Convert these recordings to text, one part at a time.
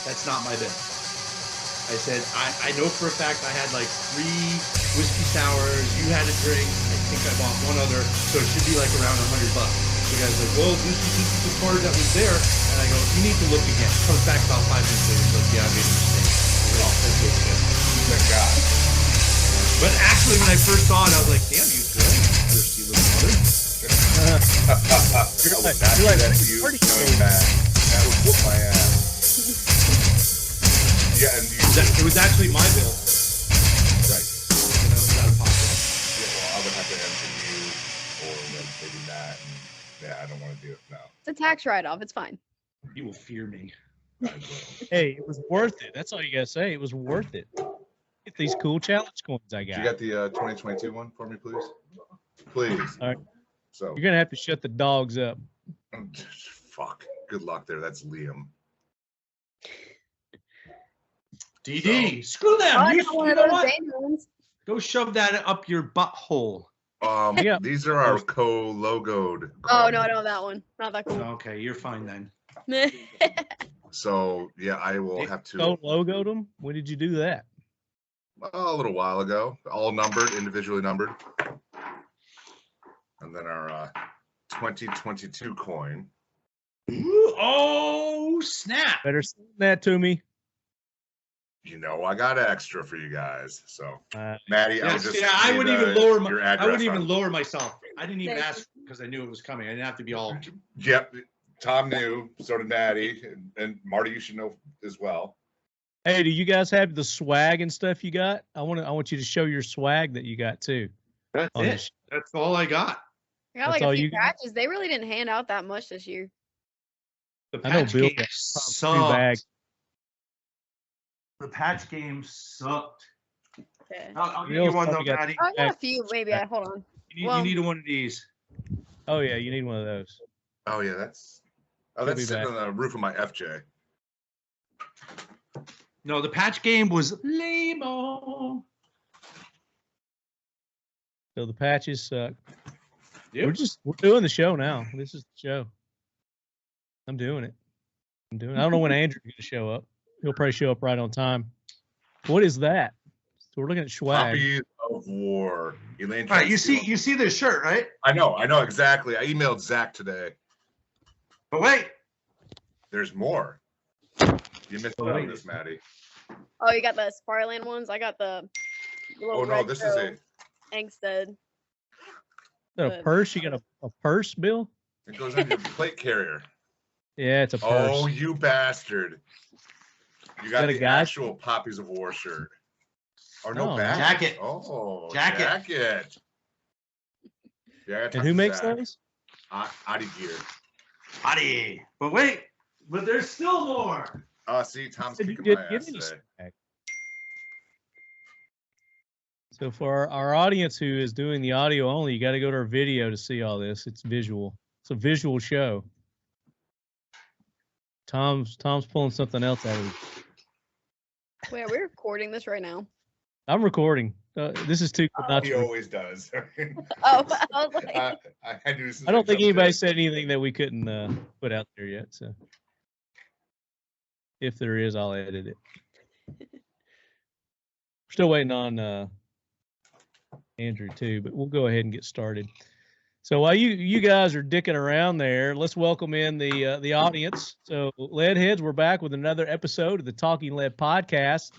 That's not my bill. I said, I know for a fact I had like 3 whiskey sours. You had a drink. I think I bought one other. So it should be like around $100. The guy's like, well, this is the card that was there. And I go, you need to look again. Comes back about 5 minutes later. He's like, yeah, I made a mistake. Oh, that's good. Thank God. But actually, when I first saw it, I was like, damn, you good. Thirsty little mother. I would not do that to you, knowing that. That would whoop my ass. Yeah, and it was actually my bill. Right. You know, out of pocket. Yeah, well, I would have to answer you, or maybe that. And, yeah, I don't want to do it now. It's a tax write-off. It's fine. You will fear me. Hey, it was worth it. That's all you gotta say. It was worth it. Get these cool challenge coins I got. You got the 2022 one for me, please? Please. All right. So you're gonna have to shut the dogs up. Fuck. Good luck there. That's Liam. DD, screw them. Oh, You know what? ones. Go shove that up your butthole. Yeah. These are our co-logoed. Oh, no, that one. Not that cool. Okay, you're fine then. So yeah, I will have to. Don't logoed them. When did you do that? A little while ago, all numbered, individually numbered. And then our 2022 coin. Ooh, oh, snap. Better send that to me. You know, I got extra for you guys. So, Maddie, I wouldn't even lower my. I wouldn't even lower myself. I didn't even ask because I knew it was coming. I didn't have to be all. Yep, Tom knew. So did Maddie, and Marty. You should know as well. Hey, do you guys have the swag and stuff you got? I want you to show your swag that you got too. That's it. That's all I got. I got like a few patches. They really didn't hand out that much this year. The patch game sucked. The patch game sucked. Okay. I'll give you one though, Maddie. I got a few. Maybe. Hold on. You need one of these. Oh yeah, you need one of those. Oh yeah, that's sitting on the roof of my FJ. No, the patch game was lame-o. So the patches suck. Yep. We're doing the show now. This is the show. I'm doing it. I don't know when Andrew's gonna show up. He'll probably show up right on time. What is that? So we're looking at swag. Copies of War. Elaine. All right, you see this shirt, right? I know exactly. I emailed Zach today. But wait, there's more. You missed out on this, Maddie. Oh, you got the Sparland ones. I got the. Oh no, this is a Angstead. Is that a purse? You got a purse, Bill? It goes in your plate carrier. Yeah, it's a purse. Oh, you bastard! You got the actual Poppies of War shirt. Or no, jacket. Oh, jacket. Yeah. And who makes those? Addie gear. Addie. But wait, there's still more. See, Tom's kicking my ass today. So for our audience who is doing the audio only, you got to go to our video to see all this. It's visual. It's a visual show. Tom's pulling something else out of it. Wait, are we recording this right now? I'm recording. This is too. He always does. Oh, I was like, I don't think anybody said anything that we couldn't put out there yet. So if there is, I'll edit it. We're still waiting on Andrew too, but we'll go ahead and get started. So while you guys are dicking around there, let's welcome in the audience. So Lead Heads, we're back with another episode of the Talking Lead podcast.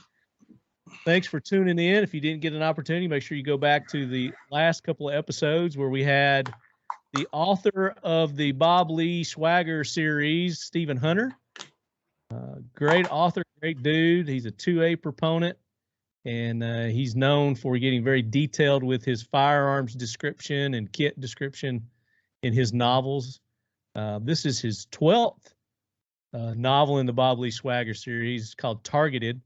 Thanks for tuning in. If you didn't get an opportunity, make sure you go back to the last couple of episodes where we had the author of the Bob Lee Swagger series, Stephen Hunter. Great author, great dude. He's a 2A proponent, and he's known for getting very detailed with his firearms description and kit description in his novels. This is his 12th novel in the Bob Lee Swagger series called Targeted.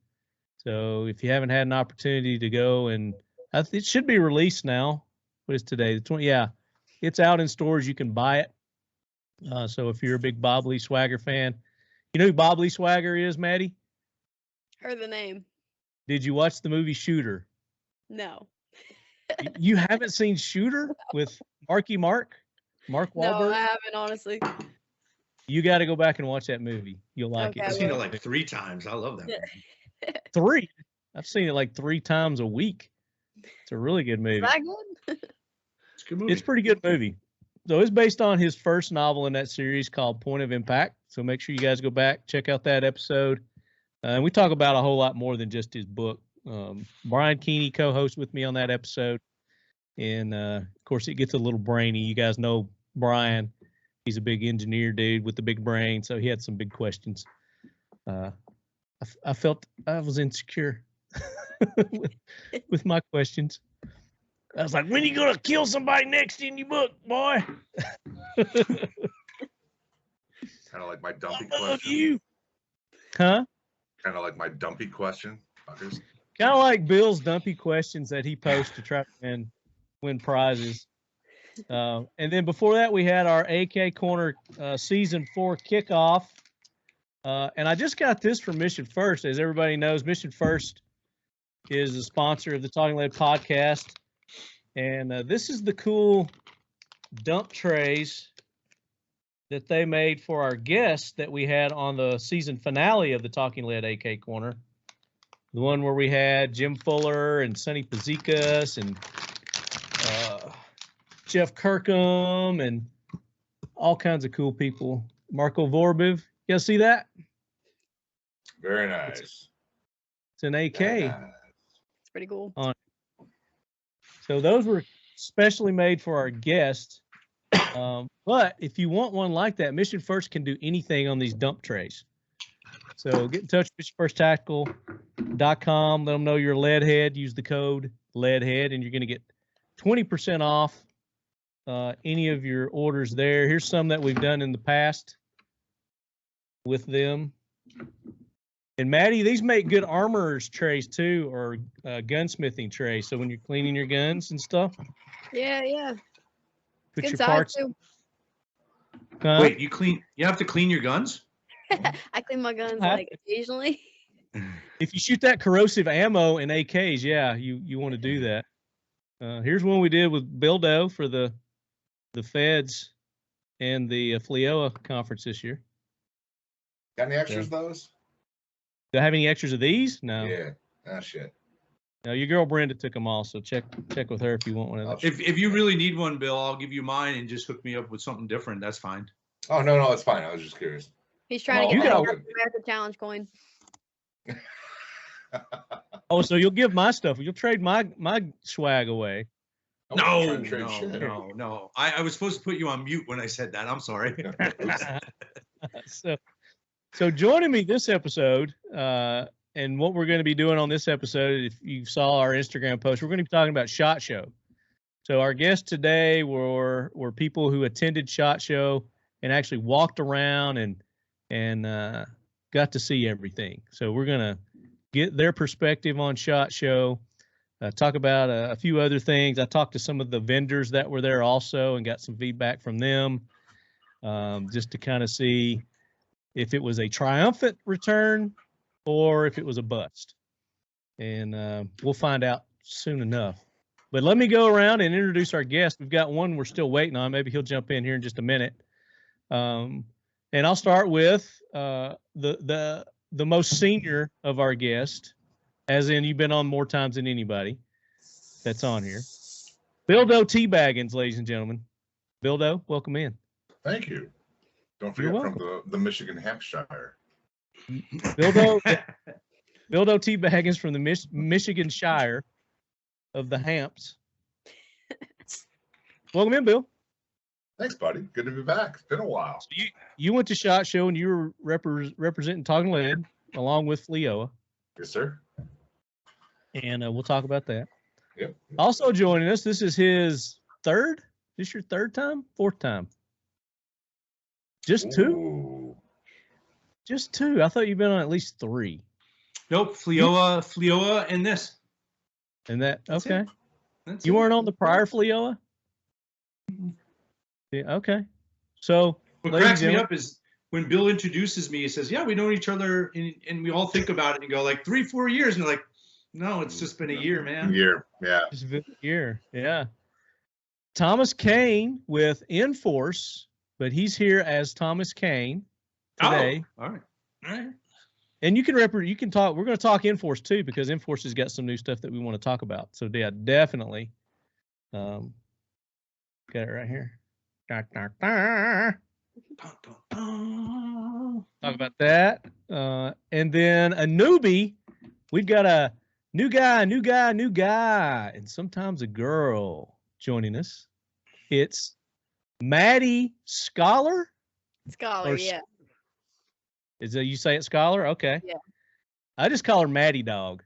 So if you haven't had an opportunity to go, and it should be released now. What is today? The 20th? Yeah, it's out in stores. You can buy it. So if you're a big Bob Lee Swagger fan, you know who Bob Lee Swagger is, Maddie? heard the name. Did you watch the movie Shooter? No. You haven't seen Shooter with Mark Wahlberg? No, I haven't, honestly. You got to go back and watch that movie. You'll like Okay, it. I've seen it like 3 times. I love that Yeah. movie. 3. I've seen it like 3 times a week. It's a really good movie. Is that good? It's a good movie. It's a pretty good movie. So it's based on his first novel in that series called Point of Impact. So make sure you guys go back, check out that episode. And we talk about a whole lot more than just his book. Brian Keeney co-hosts with me on that episode. And, of course, it gets a little brainy. You guys know Brian. He's a big engineer dude with the big brain. So he had some big questions. I felt I was insecure with my questions. I was like, when you going to kill somebody next in your book, boy? Kind of like my dumpy I love question. you. Huh? Kind of like my dumpy question. Fuckers. Kind of like Bill's dumpy questions that he posts to try to win prizes. And then before that, we had our AK Corner Season 4 kickoff. And I just got this from Mission First. As everybody knows, Mission First is a sponsor of the Talking Lead podcast. And this is the cool dump trays that they made for our guests that we had on the season finale of the Talking Lead AK Corner. The one where we had Jim Fuller and Sonny Pazikas and Jeff Kirkham and all kinds of cool people. Marco Vorbiv. You guys see that? Very nice. It's an AK. Very nice. It's pretty cool. So those were specially made for our guests. But if you want one like that, Mission First can do anything on these dump trays. So get in touch with missionfirsttactical.com. Let them know you're Leadhead. Use the code Leadhead, and you're going to get 20% off any of your orders there. Here's some that we've done in the past with them. And Maddie, these make good armorer's trays too, or gunsmithing trays. So when you're cleaning your guns and stuff, Yeah. put Good your size parts. too. Wait, you have to clean your guns? I clean my guns Huh? like occasionally. If you shoot that corrosive ammo in AKs, yeah, you want to do that. Here's one we did with Billdo for the Feds and the FLIOA conference this year. Got any extras, those? Do I have any extras of these? No. Yeah. Ah, shit. No, your girl Brenda took them all, so check with her if you want one of those. If you really need one, Bill, I'll give you mine and just hook me up with something different. That's fine. Oh, no, it's fine. I was just curious. He's trying to You get that got- America Challenge coin. Oh, so you'll give my stuff. You'll trade my swag away. I wasn't trying to trade shit. No. I was supposed to put you on mute when I said that. I'm sorry. So joining me this episode, and what we're going to be doing on this episode, if you saw our Instagram post, we're going to be talking about SHOT Show. So our guests today were people who attended SHOT Show and actually walked around and got to see everything. So we're going to get their perspective on SHOT Show, talk about a few other things. I talked to some of the vendors that were there also and got some feedback from them, just to kind of see if it was a triumphant return or if it was a bust. And we'll find out soon enough. But let me go around and introduce our guest. We've got one we're still waiting on. Maybe he'll jump in here in just a minute. And I'll start with the most senior of our guests, as in you've been on more times than anybody that's on here. Billdo-T-Baggins, ladies and gentlemen. Billdo, welcome in. Thank you. Don't You're forget from the Michigan Hampshire. Billdo-T-Baggins from the Michigan Shire of the Hamps. Welcome in, Bill. Thanks, buddy. Good to be back. It's been a while. So you went to SHOT Show and you were representing Talking Lead along with FLIOA. Yes, sir. And we'll talk about that. Yep. Also joining us, this is his third? Is this your third time? Fourth time? Just two? Ooh. Just two. I thought you've been on at least three. Nope, FLIOA, and this. And that, That's okay. it. That's You it. weren't on the prior FLIOA? Yeah, okay. So, What ladies cracks and me gentlemen- up is when Bill introduces me, he says, yeah, we know each other, and we all think about it and go like 3-4 years, and they're like, no, it's just been a year, man. Year. Yeah. It's been a year, yeah. Thomas Kane with INFORCE but he's here as Thomas Kane today. Oh, all right. All right. And you can talk. We're going to talk INFORCE too, because INFORCE has got some new stuff that we want to talk about. So yeah, definitely. Got it right here. Talk about that. And then a newbie. We've got a new guy, and sometimes a girl joining us. It's Maddie Scholar. Scholar, yeah. Is that you say it Scholar? Okay. Yeah. I just call her Maddy Dawg.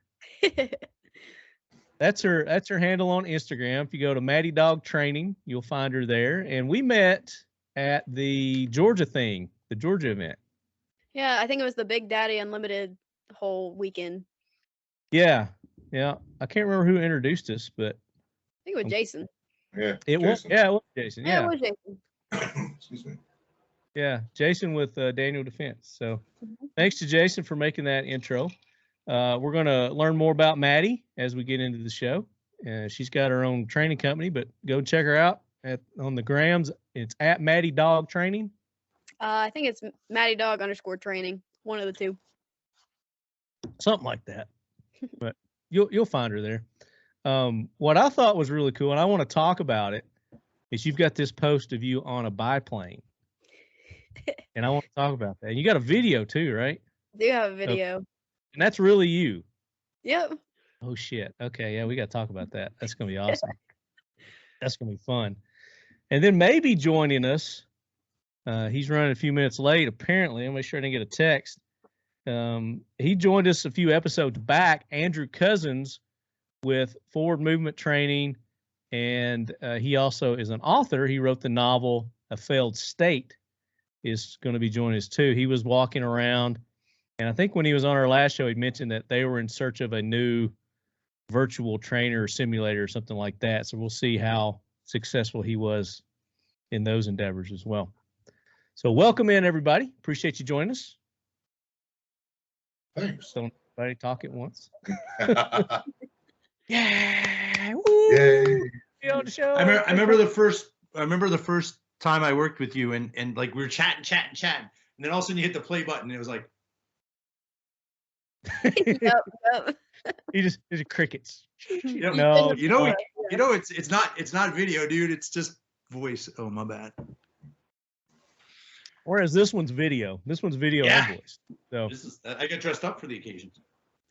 That's her handle on Instagram. If you go to Maddy Dawg Training, you'll find her there. And we met at the Georgia event. Yeah, I think it was the Big Daddy Unlimited whole weekend. Yeah. I can't remember who introduced us, but I think it was Jason. Yeah. It was Jason. Yeah. It was Jason. Excuse me. Yeah, Jason with Daniel Defense. So thanks to Jason for making that intro. We're going to learn more about Maddie as we get into the show. She's got her own training company, but go check her out on the grams. It's at Maddy Dawg Training. I think it's Maddy Dawg _training. One of the two. Something like that. But you'll find her there. What I thought was really cool, and I want to talk about it, is you've got this post of you on a biplane. And I want to talk about that. And you got a video too, right? I do have a video. And that's really you. Yep. Oh shit. Okay, yeah, we got to talk about that. That's gonna be awesome. That's gonna be fun. And then maybe joining us, he's running a few minutes late. Apparently, I'll make sure I didn't get a text. He joined us a few episodes back. Andrew Cousins with Forward Movement Training, and he also is an author. He wrote the novel A Failed State. Is going to be joining us too. He was walking around, and I think when he was on our last show, he mentioned that they were in search of a new virtual trainer or simulator or something like that. So we'll see how successful he was in those endeavors as well. So welcome in, everybody. Appreciate you joining us. Thanks. Don't everybody talk at once. Yeah. Woo! Yay. Be on the show. I remember the first time I worked with you, and like we were chatting, and then all of a sudden you hit the play button, and it was like, Yep. He just crickets. No, it's not video, dude. It's just voice. Oh, my bad. Whereas this one's video. This one's video Yeah. and voice. So I got dressed up for the occasion.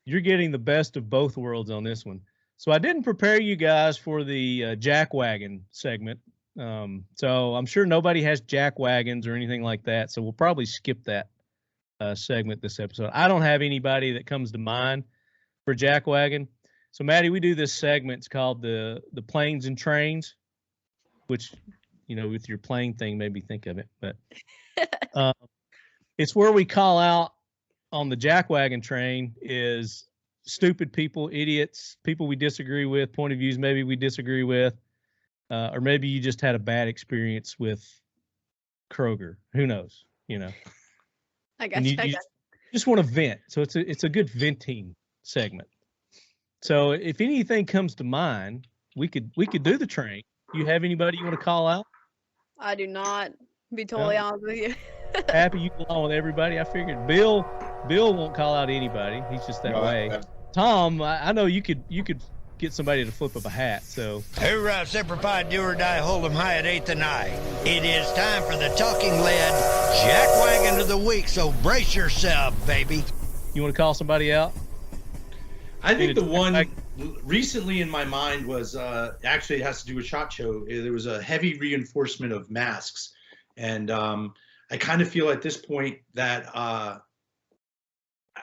you're getting the best of both worlds on this one. So I didn't prepare you guys for the jack wagon segment. So I'm sure nobody has jack wagons or anything like that. So we'll probably skip that segment this episode. I don't have anybody that comes to mind for jack wagon. So Maddie, we do this segment. It's called the planes and trains, which, you know, with your plane thing made me think of it. But it's where we call out on the jack wagon train is stupid people, idiots, people we disagree with, point of views maybe we disagree with, or maybe you just had a bad experience with Kroger. Who knows? You know. I got you. You just want to vent. So it's a good venting segment. So if anything comes to mind, we could do the train. You have anybody you want to call out? I do not. Be totally honest with you. Happy you go on with everybody. I figured Bill won't call out anybody. He's just that way. Tom, I know you could get somebody to flip up a hat. So Hoorah, Semper Fi, do or die, hold 'em high at 8th and I. It is time for the talking lead jack wagon of the week, so brace yourself, baby. You want to call somebody out? I think the one recently in my mind was actually it has to do with SHOT Show. There was a heavy reinforcement of masks, and I kind of feel at this point that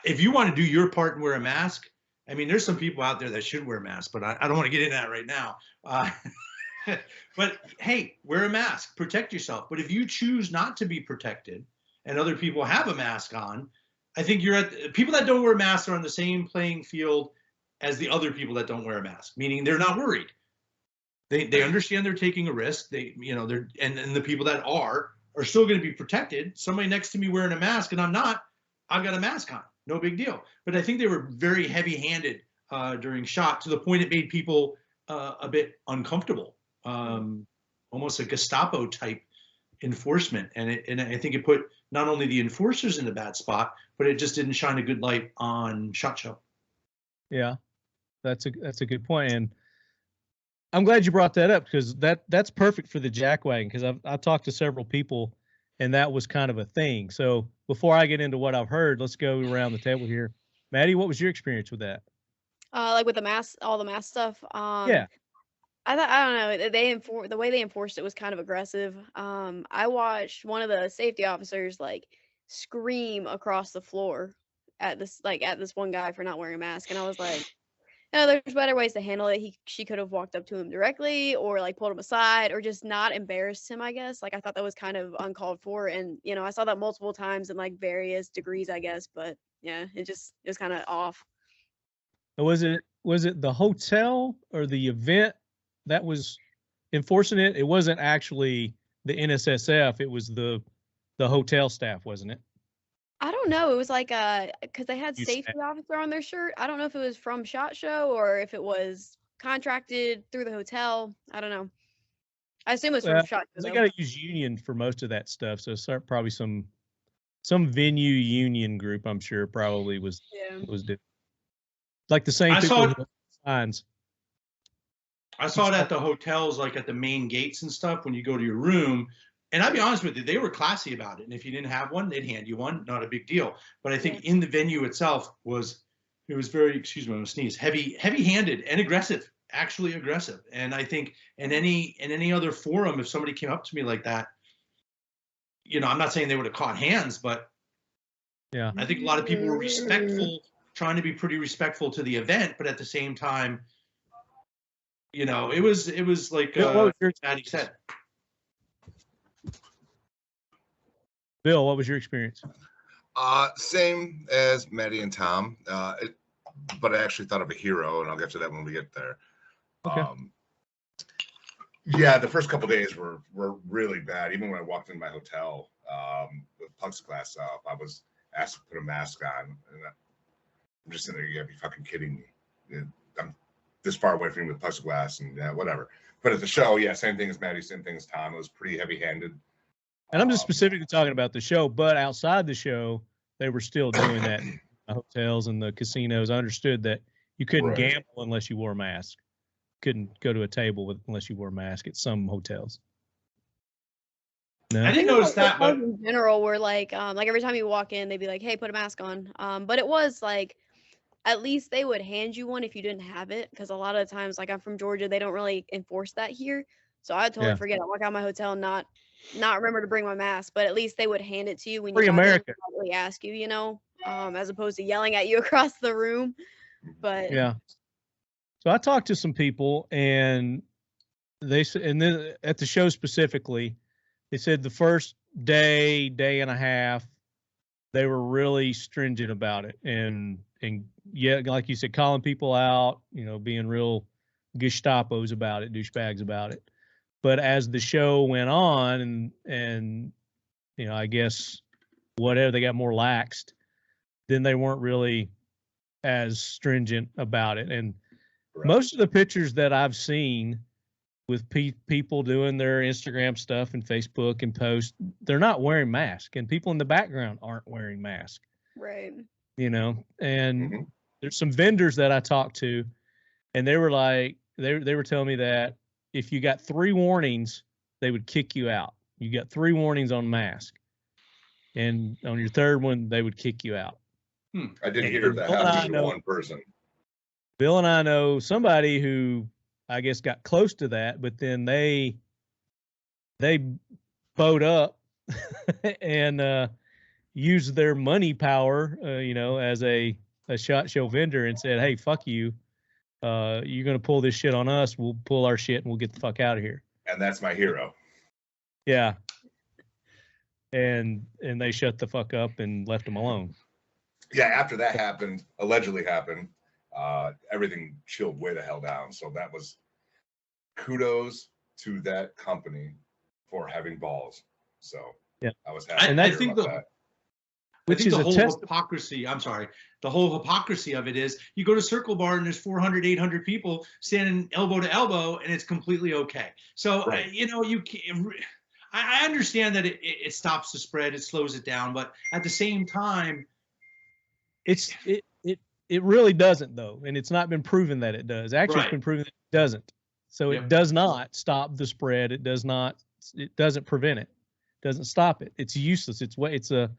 if you want to do your part and wear a mask, I mean, there's some people out there that should wear masks, but I don't want to get into that right now. But hey, wear a mask, protect yourself. But if you choose not to be protected and other people have a mask on, I think people that don't wear masks are on the same playing field as the other people that don't wear a mask, meaning they're not worried. They understand they're taking a risk. And the people that are still going to be protected. Somebody next to me wearing a mask and I'm not, I've got a mask on. No big deal. But I think they were very heavy-handed during SHOT to the point it made people a bit uncomfortable, almost a Gestapo type enforcement, and I think it put not only the enforcers in a bad spot, but it just didn't shine a good light on SHOT Show. Yeah, that's a good point, and I'm glad you brought that up because that's perfect for the jack wagon, because I've talked to several people and that was kind of a thing. So before I get into what I've heard, let's go around the table here. Maddie, what was your experience with that? Like with the mask, all the mask stuff. Yeah. I don't know. The way they enforced it was kind of aggressive. I watched one of the safety officers like scream across the floor at this one guy for not wearing a mask, and I was like, no, there's better ways to handle it. She could have walked up to him directly, or like pulled him aside, or just not embarrassed him, I guess. Like I thought that was kind of uncalled for, and I saw that multiple times in like various degrees, I guess. But yeah, it was kind of off. Was it the hotel or the event that was enforcing it? It wasn't actually the NSSF. It was the hotel staff, wasn't it? I don't know. It was like because they had safety officer on their shirt. I don't know if it was from SHOT Show or if it was contracted through the hotel. I don't know. I assume it's from SHOT Show. They got to use union for most of that stuff, so probably some venue union group. I'm sure probably was different. Like the same people with signs. I saw it at the hotels, like at the main gates and stuff when you go to your room. And I'll be honest with you, they were classy about it. And if you didn't have one, they'd hand you one. Not a big deal. But I think in the venue itself it was very, excuse me, I'm gonna sneeze, heavy-handed and aggressive, actually aggressive. And I think in any other forum, if somebody came up to me like that, I'm not saying they would have caught hands, but yeah, I think a lot of people were respectful, trying to be pretty respectful to the event, but at the same time, it was like Addie said. Bill, what was your experience? Same as Maddie and Tom, but I actually thought of a hero, and I'll get to that when we get there. Okay. Yeah, the first couple of days were really bad. Even when I walked in my hotel with plexiglass up, I was asked to put a mask on, and I'm just sitting there. You gotta be fucking kidding me! I'm this far away from you with plexiglass, and whatever. But at the show, yeah, same thing as Maddie, same thing as Tom. It was pretty heavy-handed. And I'm just specifically talking about the show, but outside the show, they were still doing that in the hotels and the casinos. I understood that you couldn't gamble unless you wore a mask. Couldn't go to a table unless you wore a mask at some hotels. No? I didn't notice that, but in general, were like every time you walk in, they'd be like, "Hey, put a mask on." But it was like, at least they would hand you one if you didn't have it, because a lot of the times, like I'm from Georgia, they don't really enforce that here. So I totally forget. I walk out of my hotel and not remember to bring my mask, but at least they would hand it to you when you probably ask you, as opposed to yelling at you across the room. But yeah. So I talked to some people, and they said, and then at the show specifically, they said the first day and a half, they were really stringent about it, and yeah, like you said, calling people out, being real Gestapos about it, douchebags about it. But as the show went on and I guess whatever, they got more laxed, then they weren't really as stringent about it. And most of the pictures that I've seen with people doing their Instagram stuff and Facebook and posts, they're not wearing masks, and people in the background aren't wearing masks. Right. And there's some vendors that I talked to, and they were like, they were telling me that if you got 3 warnings, they would kick you out. You got 3 warnings on mask, and on your 3rd one, they would kick you out. I didn't hear that happen to one person. Bill and I know somebody who I guess got close to that, but then they bowed up and used their money power, as a SHOT Show vendor, and said, "Hey, fuck you. You're going to pull this shit on us. We'll pull our shit and we'll get the fuck out of here." And that's my hero. Yeah. And they shut the fuck up and left him alone. Yeah. After that allegedly happened, everything chilled way the hell down. So that was kudos to that company for having balls. So yeah, I was happy. And I think the whole hypocrisy, the whole hypocrisy of it is you go to Circle Bar and there's 400, 800 people standing elbow to elbow and it's completely okay. So, you can't, I understand that it stops the spread, it slows it down, but at the same time, it really doesn't though, and it's not been proven that it does. Actually, Right. it's been proven that it doesn't. So Yep. it does not stop the spread. It doesn't prevent it. It doesn't stop it. It's useless. It's a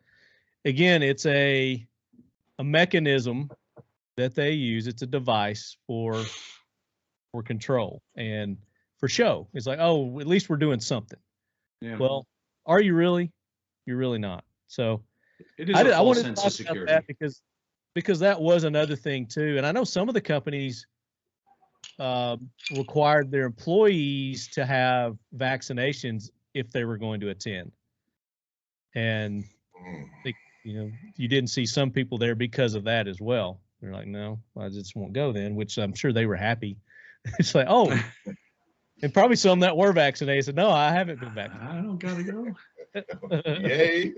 mechanism that they use. It's a device for control and for show. It's like, oh, at least we're doing something. Yeah. Well, are you really? You're really not. So It is I a false wanted to sense talk of about security. that because that was another thing too. And I know some of the companies required their employees to have vaccinations if they were going to attend. And you didn't see some people there because of that as well. They're like, no, I just won't go then, which I'm sure they were happy. It's like, oh, and probably some that were vaccinated said, no, I haven't been vaccinated. I don't gotta go. Yay.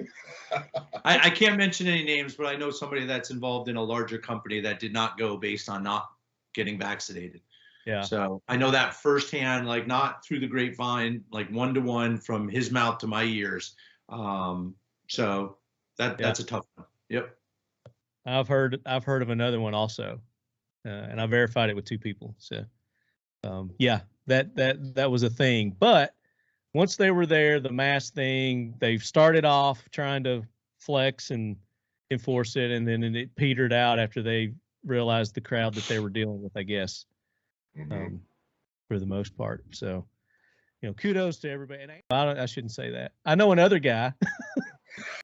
I can't mention any names, but I know somebody that's involved in a larger company that did not go based on not getting vaccinated. Yeah. So I know that firsthand, like not through the grapevine, like one-to-one from his mouth to my ears. So that's a tough one. Yep. I've heard of another one also, and I verified it with 2 people. So, yeah, that was a thing. But once they were there, the mask thing, they've started off trying to flex and enforce it, and then it petered out after they realized the crowd that they were dealing with, I guess, for the most part. So, kudos to everybody. And I shouldn't say that. I know another guy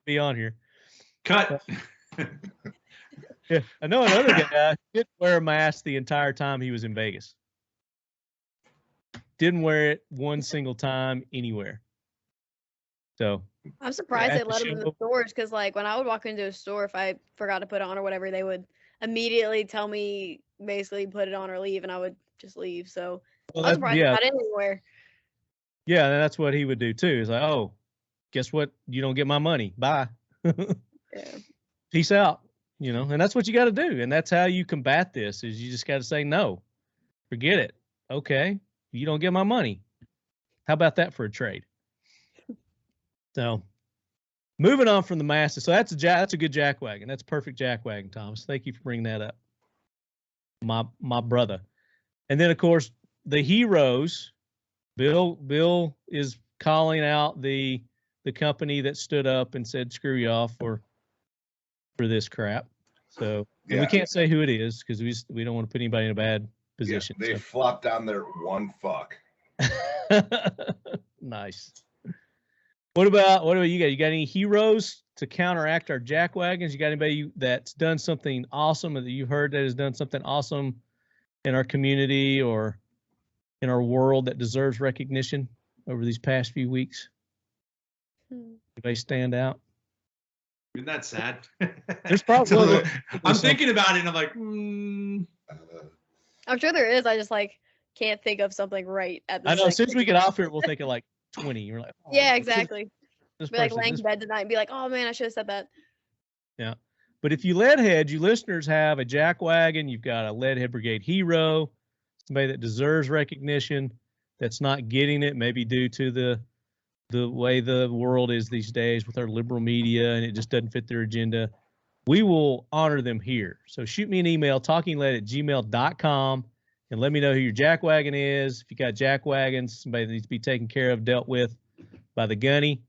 be on here. Cut. Yeah, I know another guy didn't wear a mask the entire time he was in Vegas. Didn't wear it one single time anywhere. So I'm surprised at they the let them in the show- stores because, like, when I would walk into a store, if I forgot to put it on or whatever, they would immediately tell me basically put it on or leave, and I would just leave. So well, I was that- surprised yeah, I didn't anywhere. yeah, and that's what he would do too. He's like, oh, guess what? You don't get my money. Bye. Yeah. Peace out. And that's what you got to do. And that's how you combat this is you just got to say, no, forget it. Okay. You don't get my money. How about that for a trade? So moving on from the masses. So that's a good jackwagon. That's a perfect jackwagon, Thomas. Thank you for bringing that up. My brother. And then of course the heroes, Bill is calling out the company that stood up and said, screw you off for this crap. So and we can't say who it is because we don't want to put anybody in a bad position. Yeah, they flopped down their one fuck. Nice. What about you got? You got any heroes to counteract our jackwagons? You got anybody that's done something awesome or that you've heard that has done something awesome in our community or in our world that deserves recognition over these past few weeks? Anybody stand out? Isn't that sad? There's probably I'm thinking about it and I'm like, I'm sure there is. I just can't think of something right at this I know. As soon as second. we get off here, we'll think of like 20. You're like, oh, Yeah, exactly. This Be like person, laying this in bed tonight and be like, oh man, I should have said that. Yeah. But if you leadheads, you listeners have a jackwagon, you've got a Leadhead Brigade hero, somebody that deserves recognition, that's not getting it, maybe due to the way the world is these days with our liberal media and it just doesn't fit their agenda, we will honor them here. So shoot me an email, talkingled@gmail.com, and let me know who your jackwagon is. If you got jackwagons, somebody that needs to be taken care of, dealt with by the gunny,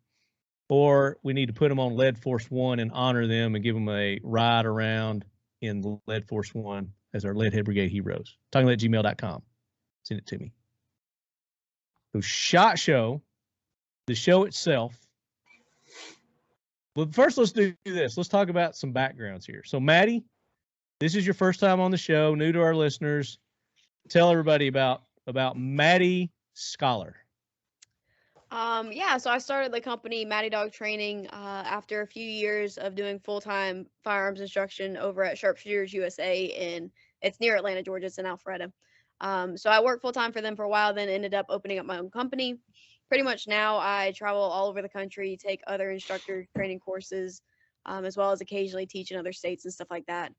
or we need to put them on Lead Force One and honor them and give them a ride around in Lead Force One as our Leadhead Brigade heroes. Talkingled@gmail.com. Send it to me. So SHOT Show, the show itself. But first, let's do this. Let's talk about some backgrounds here. So Maddie, this is your first time on the show, new to our listeners. Tell everybody about Maddy Scholar. Yeah, so I started the company Maddy Dawg Training after a few years of doing full-time firearms instruction over at Sharpshooters USA, and it's near Atlanta, Georgia. It's in Alpharetta. So I worked full-time for them for a while, then ended up opening up my own company. Pretty much now I travel all over the country, take other instructor training courses, as well as occasionally teach in other states and stuff like that.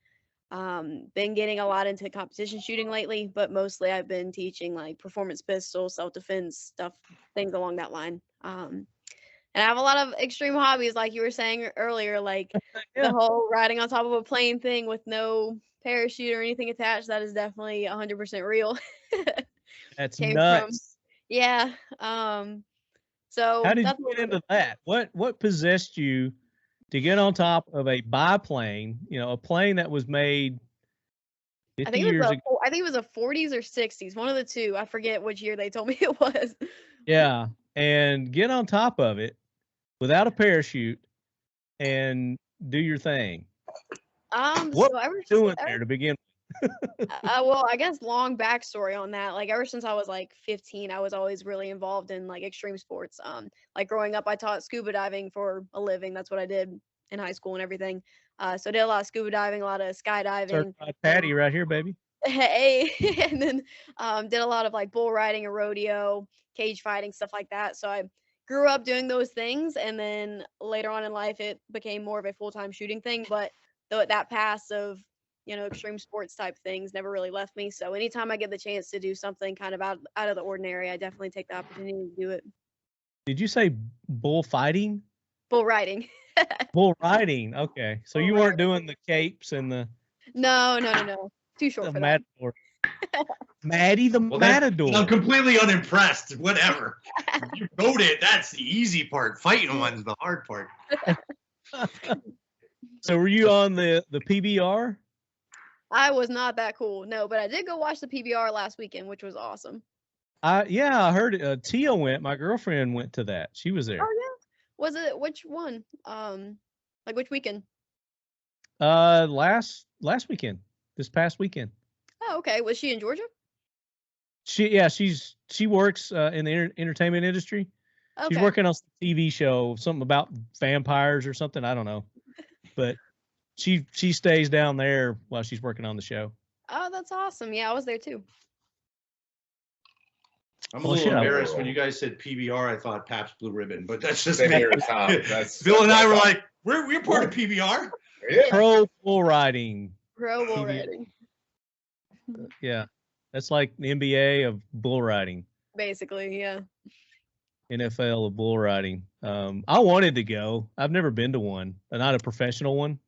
Been getting a lot into competition shooting lately, but mostly I've been teaching like performance pistol, self-defense stuff, things along that line. And I have a lot of extreme hobbies, like you were saying earlier, like Yeah. the whole riding on top of a plane thing with no parachute or anything attached. That is definitely 100% real. That's Came from, nuts. yeah. So How did that's you a get little into that? What possessed you to get on top of a biplane, a plane that was made I 50 think it years was ago? I think it was a 40s or 60s, one of the two. I forget which year they told me it was. Yeah, and get on top of it without a parachute and do your thing. What So were ever you doing ever there to begin? well, I guess long backstory on that. Like ever since I was like 15, I was always really involved in like extreme sports. Like growing up, I taught scuba diving for a living. That's what I did in high school and everything. So I did a lot of scuba diving, a lot of skydiving. Certified Patty right here, baby. Hey, and then did a lot of like bull riding and rodeo, cage fighting, stuff like that. So I grew up doing those things, and then later on in life, it became more of a full-time shooting thing. But that pass of extreme sports type things never really left me. So anytime I get the chance to do something kind of out of the ordinary, I definitely take the opportunity to do it. Did you say bullfighting? Bull riding. Bull riding. Okay, so Bull you weren't riding. doing the capes and the No. Too short for that. matador. Maddie the matador. I'm completely unimpressed. Whatever. You wrote it. That's the easy part. Fighting one's the hard part. So were you on the PBR? I was not that cool. No, but I did go watch the PBR last weekend, which was awesome. Yeah, I heard Tia went. My girlfriend went to that. She was there. Oh yeah. Was it which one? Like which weekend? Last weekend. This past weekend. Oh, okay. Was she in Georgia? She works in the entertainment industry. Okay. She's working on some TV show, something about vampires or something. I don't know, but she stays down there while she's working on the show. Oh, that's awesome. Yeah, I was there too. I'm a little embarrassed when you guys said PBR. I thought Pabst Blue Ribbon, but that's just Same here, Tom. Bill and I were like, we're part of PBR. Yeah. Pro bull riding. Pro bull riding. Yeah, that's like the NBA of bull riding. Basically, yeah. NFL of bull riding. I wanted to go. I've never been to one, not a professional one.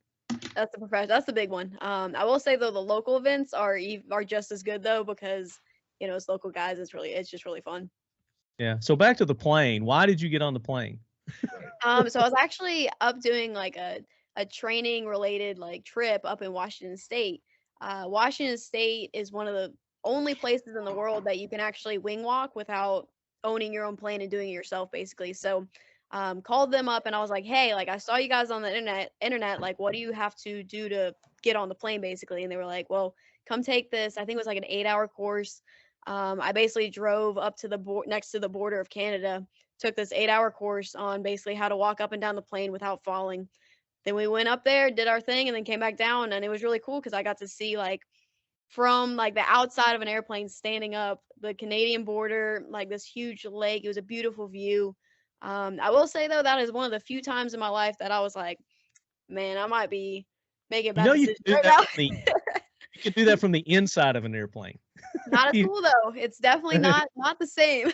That's the profession. That's the big one. I will say though, the local events are just as good though, because it's local guys. It's just really fun. Yeah. So back to the plane. Why did you get on the plane? So I was actually up doing like a training related like trip up in Washington State. Washington State is one of the only places in the world that you can actually wing walk without owning your own plane and doing it yourself, basically. So called them up and I was like, hey, like I saw you guys on the internet, like what do you have to do to get on the plane, basically? And they were like, well, come take this. I think it was like an 8-hour course. I basically drove up to next to the border of Canada, took this 8-hour course on basically how to walk up and down the plane without falling. Then we went up there, did our thing, and then came back down, and it was really cool because I got to see like from like the outside of an airplane standing up the Canadian border, like this huge lake. It was a beautiful view. I will say though, that is one of the few times in my life that I was like, man, I might be making a bad decision right now. You can do that from the inside of an airplane. Not as cool though. It's definitely not the same.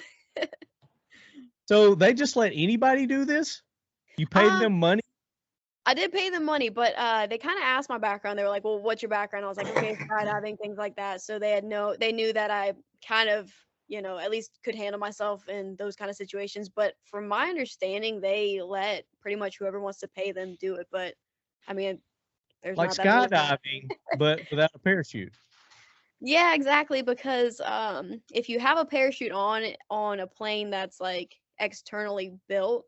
So they just let anybody do this? You paid them money? I did pay them money, but they kind of asked my background. They were like, well, what's your background? I was like, okay, skydiving, things like that. So they knew that I kind of, at least could handle myself in those kind of situations. But from my understanding, they let pretty much whoever wants to pay them do it. But I mean, there's like not that skydiving, but without a parachute. Yeah, exactly. Because if you have a parachute on a plane that's like externally built,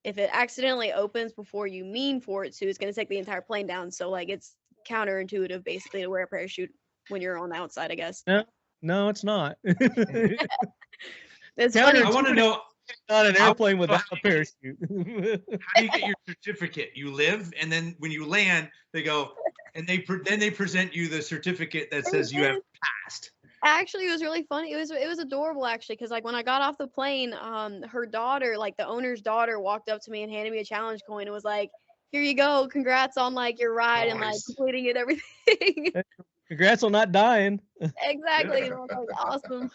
if it accidentally opens before you mean for it to, it's going to take the entire plane down. So like it's counterintuitive basically to wear a parachute when you're on the outside, I guess. No, it's not. It's funny. I want to know. Not an airplane without a parachute. How do you get your certificate? You live, and then when you land, they go, and then they present you the certificate that says you have passed. Actually, it was really funny. It was adorable actually, because like when I got off the plane, her daughter, like the owner's daughter, walked up to me and handed me a challenge coin and was like, "Here you go, congrats on like your ride and like completing it, everything." Congrats on not dying. Exactly. And I was like, awesome.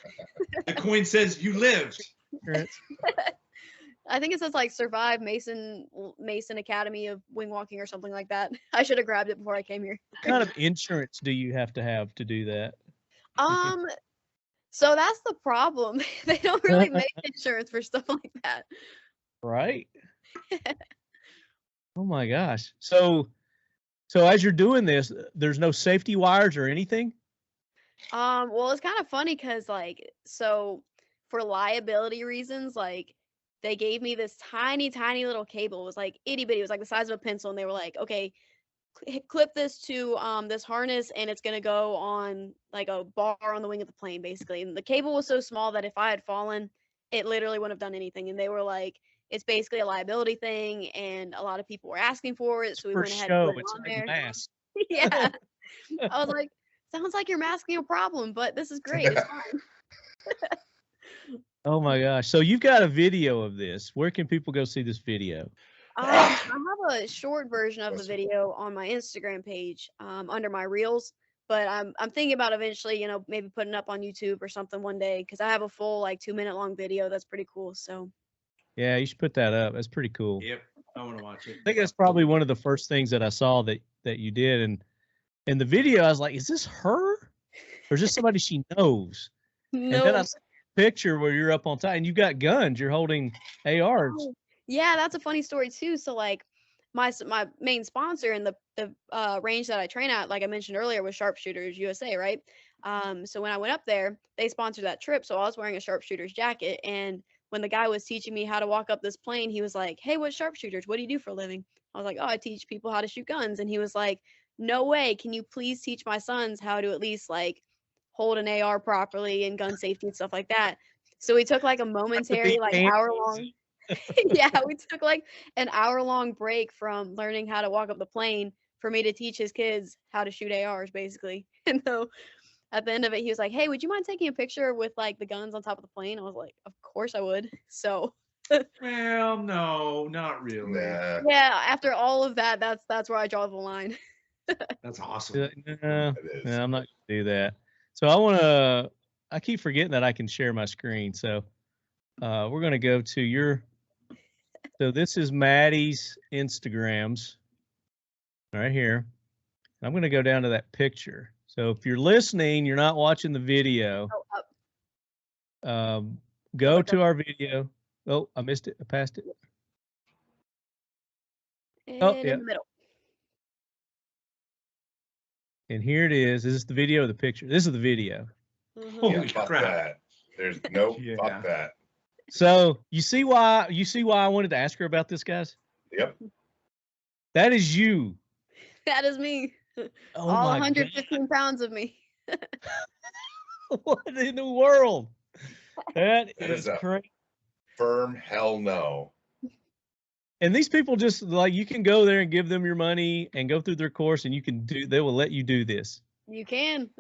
The coin says you lived. I think it says like survive Mason Academy of Wing Walking or something like that. I should have grabbed it before I came here. What kind of insurance do you have to do that? So that's the problem. They don't really make insurance for stuff like that. Right. Oh my gosh. So as you're doing this, there's no safety wires or anything? Well, it's kind of funny because like, so for liability reasons, like they gave me this tiny little cable. It was like itty bitty. It was like the size of a pencil, and they were like, okay, clip this to this harness, and it's gonna go on like a bar on the wing of the plane, basically. And the cable was so small that if I had fallen, it literally wouldn't have done anything. And they were like, it's basically a liability thing, and a lot of people were asking for it, so we For went ahead show, and put it's it on like a there. mask. Yeah, I was like, sounds like you're masking a problem, but this is great. It's fine. Oh my gosh. So you've got a video of this. Where can people go see this video? I have a short version of the video on my Instagram page under my reels, but I'm thinking about eventually, you know, maybe putting it up on YouTube or something one day, because I have a full like 2-minute long video that's pretty cool. So Yeah, you should put that up. That's pretty cool. Yep, I want to watch it. I think that's probably one of the first things that I saw that you did. And in the video, I was like, is this her? Or is this somebody she knows? And then I saw a picture where you're up on top and you've got guns. You're holding ARs. Oh, yeah, that's a funny story too. So like my main sponsor in the range that I train at, like I mentioned earlier, was Sharpshooters USA, right? So when I went up there, they sponsored that trip. So I was wearing a sharpshooter's jacket, and when the guy was teaching me how to walk up this plane, he was like, "Hey, what's sharpshooters? What do you do for a living?" I was like, "Oh, I teach people how to shoot guns." And he was like, "No way. Can you please teach my sons how to at least like hold an AR properly and gun safety and stuff like that?" So we took like a momentary, like hour-long. Yeah, we took like an hour-long break from learning how to walk up the plane for me to teach his kids how to shoot ARs, basically. And so at the end of it, he was like, "Hey, would you mind taking a picture with like the guns on top of the plane?" I was like, "Of course I would." So Well, no, not really. Nah, yeah, after all of that, that's where I draw the line. That's awesome. No, it is. no, I'm not gonna do that. So I keep forgetting that I can share my screen. So we're gonna go to your. So this is Maddie's Instagrams right here. I'm gonna go down to that picture. So if you're listening, you're not watching the video. Go to our video. Oh, I missed it. I passed it. And Oh, in yeah. the middle. And here it is. This is the video of the picture. This is the video. Mhm. Holy Yeah, fuck crap. that. There's no Yeah. fuck that. So you see why I wanted to ask her about this, guys? Yep. That is you. That is me. Oh All my 115 pounds of me. God. What in the world? That That is is a- crazy. Firm hell no. And these people just like, you can go there and give them your money and go through their course, and they will let you do this. You can.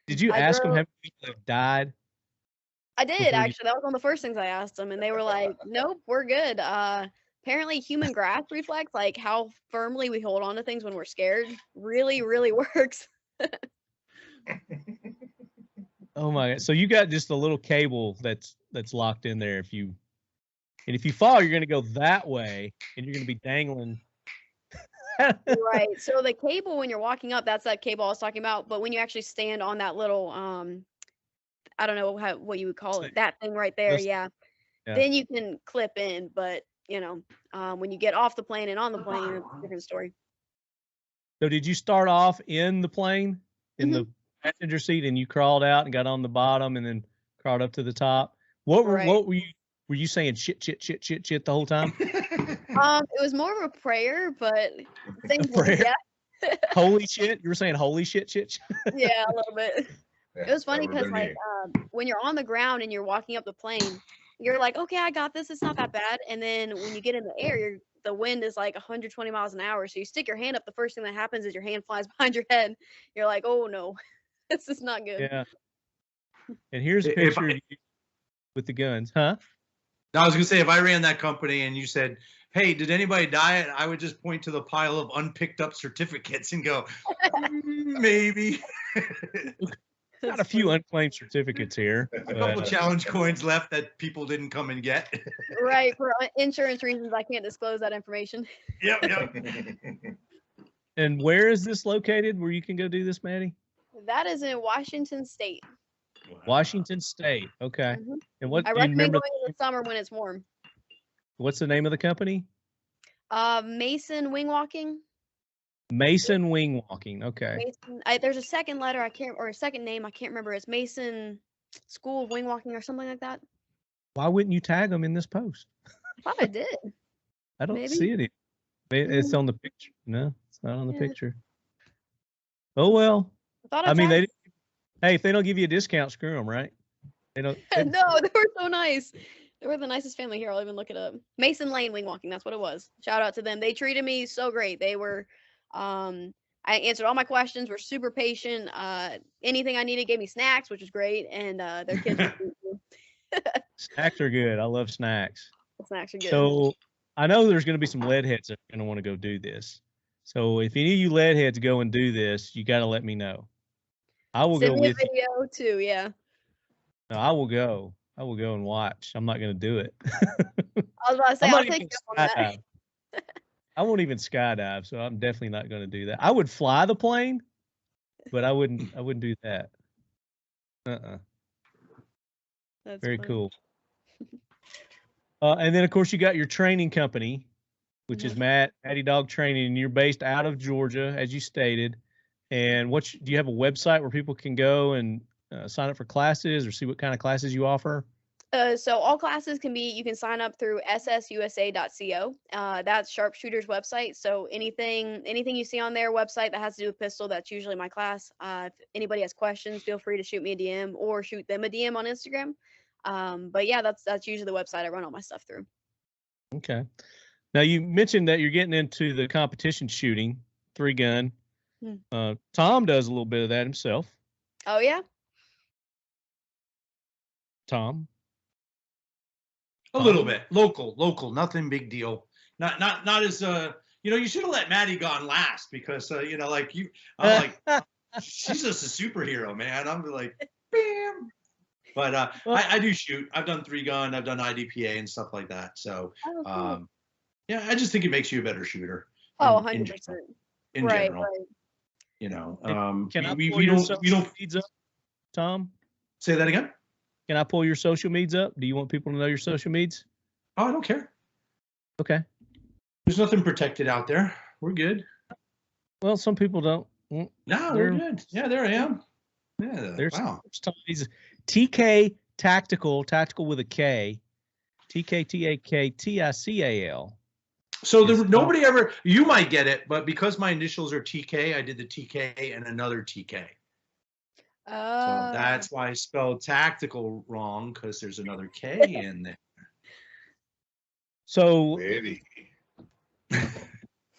Did you I ask them drove- how many people have died? I did Before you- actually. That was one of the first things I asked them, and they were like, "Nope, we're good." Apparently, human grasp reflex, like how firmly we hold on to things when we're scared, really, really works. Oh my God. So you got just a little cable that's locked in there. If you fall, you're going to go that way and you're going to be dangling. Right. So the cable when you're walking up, that's that cable I was talking about. But when you actually stand on that little, I don't know what you would call it, that thing right there, That's- yeah. yeah. Then you can clip in. But you know, when you get off the plane and on the plane, it's a different story. So did you start off in the plane in the passenger seat and you crawled out and got on the bottom and then crawled up to the top? What were you saying shit the whole time? It was more of a prayer, but same thing, prayer? yeah. Holy shit. You were saying holy shit. Yeah, a little bit. Yeah, It was that funny would've because been like me. when you're on the ground and you're walking up the plane, you're like, okay, I got this. It's not that bad. And then when you get in the air, the wind is like 120 miles an hour. So you stick your hand up. The first thing that happens is your hand flies behind your head. You're like, oh no, this is not good. Yeah. And here's a If picture I- of you with the guns, huh? I was gonna say, if I ran that company and you said, "Hey, did anybody die?" I would just point to the pile of unpicked up certificates and go, "Maybe." Got a few unclaimed certificates here. A couple but, challenge coins left that people didn't come and get. Right, for insurance reasons, I can't disclose that information. Yep. And where is this located where you can go do this, Maddie? That is in Washington State. Washington State. Okay. Mhm. And what I do you recommend remember? going in the summer when it's warm. What's the name of the company? Mason Wing Walking. Mason Wing Walking. Okay. Mason, there's a second letter or a second name I can't remember. It's Mason School of Wing Walking or something like that. Why wouldn't you tag them in this post? I thought I did. I don't Maybe. see it. It's on the picture. No, it's not on the Yeah. picture. Oh well. I mean, tagged- hey, if they don't give you a discount, screw them, right? They don't. No, they were so nice. They were the nicest family here. I'll even look it up. Mason Lane Wing Walking. That's what it was. Shout out to them. They treated me so great. They were, I answered all my questions. Were super patient. Anything I needed, gave me snacks, which was great. And their kids. Were great too. Snacks are good. I love snacks. The snacks are good. So I know there's going to be some lead heads that are going to want to go do this. So if any of you lead heads go and do this, you got to let me know. I will Send go me a with you. video too. Yeah. No, I will go. I will go and watch. I'm not going to do it. I was about to say I'm I'll not take even you up on that. skydive. I won't even skydive, so I'm definitely not going to do that. I would fly the plane, but I wouldn't do that. That's Very funny. cool. And then of course you got your training company, which is Maddy Dawg Training, and you're based out of Georgia, as you stated. And do you have a website where people can go and sign up for classes or see what kind of classes you offer? So all classes you can sign up through ssusa.co. That's Sharpshooter's website. So anything you see on their website that has to do with pistol, that's usually my class. If anybody has questions, feel free to shoot me a DM or shoot them a DM on Instagram. But yeah, that's usually the website I run all my stuff through. Okay. Now you mentioned that you're getting into the competition shooting, 3-gun. Tom does a little bit of that himself. Oh yeah? Tom? A little bit. Local, nothing big deal. Not as you should have let Maddie gone last because I'm like she's just a superhero, man. I'm like bam. But I do shoot. I've done 3-gun, I've done IDPA and stuff like that. So Cool. yeah, I just think it makes you a better shooter. Oh, in 100%. In Right, general. right. You know, Can I we pull your don't social feeds up, Tom? say that again. Can I pull your social medias up? Do you want people to know your social medias? Oh, I don't care. Okay. There's nothing protected out there. We're good. Well, some people don't. No, we're good. Yeah, there I am. Yeah. There's Wow. He's TK Tactical with a K. TKTAKTICAL. So nobody ever. You might get it, but because my initials are TK, I did the TK and another TK. So that's why I spelled tactical wrong, because there's another K in there. So Eddie.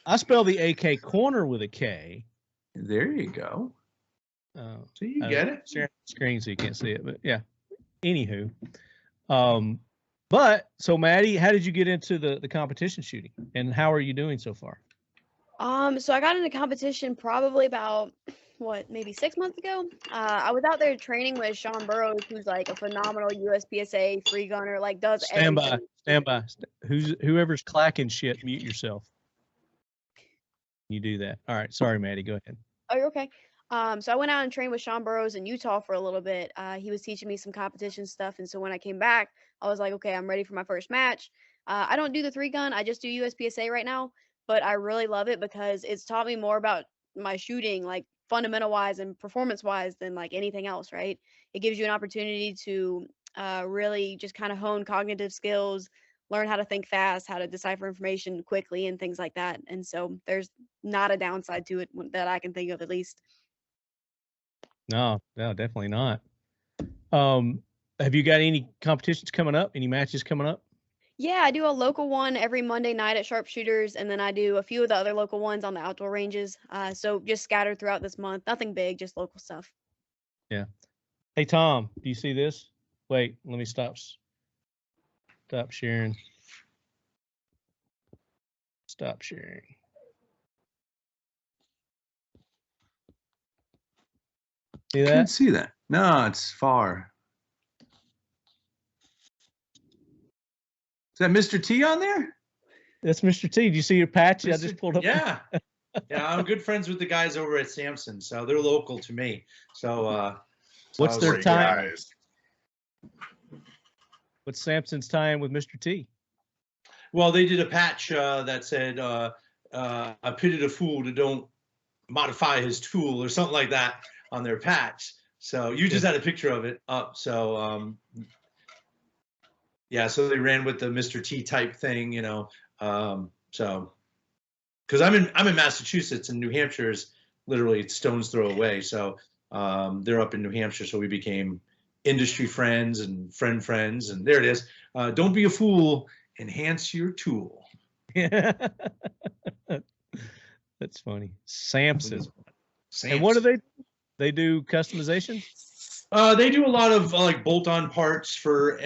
I spell the AK corner with a K. There you go. So you get it. Sharing the screen so you can't see it, but yeah. Anywho, but so Maddie, how did you get into the competition shooting, and how are you doing so far? So I got into competition probably about maybe 6 months ago. I was out there training with Sean Burrows, who's like a phenomenal USPSA free gunner, like does everything. Stand by. Whoever's clacking shit, mute yourself. You do that. All right. Sorry, Maddie. Go ahead. Oh, you're okay. So I went out and trained with Sean Burrows in Utah for a little bit. He was teaching me some competition stuff, and so when I came back, I was like, okay, I'm ready for my first match. I don't do the 3-gun. I just do USPSA right now, but I really love it because it's taught me more about my shooting, like fundamental wise and performance wise, than like anything else, right? It gives you an opportunity to really just kind of hone cognitive skills, learn how to think fast, how to decipher information quickly, and things like that. And so there's not a downside to it that I can think of, at least. No, definitely not. Have you got any competitions coming up? Any matches coming up? Yeah, I do a local one every Monday night at Sharpshooters, and then I do a few of the other local ones on the outdoor ranges. So just scattered throughout this month. Nothing big, just local stuff. Yeah. Hey, Tom, do you see this? Wait, let me stop sharing. Stop sharing. See I that? can't see that. No, it's far. Is that Mr. T on there? That's Mr. T. Do you see your patch? I just pulled up. Yeah. Yeah, I'm good friends with the guys over at Samson, so they're local to me. So, What's I was their like, time? Guys. What's Samson's time with Mr. T? Well, they did a patch that said, I pitied a fool to don't modify his tool or something like that on their patch. So you just had a picture of it up. So, yeah, so they ran with the Mr. T type thing, you know. So, because I'm in Massachusetts and New Hampshire is literally stone's throw away. So they're up in New Hampshire, so we became industry friends and friends. And there it is. Don't be a fool. Enhance your tool. Yeah. That's funny. Samson. Samson. And what do they do? They do customization? They do a lot of like bolt-on parts for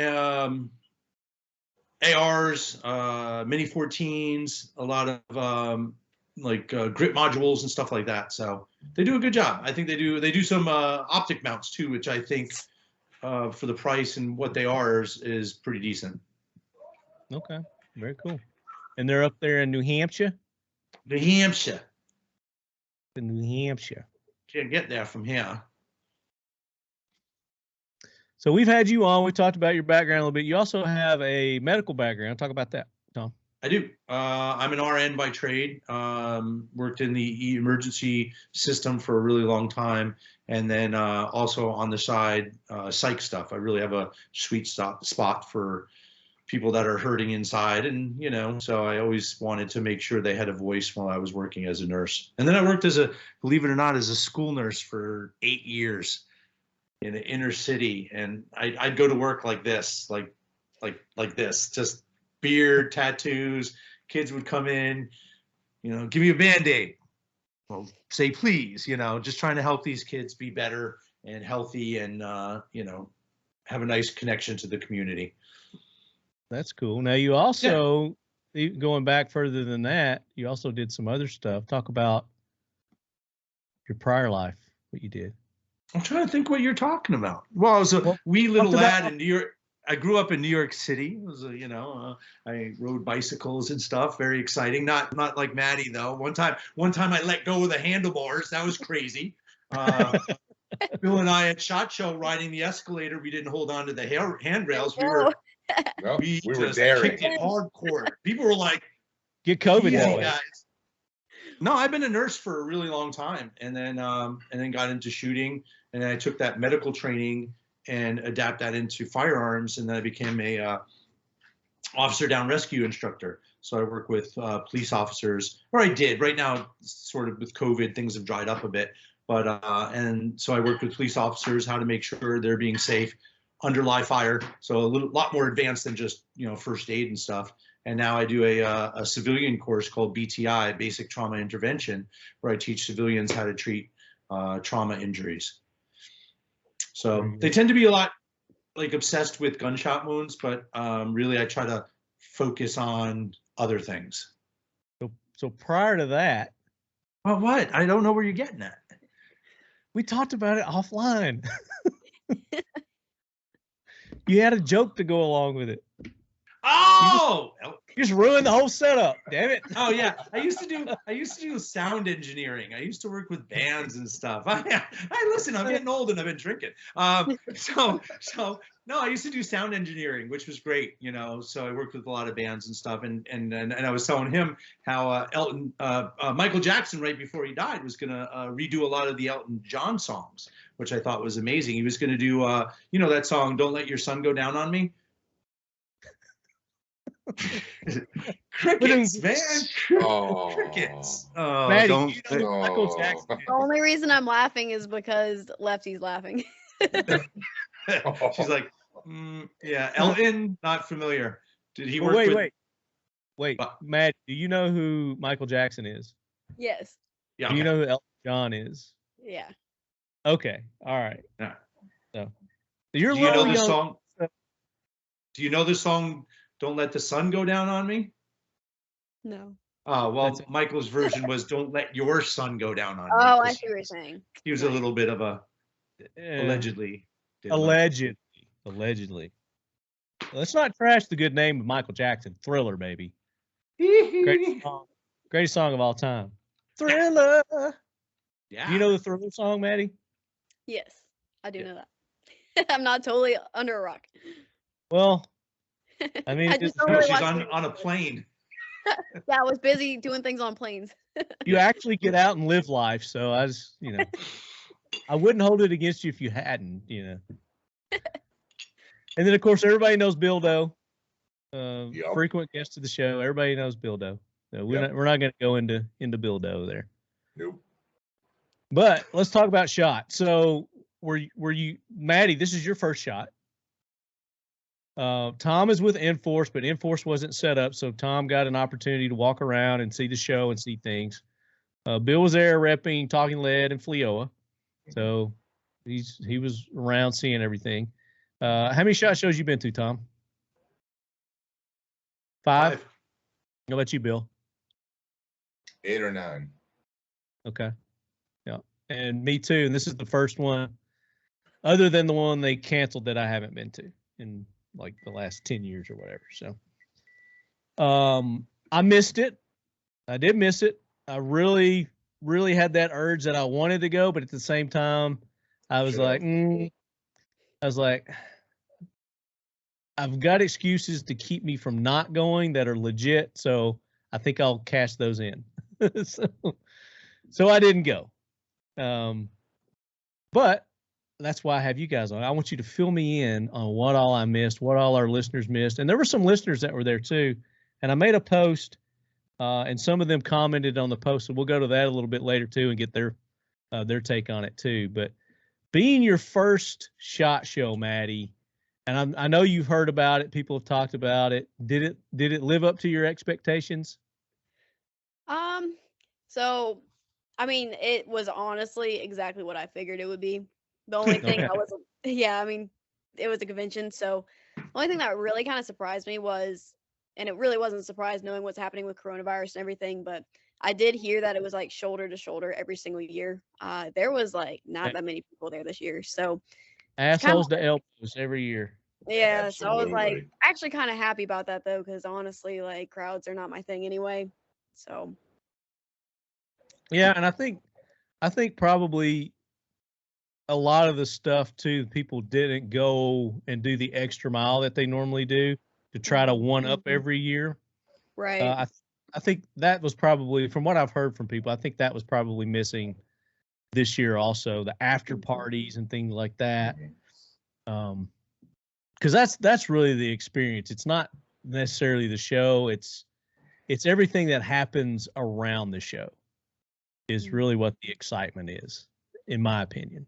ARs, Mini 14s, a lot of like grip modules and stuff like that. So they do a good job. I think they do some optic mounts too, which I think for the price and what they are is pretty decent. Okay, very cool. And they're up there in New Hampshire? New Hampshire. In New Hampshire. Can't get there from here. So we've had you on. We talked about your background a little bit. You also have a medical background. Talk about that, Tom. I do. I'm an RN by trade. Worked in the emergency system for a really long time, and then also on the side, psych stuff. I really have a sweet spot for people that are hurting inside, and you know, so I always wanted to make sure they had a voice while I was working as a nurse. And then I worked as a, believe it or not, as a school nurse for 8 years in the inner city, and I'd go to work like this, like this, just beard, tattoos. Kids would come in, you know, give you a Band-Aid. Well, say please, you know, just trying to help these kids be better and healthy and, you know, have a nice connection to the community. That's cool. Now you also, going back further than that, you also did some other stuff. Talk about your prior life, what you did. I'm trying to think what you're talking about. Well, I was a wee little lad in New York. I grew up in New York City. It was, you know, I rode bicycles and stuff. Very exciting. Not like Maddie though. One time I let go of the handlebars. That was crazy. Bill and I at SHOT Show riding the escalator. We didn't hold on to the handrails. We were daring. Kicked it hardcore. People were like, "Get COVID, guys." No, I've been a nurse for a really long time, and then got into shooting, and then I took that medical training and adapt that into firearms, and then I became a officer down rescue instructor. So I work with police officers, or I did. Right now, sort of with COVID, things have dried up a bit, but and so I work with police officers how to make sure they're being safe under live fire. So a lot more advanced than just, you know, first aid and stuff. And now I do a civilian course called BTI, Basic Trauma Intervention, where I teach civilians how to treat trauma injuries. So they tend to be a lot like obsessed with gunshot wounds, but really I try to focus on other things. So prior to that. Well, what? I don't know where you're getting at. We talked about it offline. You had a joke to go along with it. Oh! You just ruined the whole setup. Damn it. Oh yeah, I used to do sound engineering. I used to work with bands and stuff. I listen. I'm getting old and I've been drinking. So no, I used to do sound engineering, which was great. You know, so I worked with a lot of bands and stuff. And I was telling him how Michael Jackson, right before he died, was gonna redo a lot of the Elton John songs, which I thought was amazing. He was gonna do you know, that song "Don't Let Your Sun Go Down on Me." Crickets, man. Crickets. Oh, Maddie, you know, Michael Jackson. The only reason I'm laughing is because Lefty's laughing. She's like, yeah, Elton, not familiar. Did he work with? Wait, Matt, do you know who Michael Jackson is? Yes. Yeah. Do you know who Elton John is? Yeah. Okay. All right. Yeah. So you're do you know young. this song? Do you know this song? Don't Let the Sun Go Down on Me? No. Oh, well, Michael's version was Don't Let Your Sun Go Down on Me. Oh, I see what you're saying. He was a little bit of a Allegedly. Allegedly. Let's not trash the good name of Michael Jackson. Thriller, baby. Greatest song of all time. Thriller. Yeah. Do you know the Thriller song, Maddie? Yes, I do Yeah. know that. I'm not totally under a rock. Well, I mean, I just don't No, really she's watch on a plane. Yeah, I was busy doing things on planes. you actually get out and live life. So I was, I wouldn't hold it against you if you hadn't, And then, of course, everybody knows Billdo. Yep. Frequent guest of the show. Everybody knows Billdo. So we're Yep. not going to go into Billdo there. Nope. But let's talk about shot. So were you Maddie? This is your first shot. Tom is with INFORCE, but INFORCE wasn't set up, so Tom got an opportunity to walk around and see the show and see things. Bill was there repping Talking Lead and FLIOA, so he was around seeing everything. How many shot shows you been to, Tom? 5? How about you, Bill? 8 or 9. Okay. Yeah. And me too. And this is the first one, other than the one they canceled, that I haven't been to in like the last 10 years or whatever. So I missed it. I did miss it. I really, really had that urge that I wanted to go, but at the same time, I was like, I've got excuses to keep me from not going that are legit. So I think I'll cash those in. so I didn't go. But that's why I have you guys on. I want you to fill me in on what all I missed, what all our listeners missed. And there were some listeners that were there too. And I made a post, and some of them commented on the post. So we'll go to that a little bit later too and get their take on it too. But being your first SHOT Show, Maddie, and I know you've heard about it. People have talked about it. Did it live up to your expectations? So, I mean, it was honestly exactly what I figured it would be. The only thing Okay. I wasn't, yeah, I mean, it was a convention. So, the only thing that really kind of surprised me was, and it really wasn't a surprise knowing what's happening with coronavirus and everything, but I did hear that it was like shoulder to shoulder every single year. There was like not that many people there this year. So, Assholes to elbows every year. yeah, so I was like Absolutely. actually kind of happy about that though, because honestly, like crowds are not my thing anyway. So, Yeah, and I think probably a lot of the stuff too, people didn't go and do the extra mile that they normally do to try to one up every year. right. I think that was probably, from what I've heard from people, I think that was probably missing this year also, the after parties and things like that. Because that's really the experience. It's not necessarily the show. It's everything that happens around the show is really what the excitement is, in my opinion.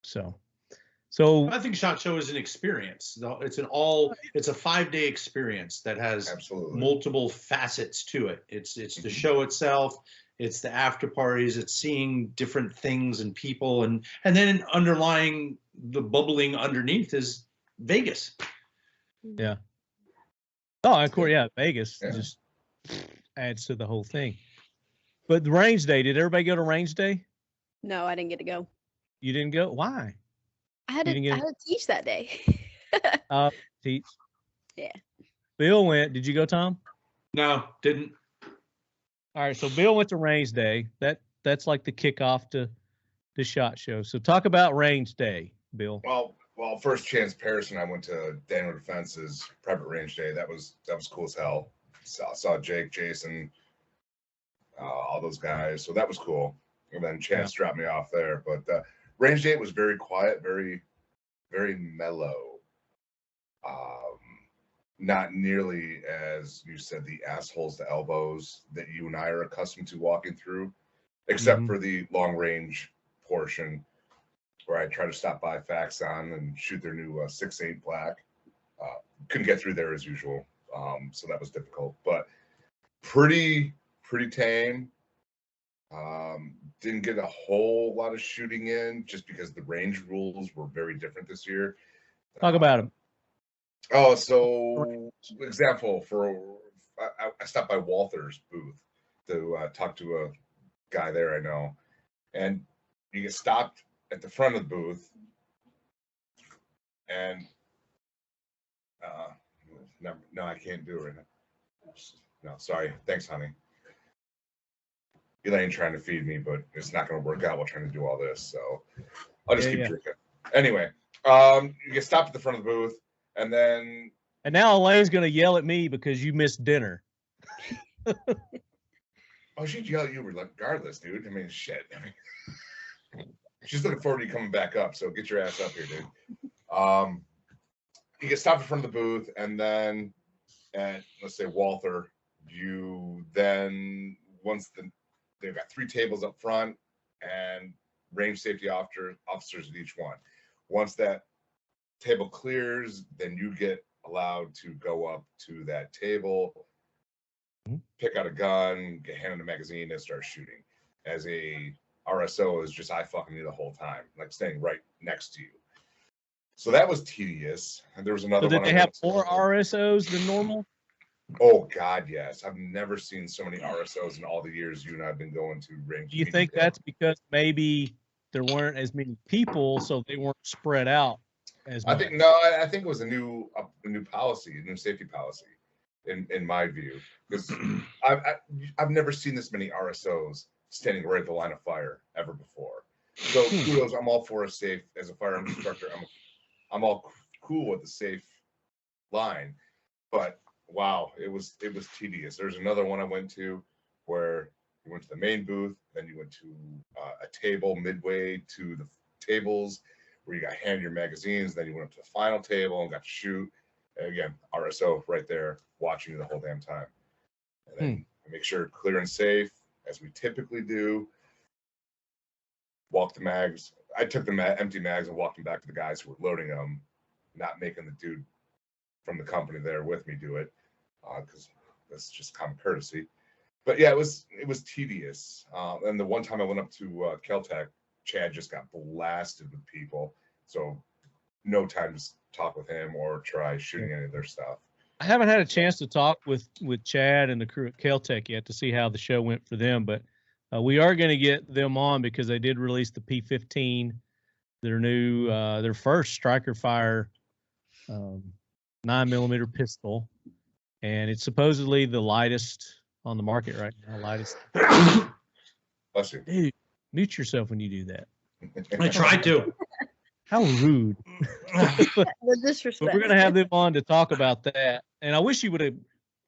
So I think SHOT Show is an experience. It's a 5-day experience that has Absolutely. multiple facets to it. It's the show itself, it's the after parties, it's seeing different things and people, and then underlying the bubbling underneath is Vegas. yeah. Oh, of course, yeah, Vegas Yeah. just adds to the whole thing. But the range day, did everybody go to range day? No, I didn't get to go. You didn't go? Why? I had You didn't to get teach that day. Teach. Yeah. Bill went. Did you go, Tom? No, didn't. All right, so Bill went to range day. That's like the kickoff to the SHOT Show. So talk about range day, Bill. Well, first chance Paris and I went to Daniel Defense's private range day. That was cool as hell. Saw Jake, Jason, all those guys. So that was cool. And then Chance dropped me off there. But range day was very quiet, very, very mellow. Not nearly as you said, the assholes to elbows that you and I are accustomed to walking through, except for the long range portion where I try to stop by Faxon and shoot their new 6.8 black. Couldn't get through there as usual, so that was difficult. But pretty tame. Didn't get a whole lot of shooting in just because the range rules were very different this year. Talk about them. Oh, so example I stopped by Walther's booth to talk to a guy there I know, and you get stopped at the front of the booth, and no, I can't do it right now. No, sorry. Thanks, honey. Elaine trying to feed me, but it's not going to work out while trying to do all this. So I'll just keep drinking. Anyway, you get stopped at the front of the booth, and then. And now Elaine's going to yell at me because you missed dinner. Oh, she'd yell at you regardless, dude. I mean, shit. I mean, she's looking forward to you coming back up. So get your ass up here, dude. You get stopped in front of the booth, and then at, let's say, Walther, you then, they've got 3 tables up front and range safety officers at each one. Once that table clears, then you get allowed to go up to that table, pick out a gun, get handed a magazine, and start shooting. As a RSO is just eye fucking you the whole time, like staying right next to you. So that was tedious. And there was another one. Did they have more RSOs than normal? Oh God, yes. I've never seen so many RSOs in all the years you and I have been going to range. Do you think that's because maybe there weren't as many people, so they weren't spread out as much? I think it was a new policy, a new safety policy, in my view, because I've never seen this many RSOs standing right at the line of fire ever before. So kudos, I'm all for a safe as a firearms instructor. I'm all cool with the safe line, but wow, it was tedious. There's another one I went to where you went to the main booth, then you went to a table midway to the tables where you got handed your magazines, then you went up to the final table and got to shoot. And again, RSO right there watching you the whole damn time. And then make sure clear and safe, as we typically do. Walk the mags. I took the empty mags and walked them back to the guys who were loading them, not making the dude from the company there with me do it, because that's just common courtesy. But yeah, it was tedious. And the one time I went up to Caltech, Chad just got blasted with people, so no time to talk with him or try shooting any of their stuff. I haven't had a chance to talk with Chad and the crew at Caltech yet to see how the show went for them, but we are going to get them on because they did release the P15, their new, their first striker fire 9mm pistol, and it's supposedly the lightest on the market right now. Lightest. Bless you. Dude, mute yourself when you do that. I tried to. How rude. The disrespect. But we're going to have them on to talk about that, and I wish you would have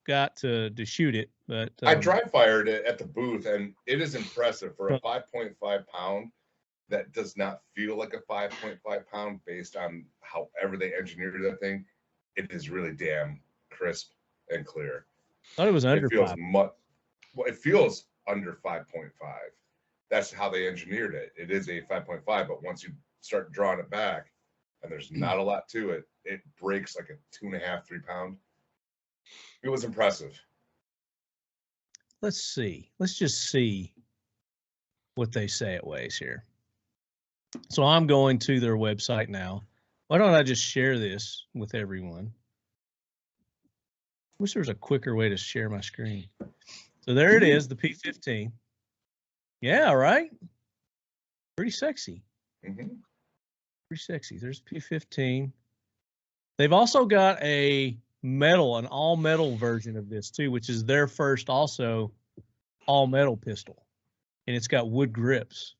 got to shoot it, but I dry fired it at the booth, and it is impressive for a 5.5 pound. That does not feel like a 5.5 pound based on however they engineered that thing. It is really damn crisp and clear. I thought it was under it feels 5. Well, it feels under 5.5. That's how they engineered it. It is a 5.5, but once you start drawing it back, and there's not a lot to it, it breaks like a 2.5, 3 pound. It was impressive. Let's see. Let's just see what they say it weighs here. So I'm going to their website now. Why don't I just share this with everyone? Wish there was a quicker way to share my screen. So there it is, the P15. Yeah, right? Pretty sexy. Mm-hmm. Pretty sexy. There's P15. They've also got an all-metal version of this too, which is their first also all-metal pistol. And it's got wood grips.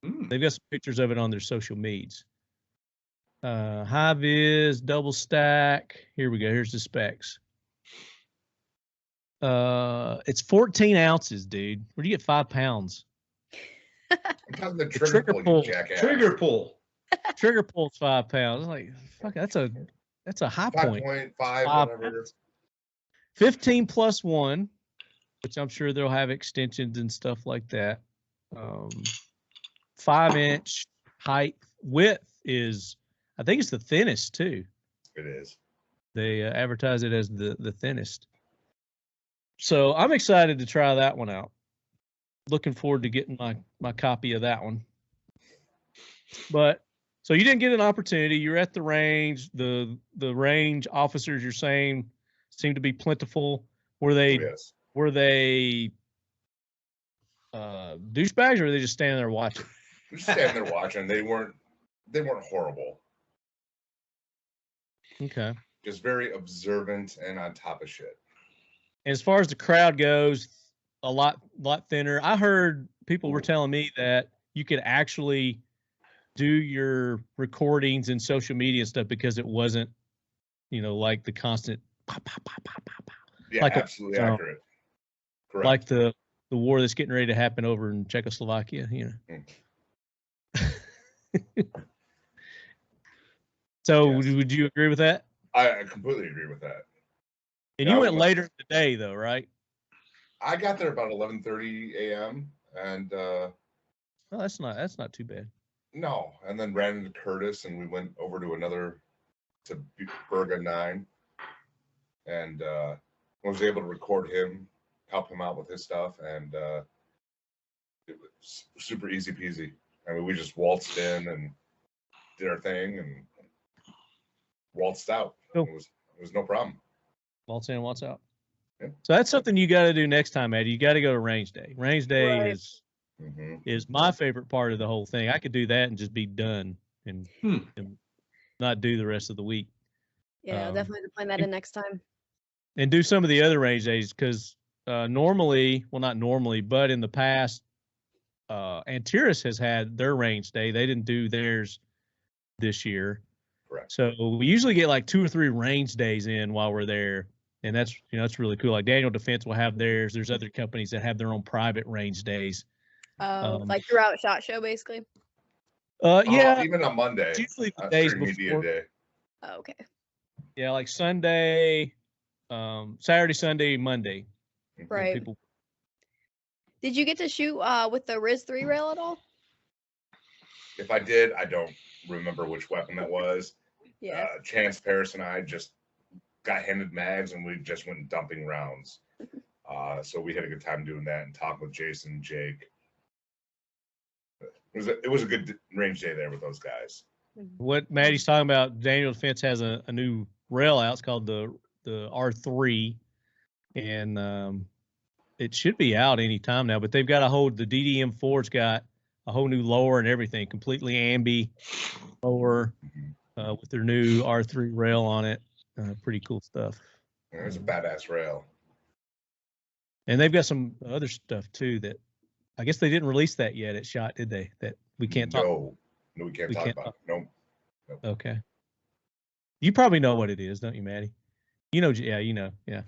They've got some pictures of it on their social medias. High vis, double stack. Here we go. Here's the specs. It's 14 ounces, dude. Where do you get 5 pounds? I'm talking the trigger pull, you jackass. Trigger pull. Trigger pull's 5 pounds. I'm like, fuck, that's a high point. 5.5, whatever. 15 plus 1, which I'm sure they'll have extensions and stuff like that. 5-inch height. Width is, I think it's the thinnest too. It is. They advertise it as the thinnest. So I'm excited to try that one out. Looking forward to getting my copy of that one. But so you didn't get an opportunity. You're at the range. The range officers, you're saying, seem to be plentiful. Were they douchebags, or were they just standing there watching? Just standing there watching. They weren't horrible. Okay. Just very observant and on top of shit. As far as the crowd goes, a lot thinner. I heard people were telling me that you could actually do your recordings and social media stuff because it wasn't, like the constant pop, pop, pop, pop, pop, pop. Yeah, like absolutely accurate. Correct. Like the war that's getting ready to happen over in Czechoslovakia, So Yes. would you agree with that? I completely agree with that. And you went later in the day, though, right? I got there about 11:30 a.m. and that's not too bad. No, and then ran into Curtis, and we went over to Berga 9, and was able to record him, help him out with his stuff, and it was super easy peasy. I mean, we just waltzed in and did our thing and waltzed out. Cool. It was no problem. Waltz in, waltz out. Yeah. So that's something you got to do next time, Eddie. You got to go to range day. Range day Right. is my favorite part of the whole thing. I could do that and just be done and not do the rest of the week. Yeah, definitely plan that in next time. And do some of the other range days because normally, well, not normally, but in the past, Antiris has had their range day. They didn't do theirs this year. Correct. So we usually get like 2 or 3 range days in while we're there. And that's really cool. Like Daniel Defense will have theirs. There's other companies that have their own private range days. Like throughout SHOT Show, basically. Yeah. Even on Monday. Usually the days media before. day. Oh, okay. Yeah, like Sunday, Saturday, Sunday, Monday. Right. People... Did you get to shoot with the Riz 3 rail at all? If I did, I don't remember which weapon that was. Yeah. Chance Paris and I just got handed mags and we just went dumping rounds. So we had a good time doing that and talking with Jason, Jake. It was a good range day there with those guys. What Maddie's talking about, Daniel Defense has a new rail out. It's called the R3, and it should be out any time now. But they've got the DDM4's got a whole new lower and everything, completely ambi lower with their new R3 rail on it. Pretty cool stuff. Yeah, it's a badass rail. And they've got some other stuff too that I guess they didn't release that yet at SHOT, did they? That we can't talk. No, we can't talk about it. No. Okay. You probably know what it is, don't you, Maddie? Yeah, yeah.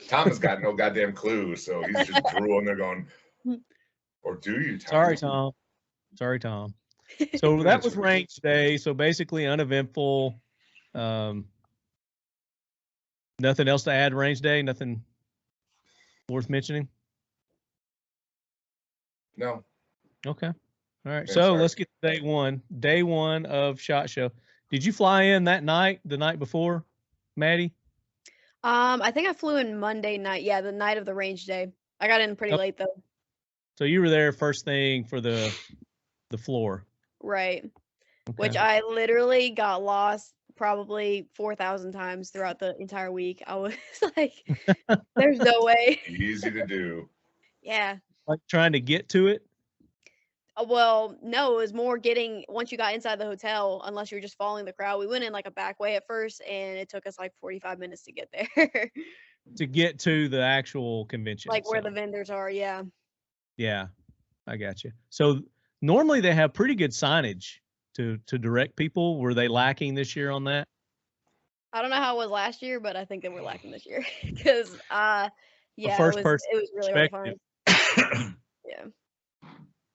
Tom has got no goddamn clue, so he's just drooling there going, or do you, Tom? Sorry, Tom. So that was range day. So basically uneventful. Nothing else to add range day? Nothing worth mentioning? No. Okay. All right. So let's get to day one. Day one of SHOT Show. Did you fly in that night, the night before, Maddie? I think I flew in Monday night. Yeah, the night of the range day. I got in pretty late though. So you were there first thing for the floor. Right. Okay. Which I literally got lost probably 4,000 times throughout the entire week. I was like, there's no way. Easy to do. Yeah. Like trying to get to it? Well, no, it was more getting once you got inside the hotel, unless you were just following the crowd. We went in like a back way at first, and it took us like 45 minutes to get there. To get to the actual convention. Like where the vendors are, yeah. Yeah, I got you. So normally they have pretty good signage to direct people. Were they lacking this year on that? I don't know how it was last year, but I think they were lacking this year because yeah, it was really hard to find. Yeah.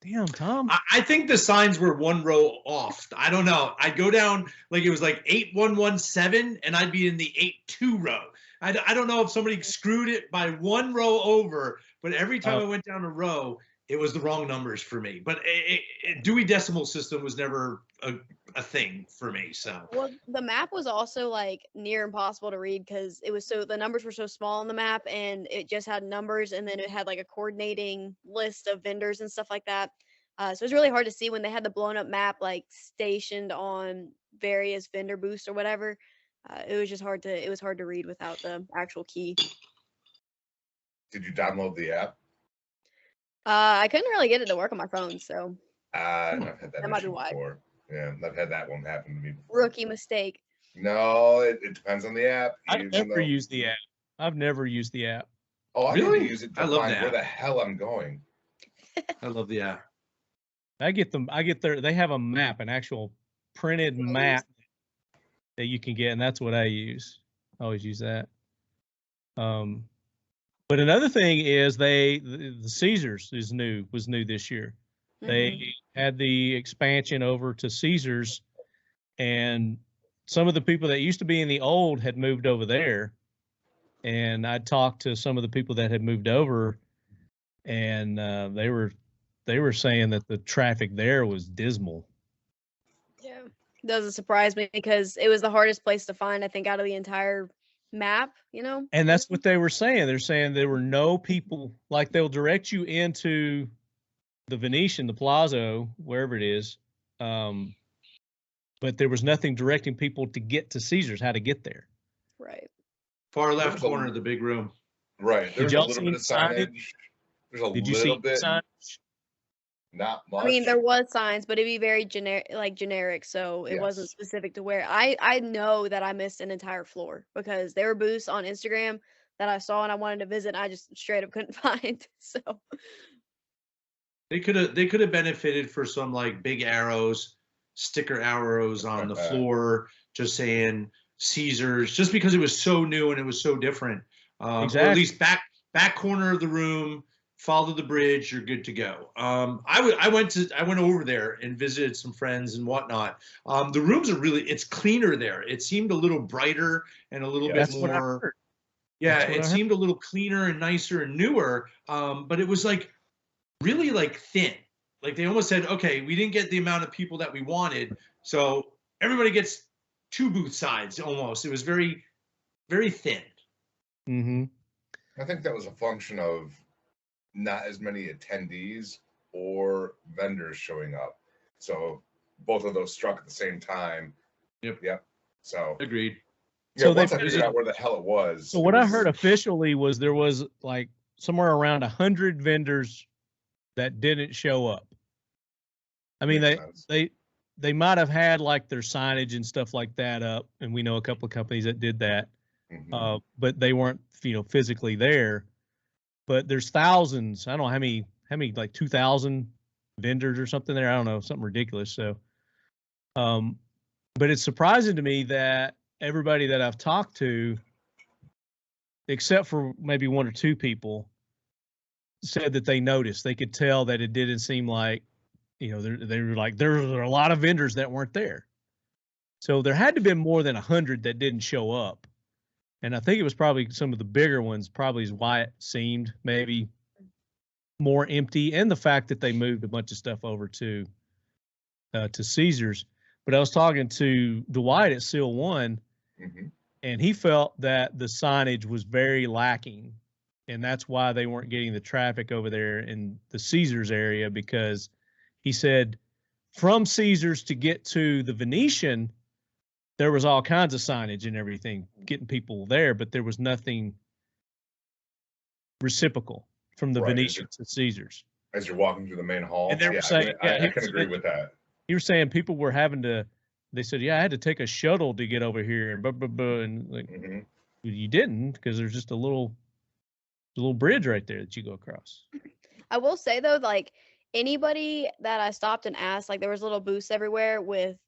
Damn, Tom. I think the signs were one row off. I don't know. I'd go down like it was like 8117 and I'd be in the 82 row. I don't know if somebody screwed it by one row over, but every time I went down a row, it was the wrong numbers for me. But Dewey Decimal System was never a thing for me. So well, the map was also like near impossible to read because the numbers were so small on the map, and it just had numbers, and then it had like a coordinating list of vendors and stuff like that. So it was really hard to see when they had the blown up map like stationed on various vendor booths or whatever. It was just hard to read without the actual key. Did you download the app? I couldn't really get it to work on my phone, so I've had that That might be issue why. before. Yeah, I've had that one happen to me before. rookie mistake. No, it depends on the app. I've even never though- used the app. I've never used the app. Oh, I need Really? to use it to I love find the where app. the hell I'm going. I love the app. I get they have a map, an actual printed map that you can get, and that's what I use. I always use that. But another thing is the Caesars was new this year. They had the expansion over to Caesars, and some of the people that used to be in the old had moved over there. And I talked to some of the people that had moved over, and they were saying that the traffic there was dismal. Yeah, doesn't surprise me because it was the hardest place to find, I think, out of the entire map. And that's what they were saying. They're saying there were no people, like they'll direct you into the Venetian, the Palazzo, wherever it is. But there was nothing directing people to get to Caesars, how to get there. Right. Far left There's a- corner of the big room. Right. Did There's a y'all little see bit of signage? signage. There's a Did you see little bit, signage? not much. I mean, there was signs, but it'd be very generic, so it wasn't Yes. specific to where. I know that I missed an entire floor because there were booths on Instagram that I saw and I wanted to visit, and I just straight up couldn't find. So They could have benefited for some like big arrows, sticker arrows on the floor, just saying Caesars, just because it was so new and it was so different. Or Exactly. at least back corner of the room, follow the bridge, you're good to go. I went over there and visited some friends and whatnot. The rooms are it's cleaner there. It seemed a little brighter and a little bit That's what I more. heard. Yeah, That's what I it heard. seemed a little cleaner and nicer and newer. But it was like really like thin. Like they almost said, okay, we didn't get the amount of people that we wanted, so everybody gets 2 booth sides almost. It was very, very thin. Mm-hmm. I think that was a function of not as many attendees or vendors showing up. So both of those struck at the same time. Yep. So Agreed. yeah, So once they- I figured out where the hell it was. So it what I was- heard officially was there was like somewhere around 100 vendors that didn't show up. I mean, Makes sense. they might have had like their signage and stuff like that up, and we know a couple of companies that did that, Mhm. but they weren't, physically there. But there's thousands. I don't know how many like 2,000 vendors or something there. I don't know, something ridiculous. So, but it's surprising to me that everybody that I've talked to, except for maybe 1 or 2 people, said that they noticed. They could tell that it didn't seem like, they were like, there were a lot of vendors that weren't there. So there had to have been more than 100 that didn't show up. And I think it was probably some of the bigger ones, probably is why it seemed maybe more empty, and the fact that they moved a bunch of stuff over to Caesars. But I was talking to Dwight at Seal One, Mhm. and he felt that the signage was very lacking, and that's why they weren't getting the traffic over there in the Caesars area, because he said from Caesars to get to the Venetian, there was all kinds of signage and everything getting people there, but there was nothing reciprocal from the Right. Venetian to Caesars. As you're walking through the main hall. And they were Yeah, saying- I yeah, can agree with that. You were saying people were having to, they said, yeah, I had to take a shuttle to get over here, and blah, blah, blah, and like, Mhm. you didn't, because there's just a little bridge right there that you go across. I will say though, like anybody that I stopped and asked, like there was little booths everywhere with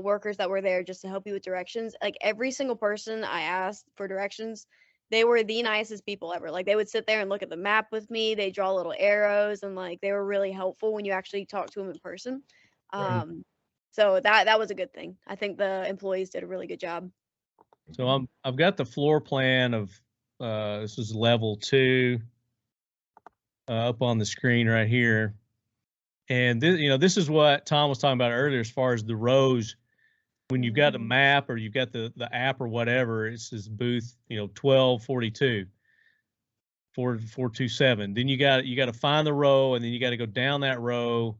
workers that were there just to help you with directions. Like every single person I asked for directions, they were the nicest people ever. Like they would sit there and look at the map with me. They draw little arrows, and like they were really helpful when you actually talk to them in person. Right. So that was a good thing. I think the employees did a really good job. So I've got the floor plan of this is level 2 up on the screen right here, and this is what Tom was talking about earlier as far as the rows. When you've got a map or you've got the app or whatever, it says booth 1242 427. Then you got to find the row, and then you got to go down that row,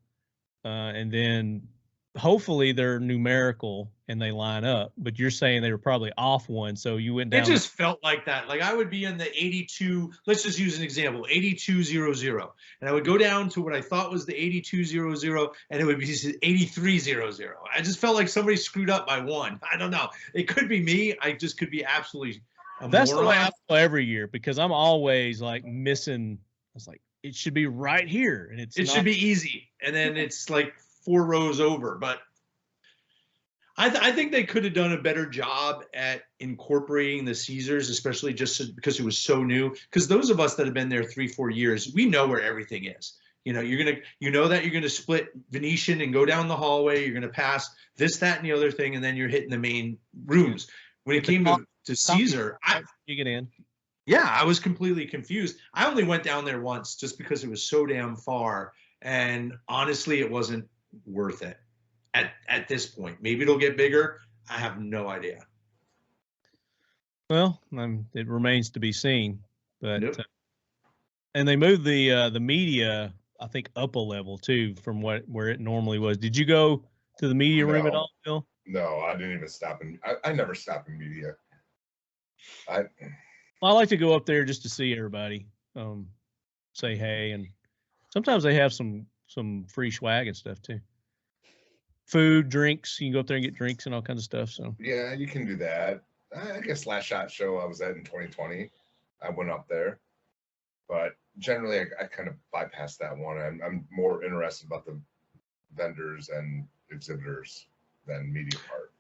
and then hopefully they're numerical and they line up, but you're saying they were probably off one, so you went down. It just felt like that. Like I would be in the 82, let's just use an example, 8200. And I would go down to what I thought was the 8200, and it would be 8300. I just felt like somebody screwed up by one. I don't know. It could be me. I just could be absolutely That's the way I feel every year, because I'm always like missing. It's like, it should be right here, and it should be easy. And then it's like 4 rows over, but I think they could have done a better job at incorporating the Caesars, especially just because it was so new. Because those of us that have been there 3-4 years, we know where everything is. You know, you know that you're gonna split Venetian and go down the hallway. You're gonna pass this, that, and the other thing, and then you're hitting the main rooms. When it came to Caesar, you get in. Yeah, I was completely confused. I only went down there once just because it was so damn far, and honestly, it wasn't worth it. At this point, maybe it'll get bigger. I have no idea. Well, it remains to be seen. But Nope. And they moved the media, I think, up a level too from where it normally was. Did you go to the media room at all, Bill? No, I didn't even stop in. I never stop in media. Well, I like to go up there just to see everybody, say hey, and sometimes they have some free swag and stuff too. Food, drinks. You can go up there and get drinks and all kinds of stuff. So yeah, you can do that. I guess last SHOT Show I was at in 2020, I went up there, but generally I kind of bypassed that one. I'm more interested about the vendors and exhibitors than media part.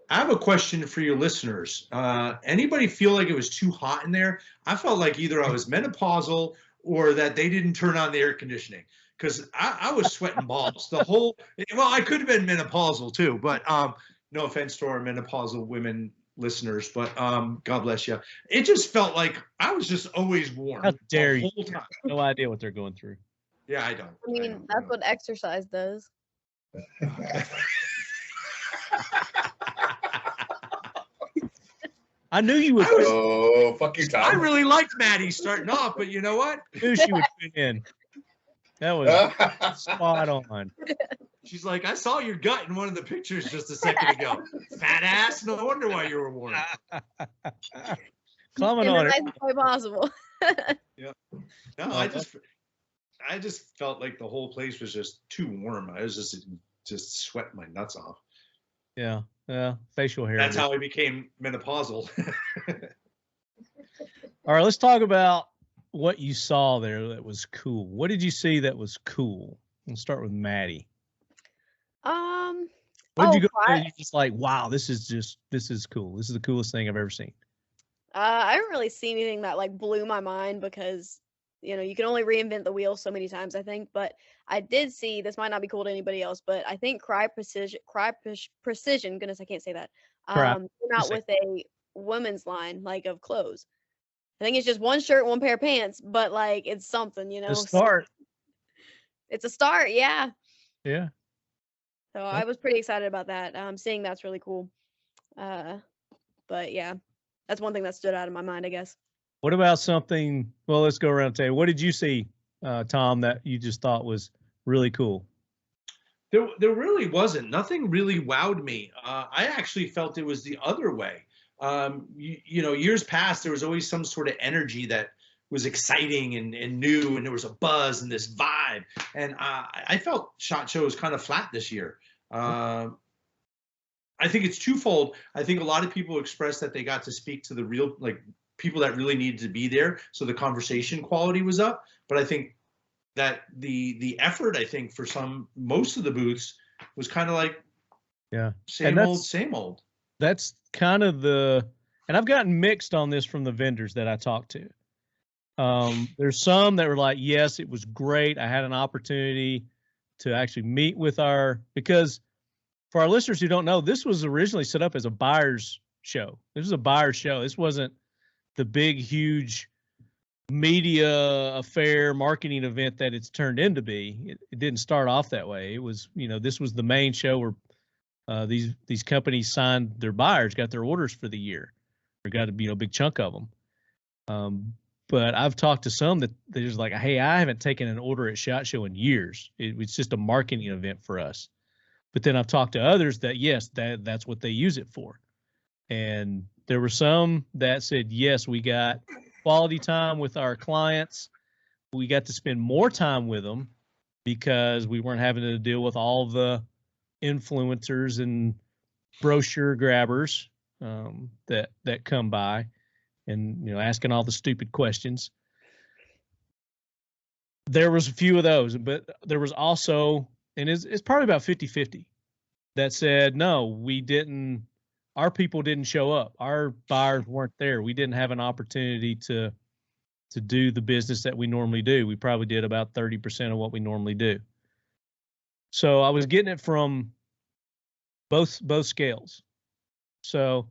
I have a question for your listeners. Anybody feel like it was too hot in there? I felt like either I was menopausal or that they didn't turn on the air conditioning, because I was sweating balls the whole. Well, I could have been menopausal too, but no offense to our menopausal women listeners, but God bless you. It just felt like I was just always warm. How dare you? Whole time. No idea what they're going through. Yeah, I don't. I mean, that's what exercise does. I knew you would. Oh, fuck you, Tom. I really liked Maddie starting off, but you know what? I knew she would fit in. That was spot on. She's like, I saw your gut in one of the pictures just a second ago. Fat ass. No wonder why you were warm. Comment In on the it. nicest way possible. Yeah. No, I just felt like the whole place was just too warm. I was just sweating my nuts off. Yeah. Facial hair. That's how I became menopausal. All right, let's talk about what you saw there that was cool. What did you see that was cool? Let's start with Maddie. What did you go there and you're just like, wow, this is cool. This is the coolest thing I've ever seen. I didn't really see anything that like blew my mind, because you can only reinvent the wheel so many times, I think. But I did see, this might not be cool to anybody else, but I think Cry Precision, goodness, I can't say that. Came out with a women's line like of clothes. I think it's just one shirt, one pair of pants, but like it's something, The start. It's a start, yeah. Yeah. So I was pretty excited about that. Seeing that's really cool. But yeah, that's one thing that stood out in my mind, I guess. What about something? Well, let's go around and say, what did you see, Tom, that you just thought was really cool? There really wasn't. Nothing really wowed me. I actually felt it was the other way. Years past, there was always some sort of energy that was exciting and new, and there was a buzz and this vibe. And I felt SHOT Show was kind of flat this year. I think it's twofold. I think a lot of people expressed that they got to speak to the real, like, people that really needed to be there, so the conversation quality was up. But I think that the effort, I think, for most of the booths was kind of like, same old. That's kind of and I've gotten mixed on this from the vendors that I talked to. There's some that were like, yes, it was great. I had an opportunity to actually meet with because for our listeners who don't know, this was originally set up as a buyer's show. This was a buyer's show. This wasn't the big, huge media affair marketing event that it's turned into be. It didn't start off that way. It was, this was the main show where these companies signed their buyers, got their orders for the year, or got a big chunk of them. But I've talked to some that they're just like, hey, I haven't taken an order at SHOT Show in years. It's just a marketing event for us. But then I've talked to others that, yes, that's what they use it for. And there were some that said, yes, we got quality time with our clients. We got to spend more time with them because we weren't having to deal with all the influencers and brochure grabbers that come by and, asking all the stupid questions. There was a few of those, but there was also, and it's probably about 50-50, that said, no, our people didn't show up. Our buyers weren't there. We didn't have an opportunity to do the business that we normally do. We probably did about 30% of what we normally do. So I was getting it from both scales. So,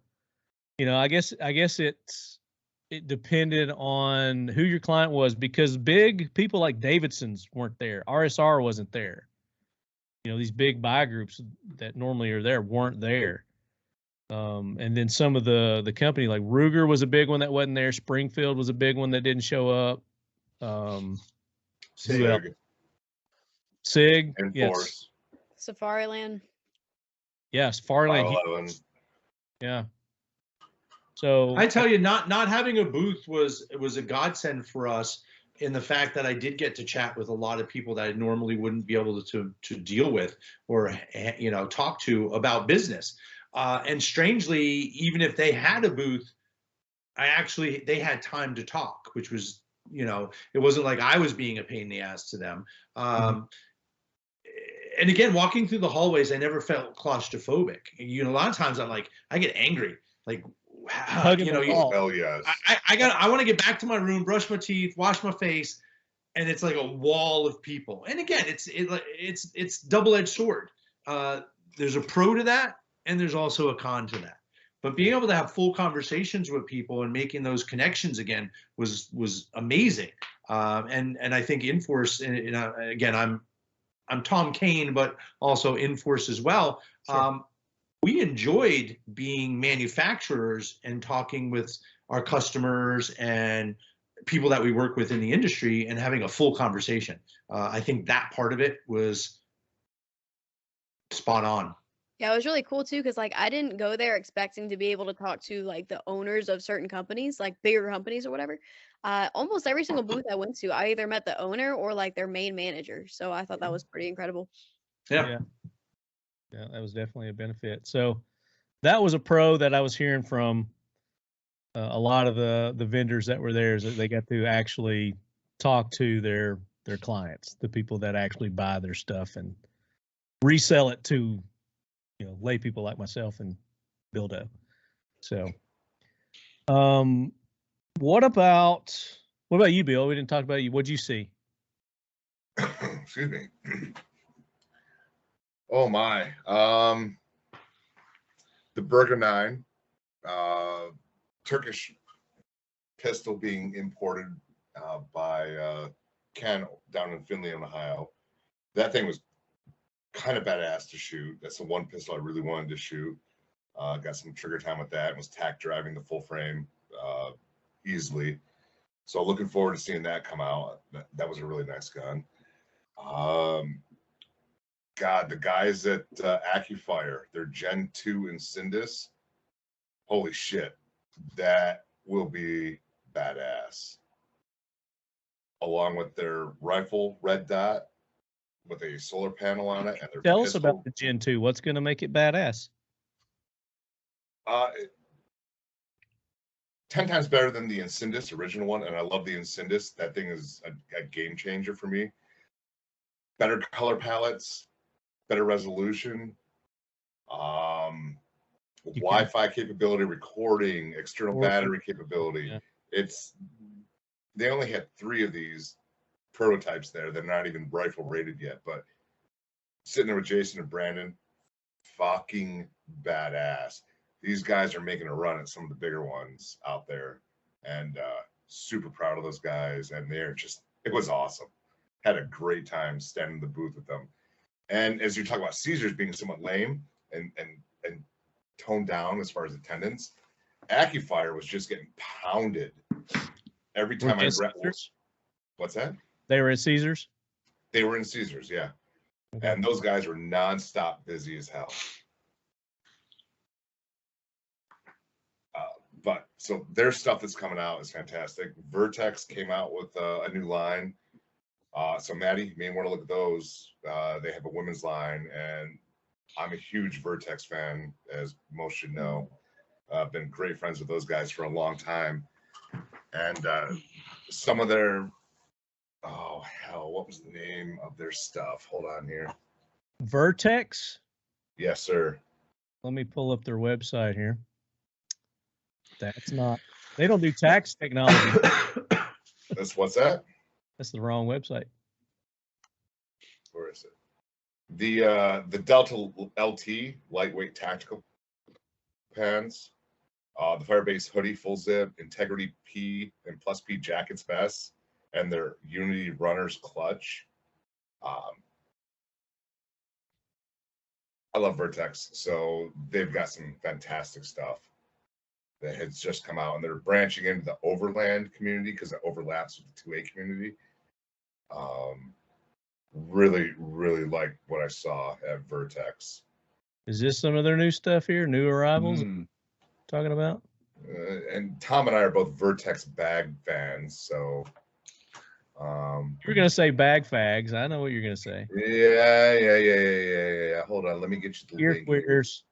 I guess it depended on who your client was, because big people like Davidson's weren't there. RSR wasn't there. These big buy groups that normally are there weren't there. And then some of the company like Ruger was a big one that wasn't there. Springfield was a big one that didn't show up. SIG. SIG. Enforce. Yes. Safariland. Yeah, Safariland. 511. Yeah. So I tell you, not having a booth was a godsend for us, in the fact that I did get to chat with a lot of people that I normally wouldn't be able to deal with or talk to about business. And strangely, even if they had a booth, they had time to talk, which was, it wasn't like I was being a pain in the ass to them. And again, walking through the hallways, I never felt claustrophobic. A lot of times I get angry, like, hell yes. I want to get back to my room, brush my teeth, wash my face, and it's like a wall of people. And again, it's double-edged sword. There's a pro to that, and there's also a con to that. But being able to have full conversations with people and making those connections again was amazing. And I think INFORCE, again, I'm Tom Kane, but also INFORCE as well. Sure. We enjoyed being manufacturers and talking with our customers and people that we work with in the industry and having a full conversation. I think that part of it was spot on. Yeah, it was really cool too, because I didn't go there expecting to be able to talk to the owners of certain companies, like bigger companies or whatever. Almost every single booth I went to, I either met the owner or their main manager. So I thought that was pretty incredible. Yeah. Yeah, that was definitely a benefit. So that was a pro that I was hearing from a lot of the vendors that were there, is that they got to actually talk to their clients, the people that actually buy their stuff and resell it to lay people like myself and Billdo. So what about you, Bill? We didn't talk about you. What'd you see? Excuse me. Oh my. The Burger 9, Turkish pistol being imported by Ken down in Findlay, Ohio. That thing was kind of badass to shoot. That's the one pistol I really wanted to shoot. Got some trigger time with that. Was tack driving the full frame easily. So looking forward to seeing that come out. That was a really nice gun. God, the guys at AccuFire, their Gen 2 Incindus, holy shit, that will be badass. Along with their rifle, red dot, with a solar panel on it. And their Tell us about the Gen 2. What's going to make it badass? 10 times better than the Incindus original one, and I love the Incindus. That thing is a game changer for me. Better color palettes, better resolution, Wi-Fi capability, recording, external battery capability. Yeah. They only had 3 of these prototypes there. They're not even rifle rated yet, but sitting there with Jason and Brandon, fucking badass. These guys are making a run at some of the bigger ones out there, and super proud of those guys. And it was awesome. Had a great time standing in the booth with them. And as you talk about Caesars being somewhat lame and toned down as far as attendance, AccuFire was just getting pounded every time I read. What's that? They were at Caesars? They were in Caesars, yeah. And those guys were nonstop busy as hell. But so their stuff that's coming out is fantastic. Vertex came out with a new line. So Maddie, you may want to look at those. They have a women's line, and I'm a huge Vertex fan, as most should know. I've been great friends with those guys for a long time. And some of their, oh hell, what was the name of their stuff? Hold on here. Vertex? Yes, sir. Let me pull up their website here. That's not, they don't do tax technology. What's that? That's the wrong website. Where is it? The Delta LT lightweight tactical pants, the Firebase hoodie full zip, Integrity P and Plus P jackets vests, and their Unity runners clutch. I love Vertex, so they've got some fantastic stuff that has just come out, and they're branching into the Overland community because it overlaps with the 2A community. Really, really like what I saw at Vertex. Is this some of their new stuff here? New arrivals? Talking about? And Tom and I are both Vertex bag fans, so. You're going to say bag fags. I know what you're going to say. Yeah. Hold on. Let me get you the Ear link. queers.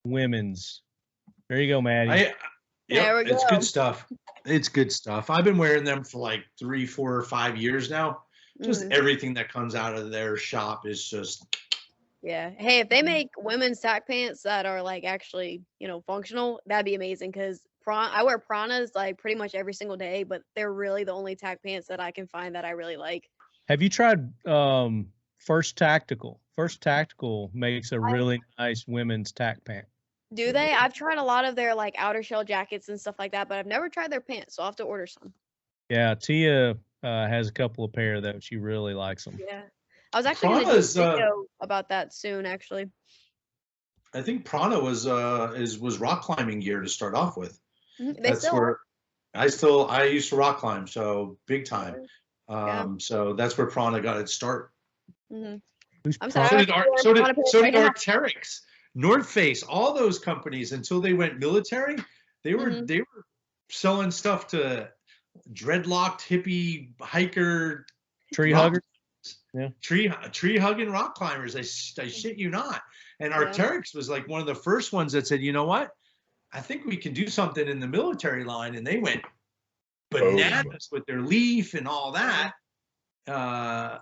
Women's. There you go, Maddie. There we It's go. good stuff. It's good stuff. I've been wearing them for like 3, 4, or 5 years now. Just everything that comes out of their shop is just. Yeah. Hey, if they make women's tack pants that are like actually, functional, that'd be amazing. Because I wear Pranas like pretty much every single day, but they're really the only tack pants that I can find that I really like. Have you tried First Tactical? First Tactical makes a really nice women's tack pant. Do they? I've tried a lot of their like outer shell jackets and stuff like that, but I've never tried their pants, so I'll have to order some. Yeah, Tia has a couple of pair that she really likes them. Yeah. I was actually going to do a video about that soon, actually. I think Prana was rock climbing gear to start off with. They still are. I used to rock climb, so big time. So that's where Prana got its start. I'm So sorry. did Arc'teryx, North Face, all those companies until they went military. They were selling stuff to dreadlocked hippie hiker tree huggers. Yeah, tree hugging rock climbers. I shit you not. And Arc'teryx was like one of the first ones that said, you know what? I think we can do something in the military line, and they went bananas with their leaf and all that. I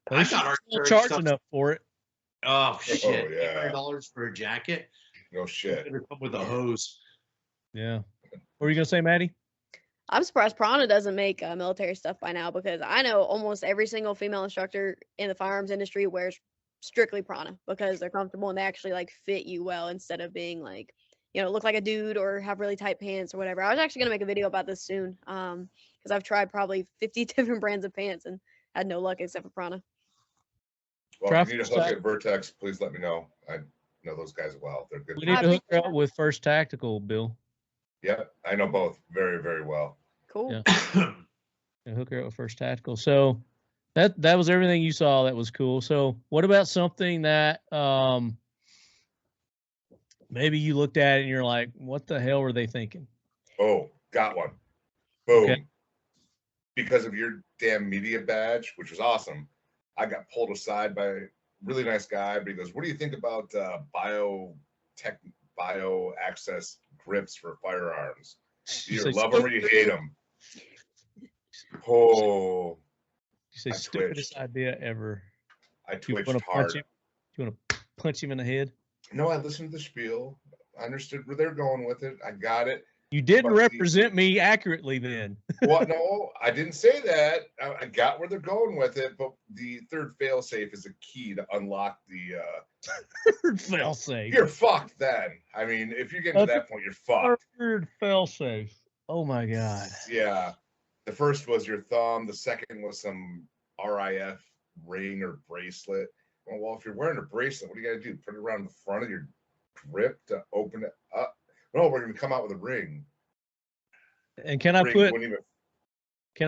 got Arc'teryx charging up for it. Oh shit! Yeah. $800 for a jacket. No shit. Better come with a hose. Yeah. What were you gonna say, Maddie? I'm surprised Prana doesn't make military stuff by now, because I know almost every single female instructor in the firearms industry wears strictly Prana because they're comfortable and they actually like fit you well instead of being like, look like a dude or have really tight pants or whatever. I was actually gonna make a video about this soon, because I've tried probably 50 different brands of pants and had no luck except for Prana. Well, if you need a hook at Vertex, please let me know. I know those guys well. They're good. We need to hook her up with First Tactical, Bill. Yeah, I know both very, very well. Cool. Yeah. Hook her up with First Tactical. So that was everything you saw that was cool. So what about something that maybe you looked at it and you're like, what the hell were they thinking? Oh, got one. Boom. Okay. Because of your damn media badge, which was awesome, I got pulled aside by a really nice guy, but he goes, what do you think about bio access grips for firearms? You either love them or you hate them. Oh, You say stupidest idea ever. I twitched hard. You want to punch him in the head? No, I listened to the spiel. I understood where they're going with it. I got it. You didn't represent me accurately then. Well, no, I didn't say that. I got where they're going with it, but the third failsafe is a key to unlock the Third failsafe. You're fucked then. I mean, if you get to that point, you're fucked. Third failsafe. Oh my God. Yeah. The first was your thumb. The second was some RIF ring or bracelet. Well, if you're wearing a bracelet, what do you got to do? Put it around the front of your grip to open it up? No, we're going to come out with a ring. And can I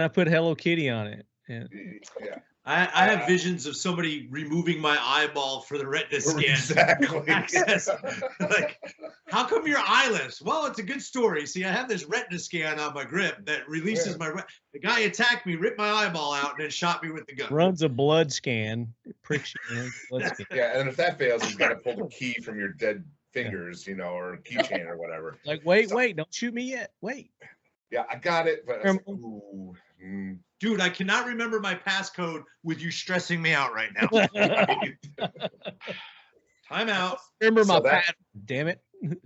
put Hello Kitty on it? And Yeah, I have visions of somebody removing my eyeball for the retina scan. exactly. Access. Like, how come you're eyeless? Well, it's a good story. See, I have this retina scan on my grip that releases my. The guy attacked me, ripped my eyeball out, and then shot me with the gun. runs a blood scan, it pricks you. Runs a blood scan. Yeah, and if that fails, he's got to pull the key from your dead fingers, you know, or keychain or whatever. Like, wait, don't shoot me yet. Wait. Yeah, I got it, but I was like, ooh, Dude, I cannot remember my passcode with you stressing me out right now. Time out. Remember my So that- pattern, damn it.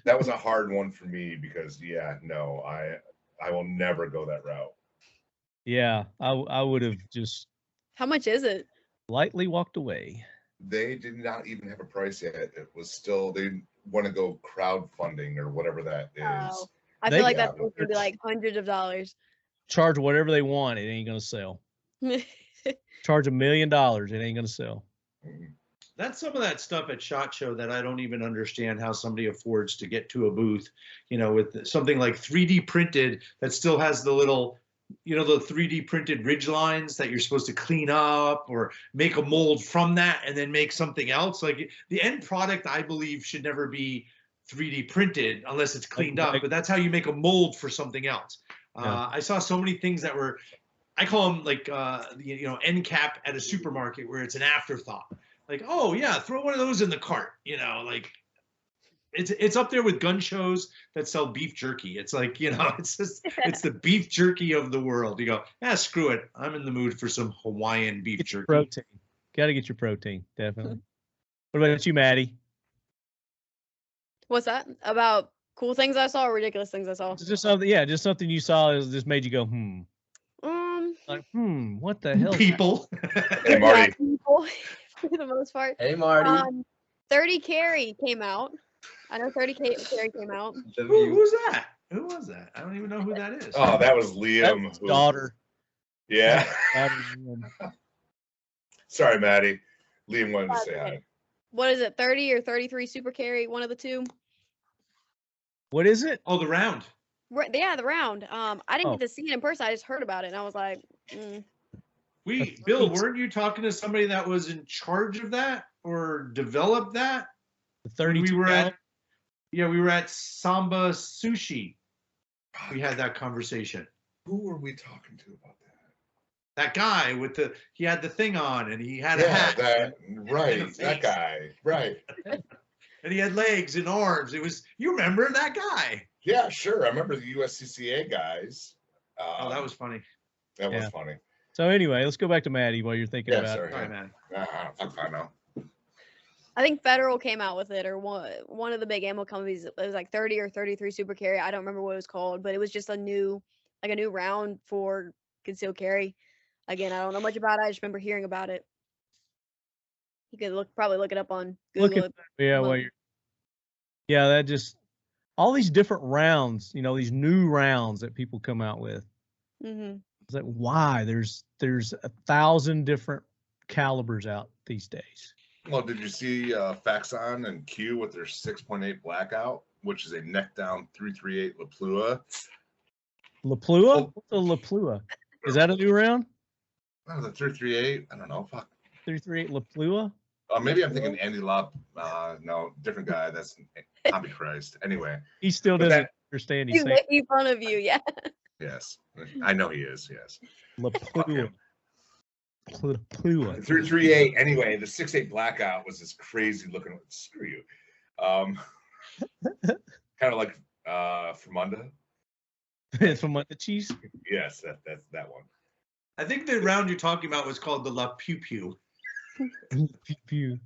that was a hard one for me because no, I will never go that route. Yeah, I would have just How much is it? lightly walked away. They did not even have a price yet. It was still they want to go crowdfunding or whatever that is. Oh, I They- feel like yeah, that's going to be like hundreds of dollars. Charge whatever they want, it ain't gonna sell. Charge $1 million, it ain't gonna sell. Mhm. That's some of that stuff at SHOT Show that I don't even understand how somebody affords to get to a booth, you know, with something like 3D printed that still has the little, you know, the 3D printed ridge lines that you're supposed to clean up or make a mold from that and then make something else. Like the end product, I believe, should never be 3D printed unless it's cleaned up, but that's how you make a mold for something else. Yeah. I saw so many things that were, I call them like, you know, end cap at a supermarket where it's an afterthought. Like, oh yeah, throw one of those in the cart, you know, like it's up there with gun shows that sell beef jerky. It's like, you know, it's just, it's the beef jerky of the world. You go, screw it. I'm in the mood for some Hawaiian beef Get your jerky. protein. Got to get your protein, definitely. What about you, Maddie? What's that? About cool things I saw or ridiculous things I saw? Just something, yeah, just something you saw is just made you go, like, what the hell? People. Hey, Marty. People, for the most part. Hey, Marty. 30 Carry came out. I know 30 Carry came out. Who's that? Who was that? I don't even know who that is. Oh, that was Liam. That's his daughter. Yeah. Daughter. Sorry, Maddie. Liam wanted to say hi. What is it? 30 or 33 Super Carry? One of the two. What is it? Oh, the round. Right, yeah, the round. I didn't Oh. get to see it in person. I just heard about it, and I was like, Bill, weren't you talking to somebody that was in charge of that or developed that? The When 32 we were gallon? we were at Samba Sushi. We had that conversation. Who were we talking to about that? That guy with he had the thing on and he had a hat. Right, that guy, right. And he had legs and arms. You remember that guy? Yeah, sure. I remember the USCCA guys. Oh, that was funny. That was Yeah. funny. So anyway, let's go back to Maddie while you're thinking Yeah, about sorry. Sorry, man. I know. I think Federal came out with it, or one of the big ammo companies. It was like 30 or 33 Super Carry. I don't remember what it was called, but it was just a new round for concealed carry. Again, I don't know much about it. I just remember hearing about it. You could probably look it up on Google. Yeah, well, that just all these different rounds, you know, these new rounds that people come out with. Mm-hmm. It's like, why? There's 1,000 different calibers out these days. Well, did you see Faxon and Q with their 6.8 Blackout, which is a neck down 338 Laplua? Laplua? Oh. What's a Laplua? Is that a new round? Oh, the 338. I don't know. Fuck. 338 Laplua? Maybe I'm thinking Andy Lop. No, different guy. That's Tommy Christ. Anyway, He still But doesn't that- understand. He's He's saying making fun of you, yeah. yes, I know he is. Yes. Fuck Laplua. him. Laplua. 338. Anyway, the 6.8 Blackout was this crazy looking. Screw you. Kind of like Fermunda. It's from the cheese. Yes, that's that one. I think the round you're talking about was called the La Pew Pew. Pew.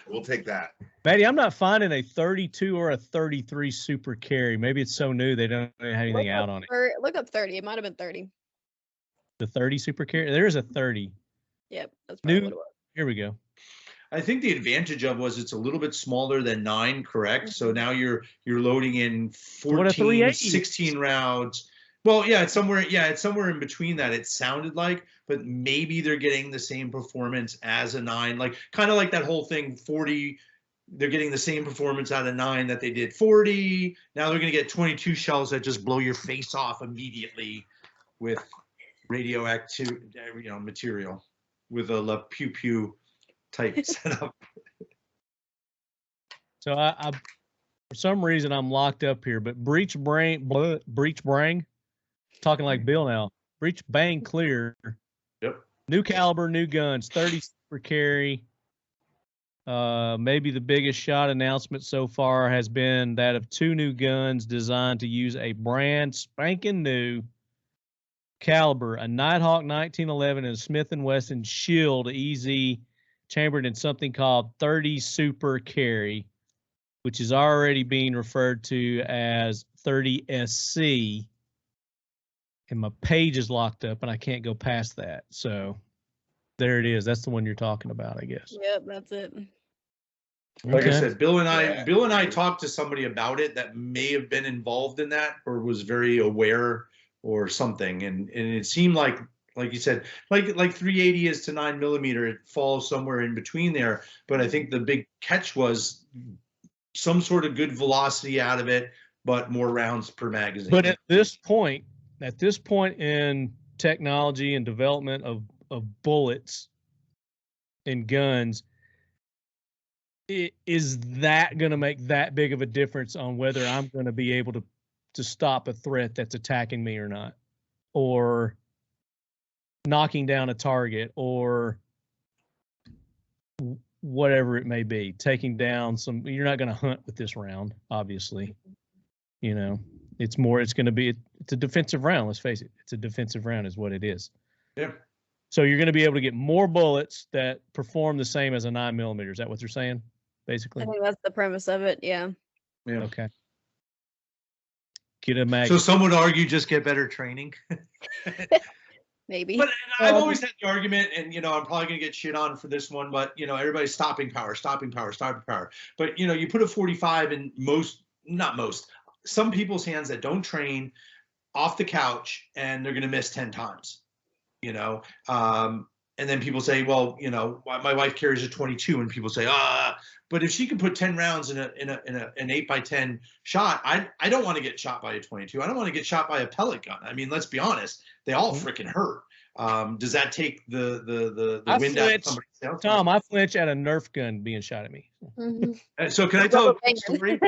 We'll take that. Maddie, I'm not finding a 32 or a 33 super carry. Maybe it's so new they don't have anything out on it. Look up 30. It might have been 30. The 30 super carry. There is a 30. Yep, that's probably New. what it was. Here we go. I think the advantage of was it's a little bit smaller than 9, correct? So now you're loading in What a 14, 380. 16 rounds. Well, yeah, it's somewhere in between that. It sounded like, but maybe they're getting the same performance as a 9, like kind of like that whole thing 40. They're getting the same performance out of 9 that they did 40. Now they're going to get 22 shells that just blow your face off immediately with radioactive, material with a La Pew Pew type setup. So I for some reason I'm locked up here, but breach brain, talking like Bill now. Breach bang clear. Yep. New caliber, new guns, 30 super carry. Maybe the biggest shot announcement so far has been that of 2 new guns designed to use a brand spanking new caliber, a Nighthawk 1911 and a Smith & Wesson Shield EZ chambered in something called 30 super carry, which is already being referred to as 30SC. And my page is locked up and I can't go past that. So there it is. That's the one you're talking about, I guess. Yep, that's it. Like I Okay. said, Bill and I talked to somebody about it that may have been involved in that or was very aware or something. And it seemed like you said, like 380 is to 9mm, it falls somewhere in between there. But I think the big catch was some sort of good velocity out of it, but more rounds per magazine. But at this point in technology and development of bullets and guns, is that going to make that big of a difference on whether I'm going to be able to stop a threat that's attacking me or not, or knocking down a target, or whatever it may be, taking down some? You're not going to hunt with this round, obviously. It's going to be, it's a defensive round. Let's face it. It's a defensive round is what it is. Yeah. So you're going to be able to get more bullets that perform the same as a 9mm. Is that what they're saying, basically? I think that's the premise of it. Yeah. Yeah. Okay. Get a mag. So some would argue just get better training. Maybe. But I've always had the argument, and I'm probably gonna get shit on for this one, but everybody's stopping power. But you put a 45 in some people's hands that don't train off the couch, and they're gonna miss 10 times. And then people say, well, my wife carries a 22, and people say, but if she can put 10 rounds in an 8x10 shot, I don't want to get shot by a 22. I don't want to get shot by a pellet gun. I mean, let's be honest, they all freaking hurt. Does that take the wind out of somebody's sails? Tom, I flinch at a Nerf gun being shot at me. Mm-hmm. So can I tell a quick story?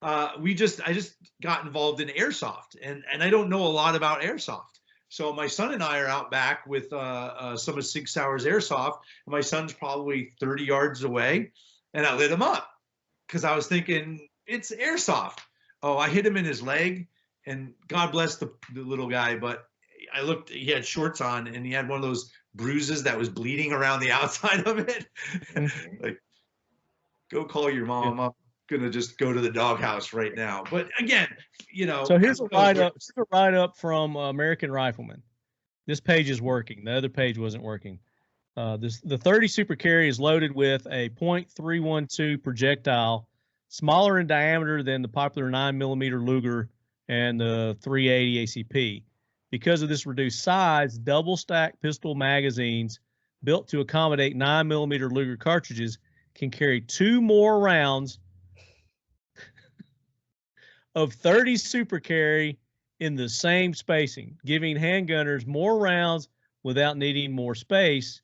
I just got involved in airsoft, and I don't know a lot about airsoft. So my son and I are out back with some of Sig Sauer's airsoft. And my son's probably 30 yards away, and I lit him up because I was thinking it's airsoft. Oh, I hit him in his leg, and God bless the little guy, but I looked, he had shorts on, and he had one of those bruises that was bleeding around the outside of it. Like, go call your mom. I'm gonna just go to the doghouse right now. But again, So here's a write-up from American Rifleman. This page is working. The other page wasn't working. The 30 Super Carry is loaded with a .312 projectile, smaller in diameter than the popular 9mm Luger and the 380 ACP. Because of this reduced size, double-stack pistol magazines built to accommodate 9mm Luger cartridges can carry 2 more rounds of 30 Super Carry in the same spacing, giving handgunners more rounds without needing more space.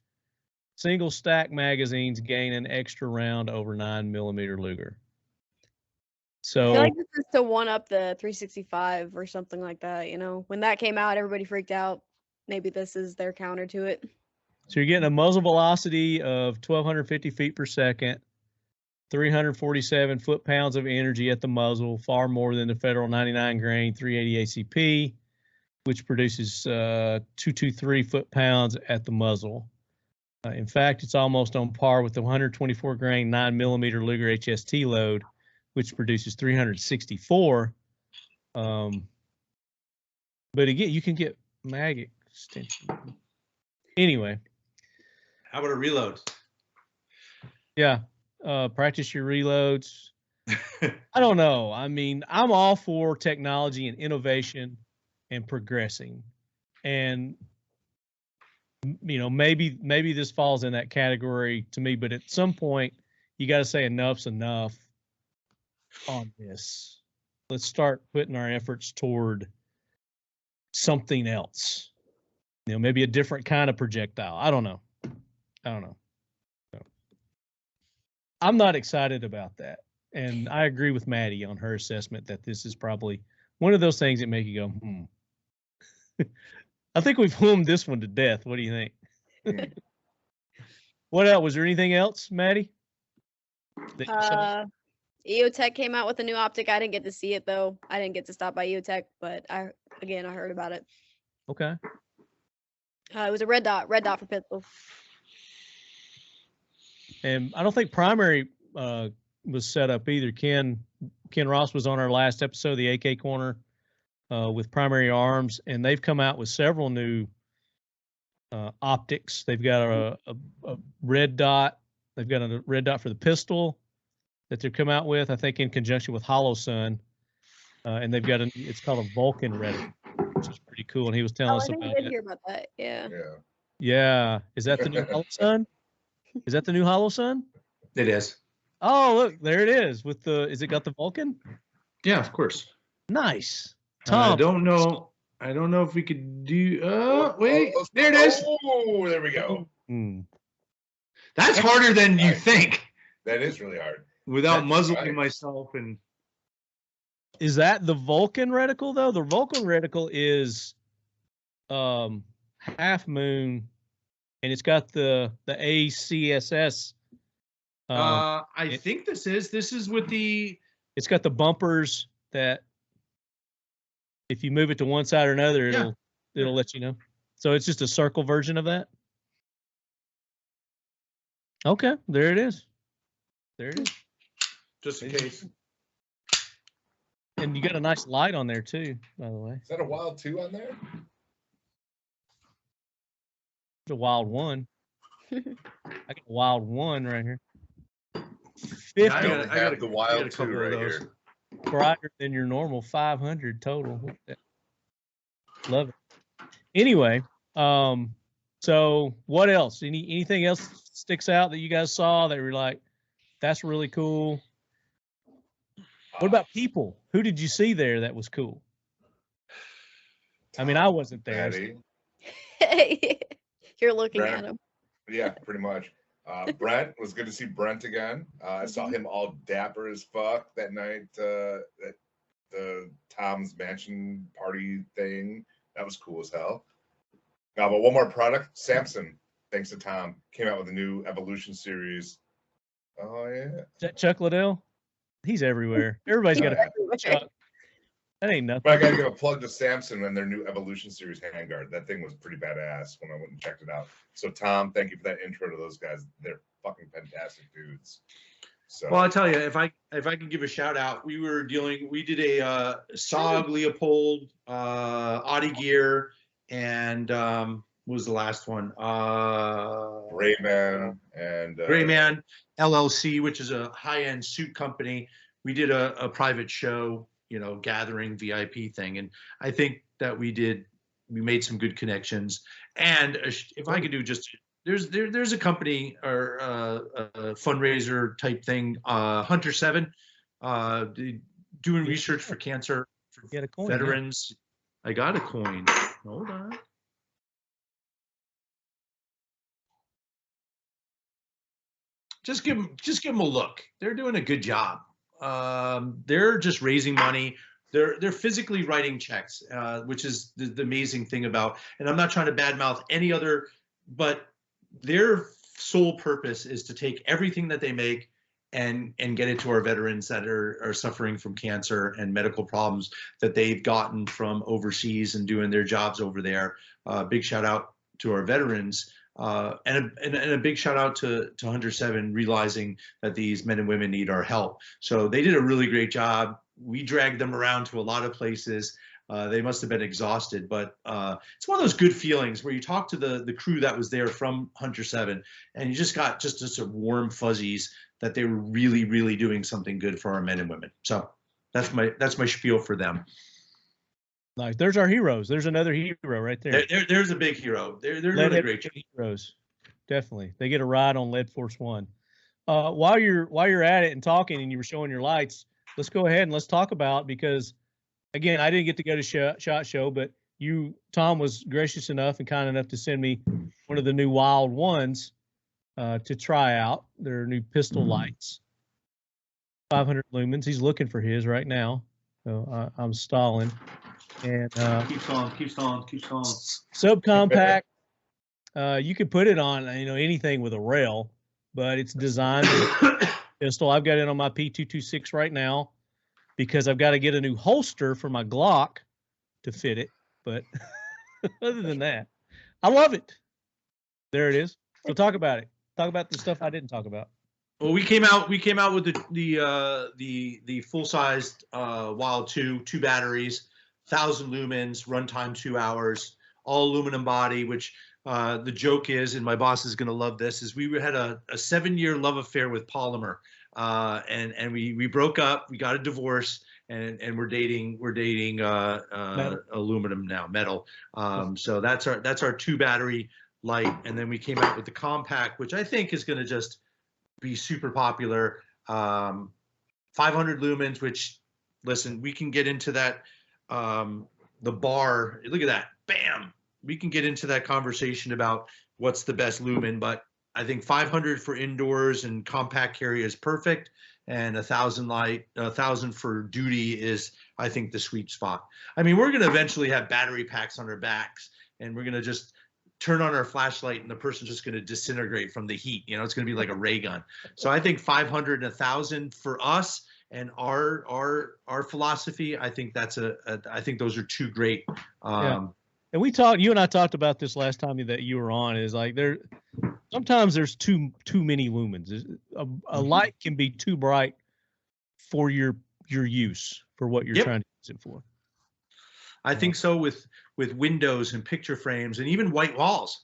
Single stack magazines gain an extra round over 9mm Luger. So I feel like this is to one up the 365 or something like that. When that came out, everybody freaked out. Maybe this is their counter to it. So you're getting a muzzle velocity of 1,250 feet per second, 347 foot-pounds of energy at the muzzle, far more than the Federal 99 grain 380 ACP, which produces 223 foot-pounds at the muzzle. In fact, it's almost on par with the 124 grain 9mm Luger HST load, which produces 364. But again, you can get mag extension. Anyway. How about a reload? Yeah. Practice your reloads. I don't know. I mean, I'm all for technology and innovation and progressing. And, maybe this falls in that category to me, but at some point you got to say enough's enough on this. Let's start putting our efforts toward something else. maybe a different kind of projectile. I don't know. So, I'm not excited about that. And I agree with Maddie on her assessment that this is probably one of those things that make you go, I think we've filmed this one to death. What do you think? What else? Was there anything else, Maddie? EOTech came out with a new optic. I didn't get to see it though. I didn't get to stop by EOTech, but I heard about it. Okay. It was a red dot for pistol. And I don't think primary was set up either. Ken Ross was on our last episode of the AK Corner with Primary Arms, and they've come out with several new optics. They've got a red dot. They've got a red dot for the pistol that they've come out with, I think in conjunction with Hollow Sun. And they've got it's called a Vulcan Reticle, which is pretty cool. And he was telling us about it. I did hear about that. Yeah. Yeah. Is that the new Hollow Sun? Is that the new Hollow Sun? It is. Oh, look, there it is. Is it got the Vulcan? Yeah, of course. Nice. Tom. I don't know if we could do. Wait, there it is. Oh, there we go. That's harder than you think. That is really hard. Without muzzling myself and. Is that the Vulcan reticle though? The Vulcan reticle is half moon, and it's got the ACSS. I think this is with the. It's got the bumpers that if you move it to one side or another, it'll let you know. So it's just a circle version of that. Okay, there it is. There it is. Just in case. And you got a nice light on there too, by the way. Is that a Wild 2 on there? It's a Wild 1. I got a Wild 1 right here. 50. I got the Wild 2 right here. Brighter than your normal 500 total. Love it. Anyway, so what else? Anything else sticks out that you guys saw that were like, that's really cool? What about people? Who did you see there that was cool? I mean, I wasn't there. You're looking Brent, at him. Yeah, pretty much. Brent, was good to see Brent again. I saw him all dapper as fuck that night at the Tom's Mansion party thing. That was cool as hell. But one more product, Samson, thanks to Tom, came out with a new Evolution series. Oh, yeah. Chuck Liddell? He's everywhere. Everybody's got a Chuck. That ain't nothing. But I got to give a plug to Samson and their new Evolution series handguard. That thing was pretty badass when I went and checked it out. So, Tom, thank you for that intro to those guys. They're fucking fantastic dudes. So, well, I'll tell you, if I can give a shout out, we did a SOG Leopold, Addie gear, and what was the last one? Rayman and Rayman LLC, which is a high-end suit company. We did a private show, gathering VIP thing, and I think that we made some good connections. And if I could do there's a company or a fundraiser type thing, Hunter 7, doing research for cancer for veterans. Yeah. I got a coin. Hold on. Just give them a look. They're doing a good job. They're just raising money. They're physically writing checks, which is the amazing thing about. And I'm not trying to badmouth any other, but their sole purpose is to take everything that they make and get it to our veterans that are suffering from cancer and medical problems that they've gotten from overseas and doing their jobs over there. Big shout out to our veterans. And a big shout out to Hunter 7 realizing that these men and women need our help. So they did a really great job. We dragged them around to a lot of places. They must have been exhausted, but it's one of those good feelings where you talk to the crew that was there from Hunter 7 and you just got just a warm fuzzies that they were really, really doing something good for our men and women. So that's my spiel for them. Nice. There's our heroes. There's another hero right there. There's a big hero. They're really great heroes. Definitely, they get a ride on Lead Force 1. While you're at it and talking, and you were showing your lights, let's go ahead and let's talk about, because again, I didn't get to go to SHOT Show, but Tom was gracious enough and kind enough to send me one of the new Wild ones to try out. Their new pistol lights, 500 lumens. He's looking for his right now, so I'm stalling. And keeps on. Subcompact. You could put it on anything with a rail, but it's designed for pistol. I've got it on my P226 right now because I've got to get a new holster for my Glock to fit it. But other than that, I love it. There it is. So talk about it. Talk about the stuff I didn't talk about. Well, we came out with the full-sized Wild 2 batteries, 1,000 lumens, runtime 2 hours, all aluminum body. Which the joke is, and my boss is going to love this, is we had a 7-year love affair with polymer, and we broke up. We got a divorce. And we're dating aluminum now, metal. So that's our 2 battery light, and then we came out with the compact, which I think is going to just be super popular. 500 lumens, which, listen, we can get into that. The bar, look at that, bam. We can get into that conversation about what's the best lumen, but I think 500 for indoors and compact carry is perfect. And 1,000 for duty is, I think, the sweet spot. I mean, we're going to eventually have battery packs on our backs, and we're going to just turn on our flashlight, and the person's just going to disintegrate from the heat. It's going to be like a ray gun. So I think 500 and 1,000 for us and our philosophy. I think I think those are 2 great. Yeah. And you and I talked about this last time that you were on. Is like sometimes there's too many lumens. A light can be too bright for your use, for what you're trying to use it for. I think so with windows and picture frames and even white walls.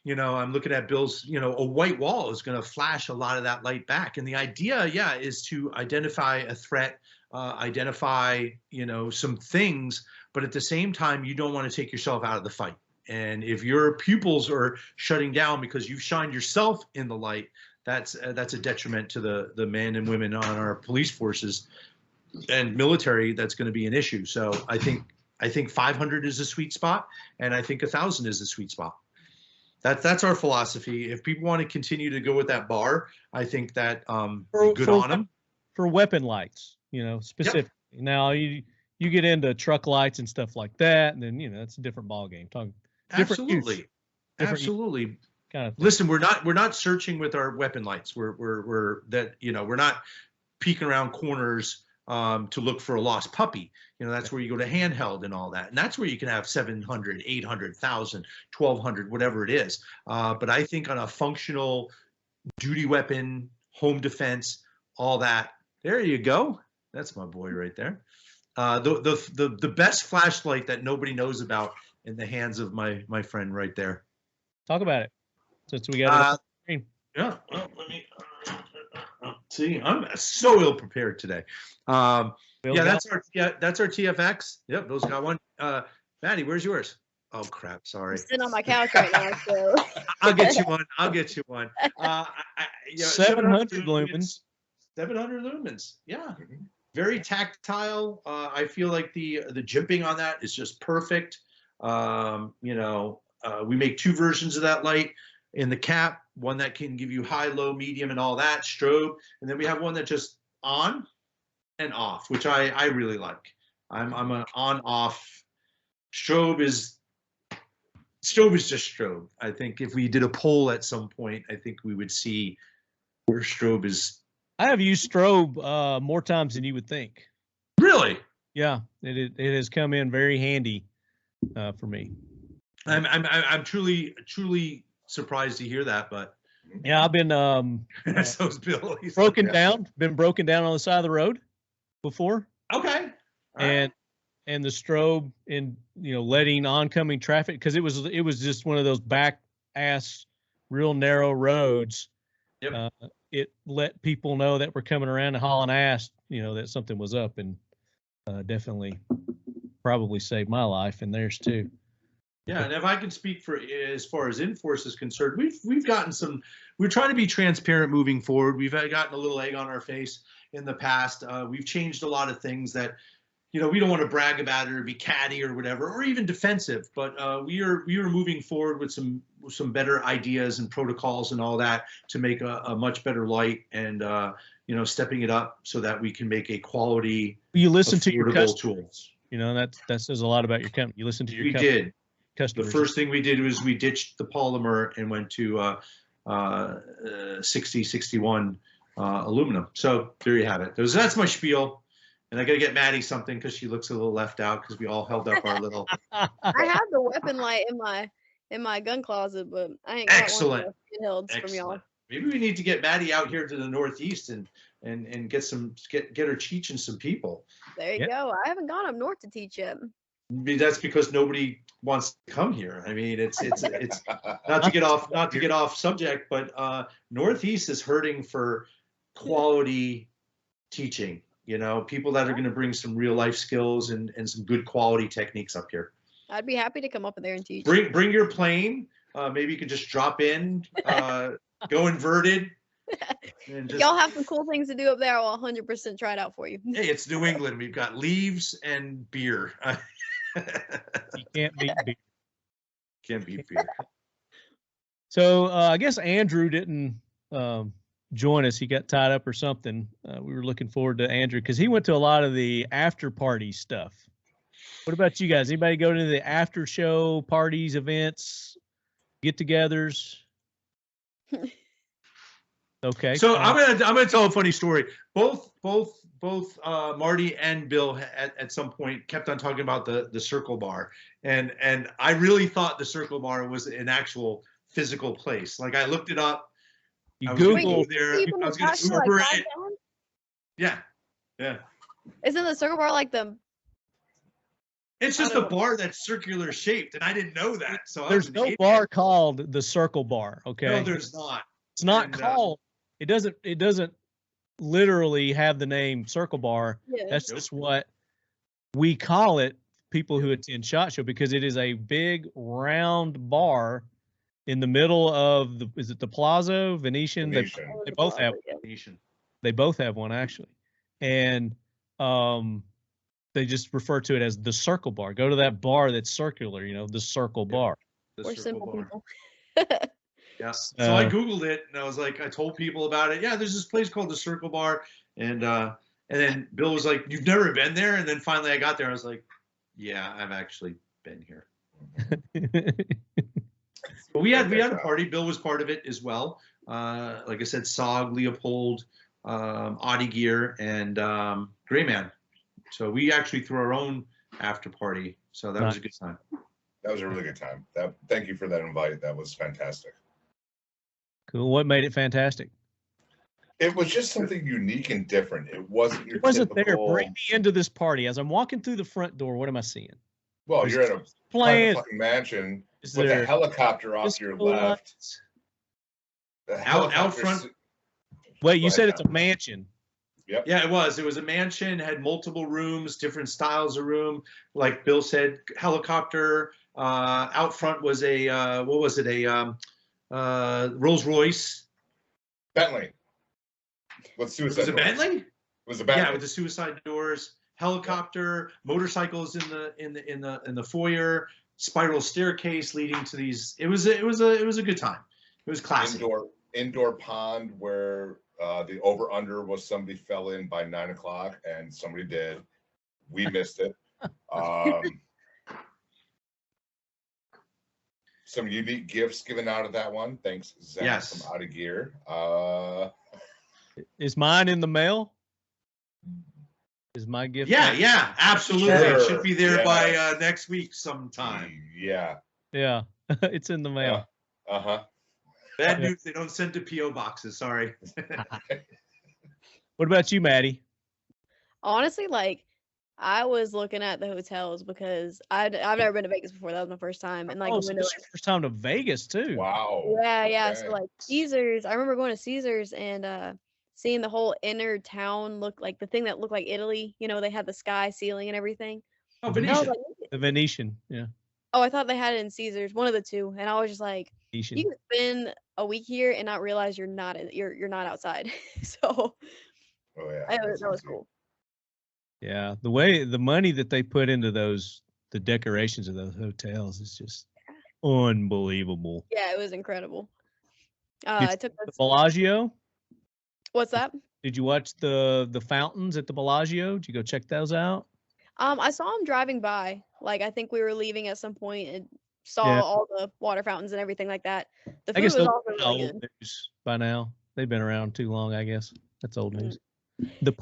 I'm looking at Bill's, a white wall is going to flash a lot of that light back. And the idea, is to identify a threat, identify, some things, but at the same time, you don't want to take yourself out of the fight. And if your pupils are shutting down because you've shined yourself in the light, that's a detriment to the men and women on our police forces and military. That's going to be an issue. So I think 500 is a sweet spot, and I think 1,000 is a sweet spot. That's our philosophy. If people want to continue to go with that bar, I think that good on them. For weapon lights, specifically. Yep. Now you get into truck lights and stuff like that, and then that's a different ball game. Absolutely. Kind of thing. Listen, we're not searching with our weapon lights. We're not peeking around corners to look for a lost puppy. That's where you go to handheld and all that, and that's where you can have 700, 800, 1,000, 1,200, whatever it is. But I think on a functional duty weapon, home defense, all that. There you go. That's my boy right there. The best flashlight that nobody knows about in the hands of my friend right there. Talk about it, since we got it. Yeah. Well, let me see. I'm so ill prepared today. That's our TFX. Yep, those got one. Maddie, where's yours? Oh crap! Sorry. I'm sitting on my couch right now. So I'll get you one. 700 lumens. 700 lumens. Yeah. Very tactile. I feel like the jimping on that is just perfect. We make 2 versions of that light in the cap. One that can give you high, low, medium, and all that, strobe, and then we have one that just on and off, which I really like. I'm an on-off. Strobe is just strobe. I think if we did a poll at some point, I think we would see where strobe is. I have used strobe more times than you would think. Really? Yeah, it has come in very handy for me. I'm truly surprised to hear that, but yeah, I've been so is Bill. Been broken down on the side of the road before. Okay. And the strobe in letting oncoming traffic, because it was just one of those back ass real narrow roads. Yep. It let people know that we're coming around and hauling ass, that something was up, and definitely probably saved my life and theirs too. Yeah, and if I can speak for as far as INFORCE is concerned, we've gotten some. We're trying to be transparent moving forward. We've gotten a little egg on our face in the past. We've changed a lot of things that, you know, we don't want to brag about it or be catty or whatever, or even defensive, but we are moving forward with some better ideas and protocols and all that to make a much better light, and you know, stepping it up so that we can make a quality. You listen to your customers. Tools. You know, that says a lot about your company. You listen to your customers. The first thing we did was we ditched the polymer and went to 6061 aluminum. So there you have it. That's my spiel. And I got to get Maddie something because she looks a little left out because we all held up our little. I have the weapon light in my gun closet, but I ain't got Excellent. one of the handhelds from y'all. Maybe we need to get Maddie out here to the Northeast and get her teaching some people. There you go. I haven't gone up north to teach yet. That's because nobody wants to come here. I mean, it's not to get off subject, but Northeast is hurting for quality teaching. You know, people that are going to bring some real life skills and some good quality techniques up here. I'd be happy to come up there and teach. Bring your plane. Maybe you can just drop in, go inverted. And just, y'all have some cool things to do up there. I'll 100% try it out for you. Hey, it's New England. We've got leaves and beer. You can't beat beer. Can't beat beer. So I guess Andrew didn't join us. He got tied up or something. We were looking forward to Andrew because he went to a lot of the after party stuff. What about you guys? Anybody go to the after show parties, events, get-togethers? Okay. So I'm gonna tell a funny story. Both Marty and Bill at some point kept on talking about the circle bar, and I really thought the circle bar was an actual physical place. Like I looked it up. You Googled there. I was gonna Uber it. Yeah. Isn't the circle bar like the? It's just a bar that's circular shaped, and I didn't know that. So there's no bar called the circle bar. Okay. No, there's not. It's not called. It doesn't literally have the name circle bar. Yeah. That's just what we call it. People who attend SHOT Show, because it is a big round bar in the middle of is it the Plaza Venetian? They both have Venetian. They both have one actually, and they just refer to it as the circle bar. Go to that bar that's circular. You know, the circle bar. We're simple people. Yes. So I Googled it and I was like, I told people about it. Yeah, there's this place called the Circle Bar. And then Bill was like, you've never been there? And then finally I got there. I was like, yeah, I've actually been here. But we had a party. Bill was part of it as well. Like I said, SOG, Leopold, Addie Gear, and Grayman. So we actually threw our own after party. So that was a good time. That was a really good time. Thank you for that invite. That was fantastic. Cool. What made it fantastic? It was just something unique and different. It wasn't your typical... there. Bring me into this party. As I'm walking through the front door, what am I seeing? Well, you're at a fucking mansion with a helicopter off your left. Out front. Wait, you said it's a mansion. Yep. Yeah, it was. It was a mansion, had multiple rooms, different styles of room. Like Bill said, helicopter. Out front was a what was it? A Rolls Royce. Bentley. With suicide. Was it Bentley? It was a Bentley. Yeah, with the suicide doors. Helicopter, motorcycles in the foyer, spiral staircase leading to these. It was a good time. It was classic. Indoor pond where the over under was somebody fell in by 9 o'clock and somebody did. We missed it. Some unique gifts given out of that one. Thanks, Zach from Addie Gear. Is mine in the mail? Is my gift? Yeah, absolutely. Sure. It should be there by next week sometime. Yeah. It's in the mail. Bad news, they don't send to P.O. boxes. Sorry. What about you, Maddie? Honestly, like, I was looking at the hotels because I've never been to Vegas before. That was my first time. And like, so this is your first time to Vegas too. Wow. Yeah. Okay. So like Caesars, I remember going to Caesars and seeing the whole inner town look like the thing that looked like Italy. You know, they had the sky ceiling and everything. Oh, Venetian. Like, the Venetian, yeah. Oh, I thought they had it in Caesars, one of the two. And I was just like, Venetian. you can spend a week here and not realize you're not outside. So Oh yeah. that was cool. Yeah, the money that they put into the decorations of those hotels is just unbelievable. Yeah, it was incredible. Did I took the us. Bellagio? What's that? Did you watch the fountains at the Bellagio? Did you go check those out? I saw him driving by. Like I think we were leaving at some point and saw Yeah. all the water fountains and everything like that. The I food guess was those also are really old good. news by now. They've been around too long, I guess. That's old Mm. news. The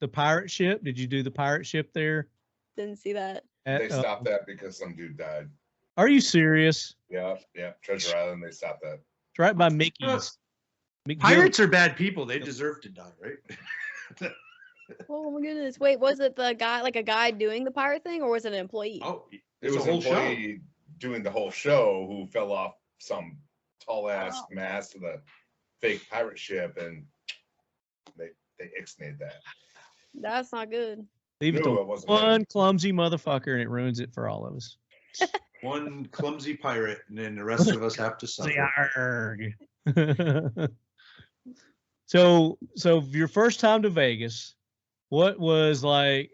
pirate ship. Did you do the pirate ship there? Didn't see that. They stopped that because some dude died. Are you serious? Yeah. Treasure Island, they stopped that. It's right by Mickey's. Pirates are bad people. They deserve to die, right? Oh my goodness! Wait, was it the guy, like a guy doing the pirate thing, or was it an employee? Oh, It was a an whole show. employee doing the whole show who fell off some tall ass mast of the fake pirate ship, and they ixnayed that. That's not good. Leave it No, to it wasn't one him. clumsy motherfucker, and it ruins it for all of us. One clumsy pirate, and then the rest of us have to suffer. So your first time to Vegas, what was like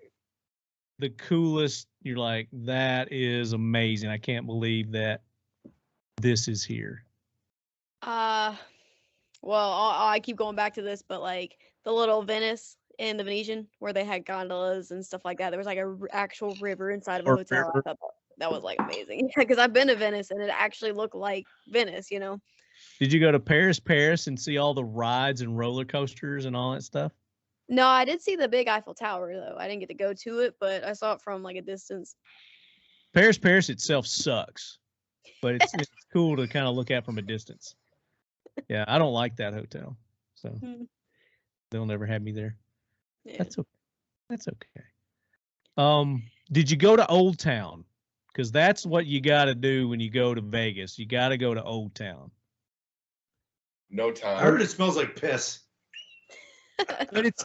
the coolest? You're like, that is amazing. I can't believe that this is here. Well, I keep going back to this, but like the little Venice in the Venetian where they had gondolas and stuff like that. There was like a actual river inside of a Or hotel. river. I thought that was like amazing. Because I've been to Venice and it actually looked like Venice, you know. Did you go to Paris, and see all the rides and roller coasters and all that stuff? No, I did see the big Eiffel Tower though. I didn't get to go to it, but I saw it from like a distance. Paris itself sucks, but it's cool to kind of look at from a distance. Yeah, I don't like that hotel, so they'll never have me there. Yeah. That's okay. That's okay. Did you go to Old Town? Because that's what you got to do when you go to Vegas. You got to go to Old Town. No I time. heard it smells like piss. But it's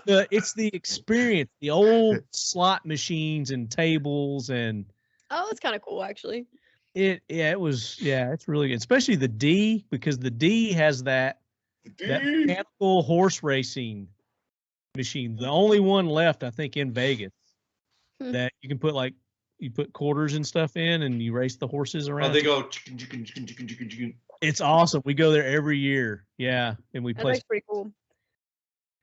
the experience, the old slot machines and tables, and Oh, it's kind of cool actually. it's really good, especially the D, because the D has that mechanical horse racing machine, the only one left I think in Vegas that you can put you put quarters and stuff in and you race the horses around. Oh, they go. Chicken, chicken, chicken, chicken, chicken, chicken. It's awesome. We go there every year. Yeah, and we play. That's pretty cool.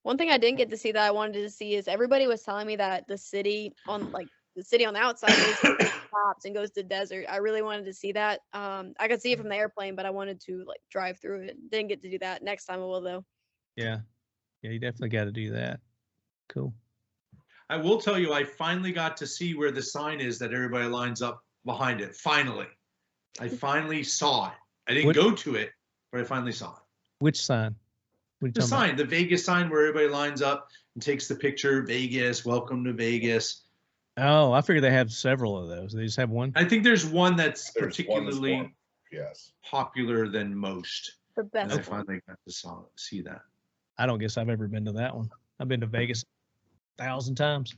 One thing I didn't get to see that I wanted to see is everybody was telling me that the city on the outside goes to tops and goes to desert. I really wanted to see that. I could see it from the airplane, but I wanted to like drive through it. Didn't get to do that. Next time I will though. Yeah, you definitely got to do that. Cool. I will tell you, I finally got to see where the sign is that everybody lines up behind it. Finally, I finally saw it. I didn't go to it, but I finally saw it. Which sign? The sign, the Vegas sign where everybody lines up and takes the picture. Vegas, welcome to Vegas. Oh, I figure they have several of those. They just have one. I think there's one that's There's particularly one yes. popular than most. The And best I one. finally got to see that. I don't guess I've ever been to that one. I've been to Vegas 1,000 times.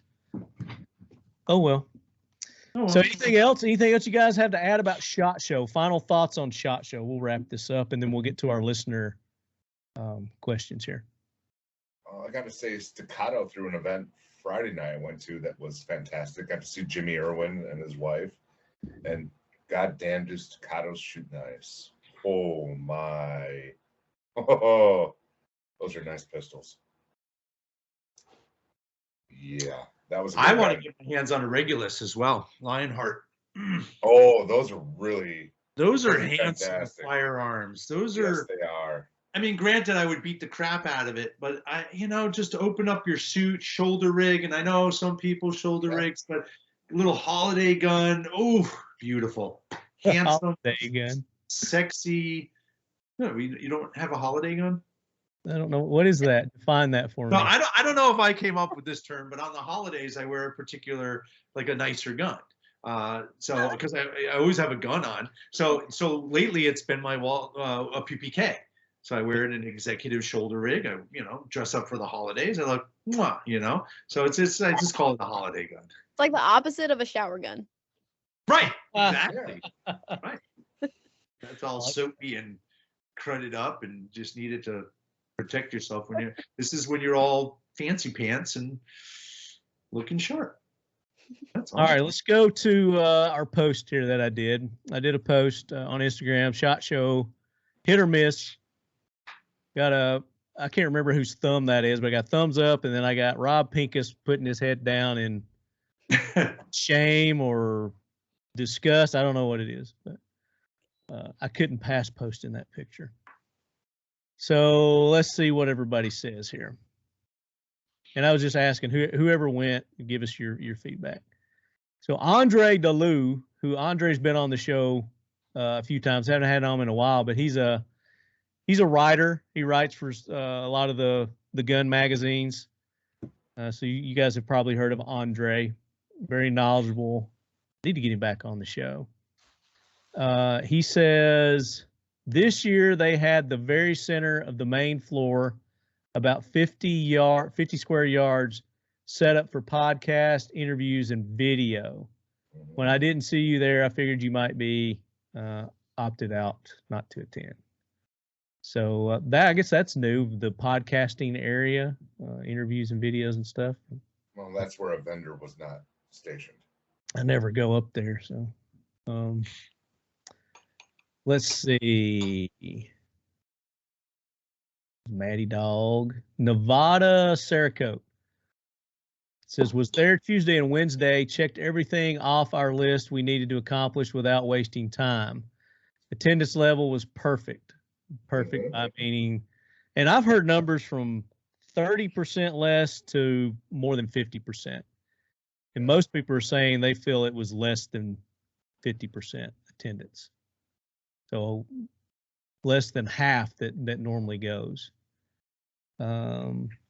Oh well. So anything else you guys have to add about SHOT Show? Final thoughts on SHOT Show. We'll wrap this up and then we'll get to our listener questions here. I got to say, Staccato through an event Friday night I went to that was fantastic. Got to see Jimmy Irwin and his wife, and goddamn, do Staccatos shoot nice. Oh my, oh, those are nice pistols. Yeah, that was. I want to get my hands on a Regulus as well, Lionheart. Oh, those are really. Those are Pretty handsome fantastic. firearms. Those Yes, are. they are. I mean, granted, I would beat the crap out of it, but just open up your suit, shoulder rig, and I know some people shoulder rigs, but a little holiday gun, oh, beautiful, handsome, Holiday gun. sexy. No, you don't have a holiday gun? I don't know. What is that? Define that for me. No, I don't know if I came up with this term, but on the holidays, I wear a particular, like a nicer gun. So because I always have a gun on. So lately it's been my a PPK. So I wear it in an executive shoulder rig. I, dress up for the holidays. I look, mwah, So it's I just call it the holiday gun. It's like the opposite of a shower gun. Right. Exactly. Right. That's all soapy and crudded up and just needed to protect yourself this is when you're all fancy pants and looking sharp. That's All right, let's go to our post here that I did. I did a post on Instagram, SHOT Show, hit or miss. I can't remember whose thumb that is, but I got thumbs up, and then I got Rob Pincus putting his head down in shame or disgust. I don't know what it is, but I couldn't pass posting that picture. So let's see what everybody says here. And I was just asking whoever went, give us your feedback. So Andre Dalou, who Andre's been on the show a few times, haven't had him in a while, but he's a writer. He writes for a lot of the gun magazines. So you guys have probably heard of Andre. Very knowledgeable. Need to get him back on the show. He says this year they had the very center of the main floor, about 50 square yards, set up for podcast, interviews, and video. When I didn't see you there, I figured you might be opted out not to attend. So I guess that's new, the podcasting area, interviews and videos and stuff. Well, that's where a vendor was not stationed. I never go up there, so let's see. Maddy Dawg, Nevada Saracote says, was there Tuesday and Wednesday, checked everything off our list we needed to accomplish without wasting time. Attendance level was perfect. Perfect by meaning, and I've heard numbers from 30% less to more than 50%. And most people are saying they feel it was less than 50% attendance. So less than half that normally goes.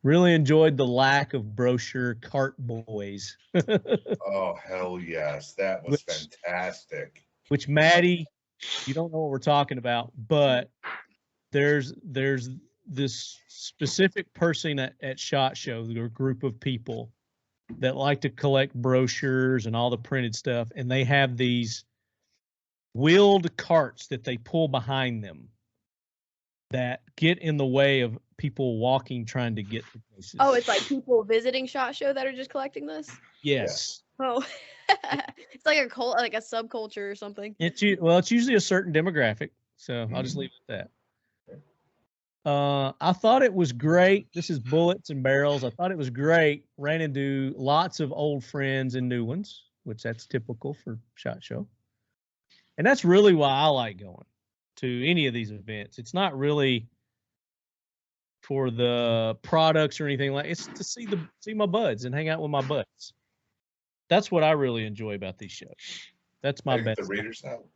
Really enjoyed the lack of brochure cart boys. Oh, hell yes. That was fantastic. Which, Maddie, you don't know what we're talking about, but there's this specific person at SHOT Show, a group of people that like to collect brochures and all the printed stuff, and they have these wheeled carts that they pull behind them that get in the way of people walking trying to get to places. Oh, it's like people visiting SHOT Show that are just collecting this? Yes. Oh, it's like a cult, like a subculture or something. It's usually a certain demographic, so I'll just leave it at that. I thought it was great. This is bullets and barrels. I thought it was great. Ran into lots of old friends and new ones, which that's typical for SHOT Show. And that's really why I like going to any of these events. It's not really for the products or anything like. It's to see my buds and hang out with my buds. That's what I really enjoy about these shows. That's my best. Had to get the readers out.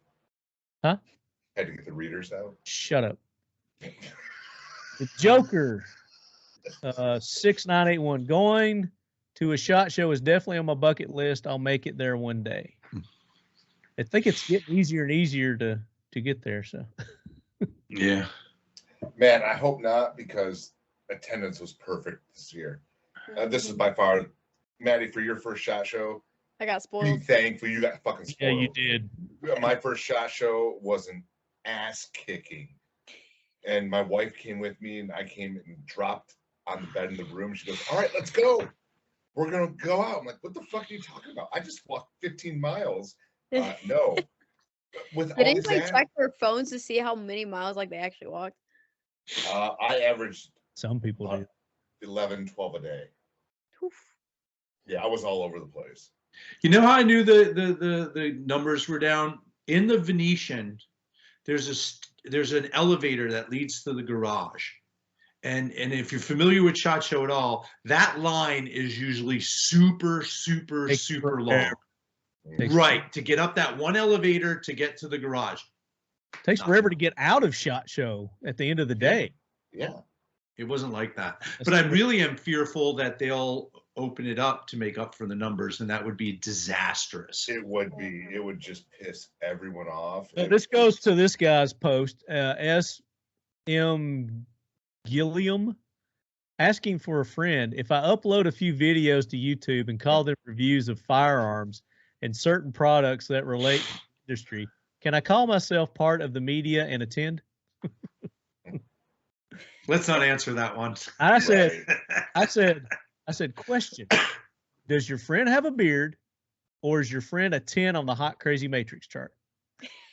Huh? Had to get the readers out. Shut up. The Joker, 6981, going to a SHOT Show is definitely on my bucket list. I'll make it there one day. I think it's getting easier and easier to get there. So, yeah, man, I hope not, because attendance was perfect this year. This is by far, Maddie, for your first SHOT Show. I got Be spoiled. thankful you got fucking spoiled. yeah, you did. My first SHOT Show was an ass kicking. And my wife came with me, and I came and dropped on the bed in the room. She goes, all right, let's go. We're going to go out. I'm like, what the fuck are you talking about? I just walked 15 miles. No. With Did all anybody that, check their phones to see how many miles like they actually walked? I averaged Some people do. 11, 12 a day. Oof. Yeah, I was all over the place. You know how I knew the numbers were down? In the Venetian, there's an elevator that leads to the garage. And if you're familiar with SHOT Show at all, that line is usually super long. Right, to get up that one elevator to get to the garage. Takes forever to get out of SHOT Show at the end of the day. Yeah. It wasn't like that. But I really am fearful that they'll open it up to make up for the numbers, and that would be disastrous. It would be. It would just piss everyone off. So this goes to this guy's post, S.M. Gilliam, asking for a friend. If I upload a few videos to YouTube and call them reviews of firearms and certain products that relate to the industry, can I call myself part of the media and attend? Let's not answer that one. I said, question. does your friend have a beard, or is your friend a 10 on the hot crazy matrix chart?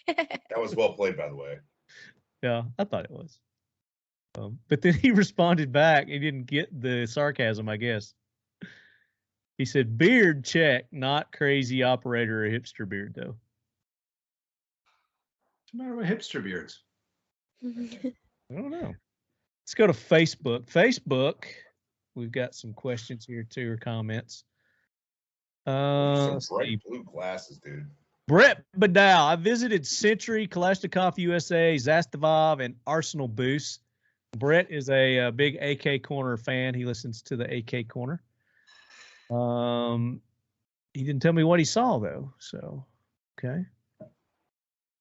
That was well played, by the way. Yeah, I thought it was. But then he responded back. He didn't get the sarcasm, I guess. He said, beard check, not crazy operator or hipster beard, though. What's the matter with hipster beards? I don't know. Let's go to Facebook. Facebook, we've got some questions here too, or comments. Some Let's bright see. blue glasses, dude. Brett Badal. I visited Century, Kalashnikov USA, Zastavov, and Arsenal booths. Brett is a big AK Corner fan. He listens to the AK Corner. He didn't tell me what he saw though. So, okay.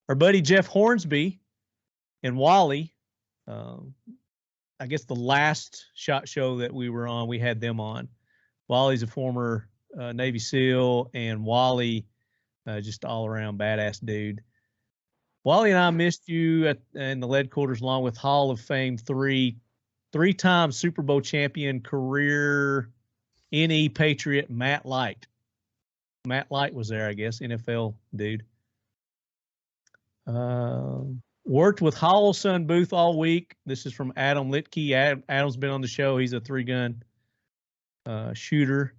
Our buddy Jeff Hornsby and Wally. I guess the last SHOT Show that we were on, we had them on. Wally's a former Navy SEAL, and Wally, just all around badass dude. Wally and I missed you in the lead quarters, along with Hall of Fame three-time Super Bowl champion, career NE Patriot Matt Light. Matt Light was there, I guess, NFL dude. Worked with Howell Son Booth all week. This is from Adam Litke. Adam's been on the show. He's a 3-gun shooter.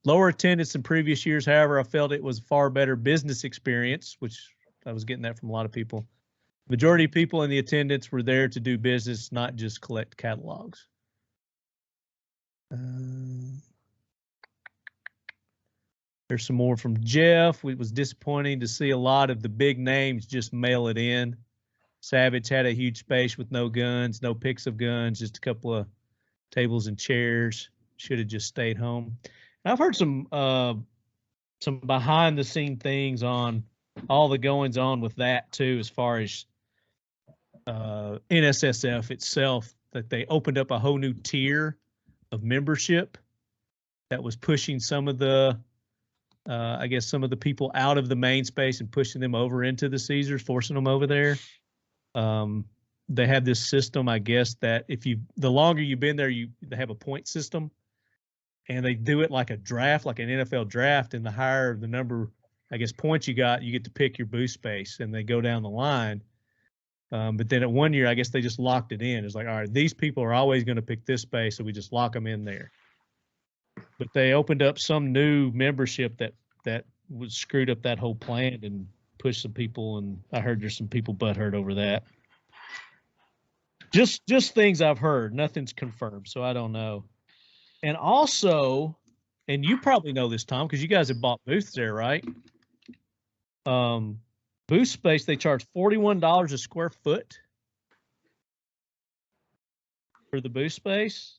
Lower attendance than previous years. However, I felt it was a far better business experience, which I was getting that from a lot of people. Majority of people in the attendance were there to do business, not just collect catalogs. There's some more from Jeff. It was disappointing to see a lot of the big names just mail it in. Savage had a huge space with no guns, no pics of guns, just a couple of tables and chairs. Should have just stayed home. And I've heard some behind the scene things on all the goings on with that too, as far as NSSF itself, that they opened up a whole new tier of membership that was pushing some of the I guess some of the people out of the main space and pushing them over into the Caesars, forcing them over there. They have this system, I guess, that the longer you've been there, they have a point system, and they do it like a draft, like an NFL draft, and the higher the number, I guess, points you get to pick your booth space, and they go down the line. But then at 1 year, I guess they just locked it in. It's like, all right, these people are always going to pick this space, so we just lock them in there. But they opened up some new membership that was screwed up that whole plan and pushed some people, and I heard there's some people butthurt over that. Just things I've heard. Nothing's confirmed, so I don't know. And also, and you probably know this, Tom, because you guys have bought booths there, right? Booth space, they charge $41 a square foot for the booth space.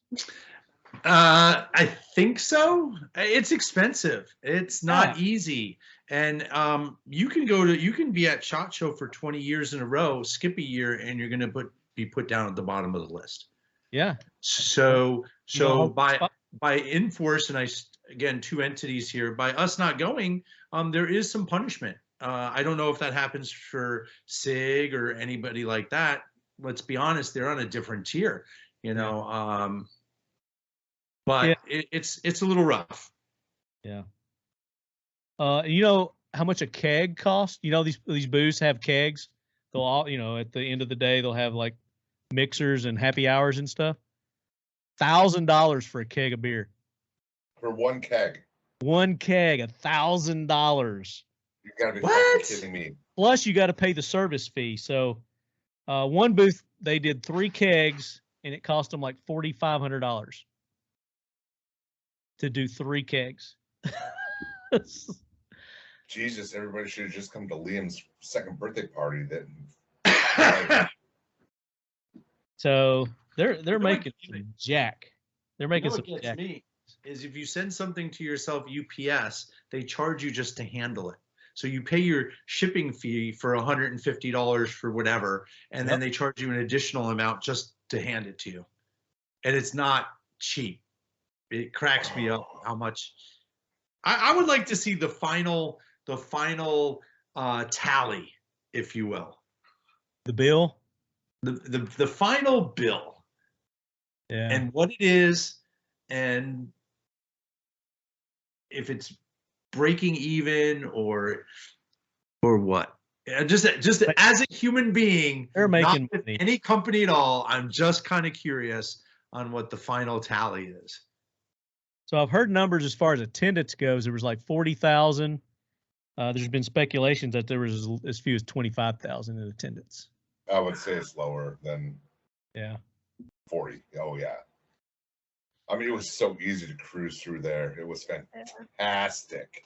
I think so. It's expensive. It's not easy. And you can be at SHOT Show for 20 years in a row, skip a year, and you're going to be put down at the bottom of the list. Yeah. So by INFORCE, and again, two entities here, by us not going, there is some punishment. I don't know if that happens for SIG or anybody like that. Let's be honest, they're on a different tier, you know. But yeah, it's a little rough. Yeah. You know how much a keg costs? You know, these booths have kegs. They'll all, you know, at the end of the day, they'll have like mixers and happy hours and stuff. $1,000 for a keg of beer. For one keg. One keg, $1,000. You gotta be fucking kidding me. Plus, you got to pay the service fee. So, one booth they did 3 kegs, and it cost them like $4,500 to do 3 kegs. Jesus, everybody should have just come to Liam's second birthday party. That. So they're making some jack. They're making some what gets jack. me is if you send something to yourself UPS, they charge you just to handle it. So you pay your shipping fee for $150 for whatever, and then they charge you an additional amount just to hand it to you. And it's not cheap. It cracks me up how much. I would like to see the final tally, if you will. The bill? The final bill. Yeah. And what it is, and if it's breaking even or what. Just as a human being, They're not making with money. any company at all, I'm just kind of curious on what the final tally is. So I've heard numbers as far as attendance goes. There was like 40,000. There's been speculations that there was as few as 25,000 in attendance. I would say it's lower than Yeah. 40. Oh yeah. I mean, it was so easy to cruise through there. It was fantastic.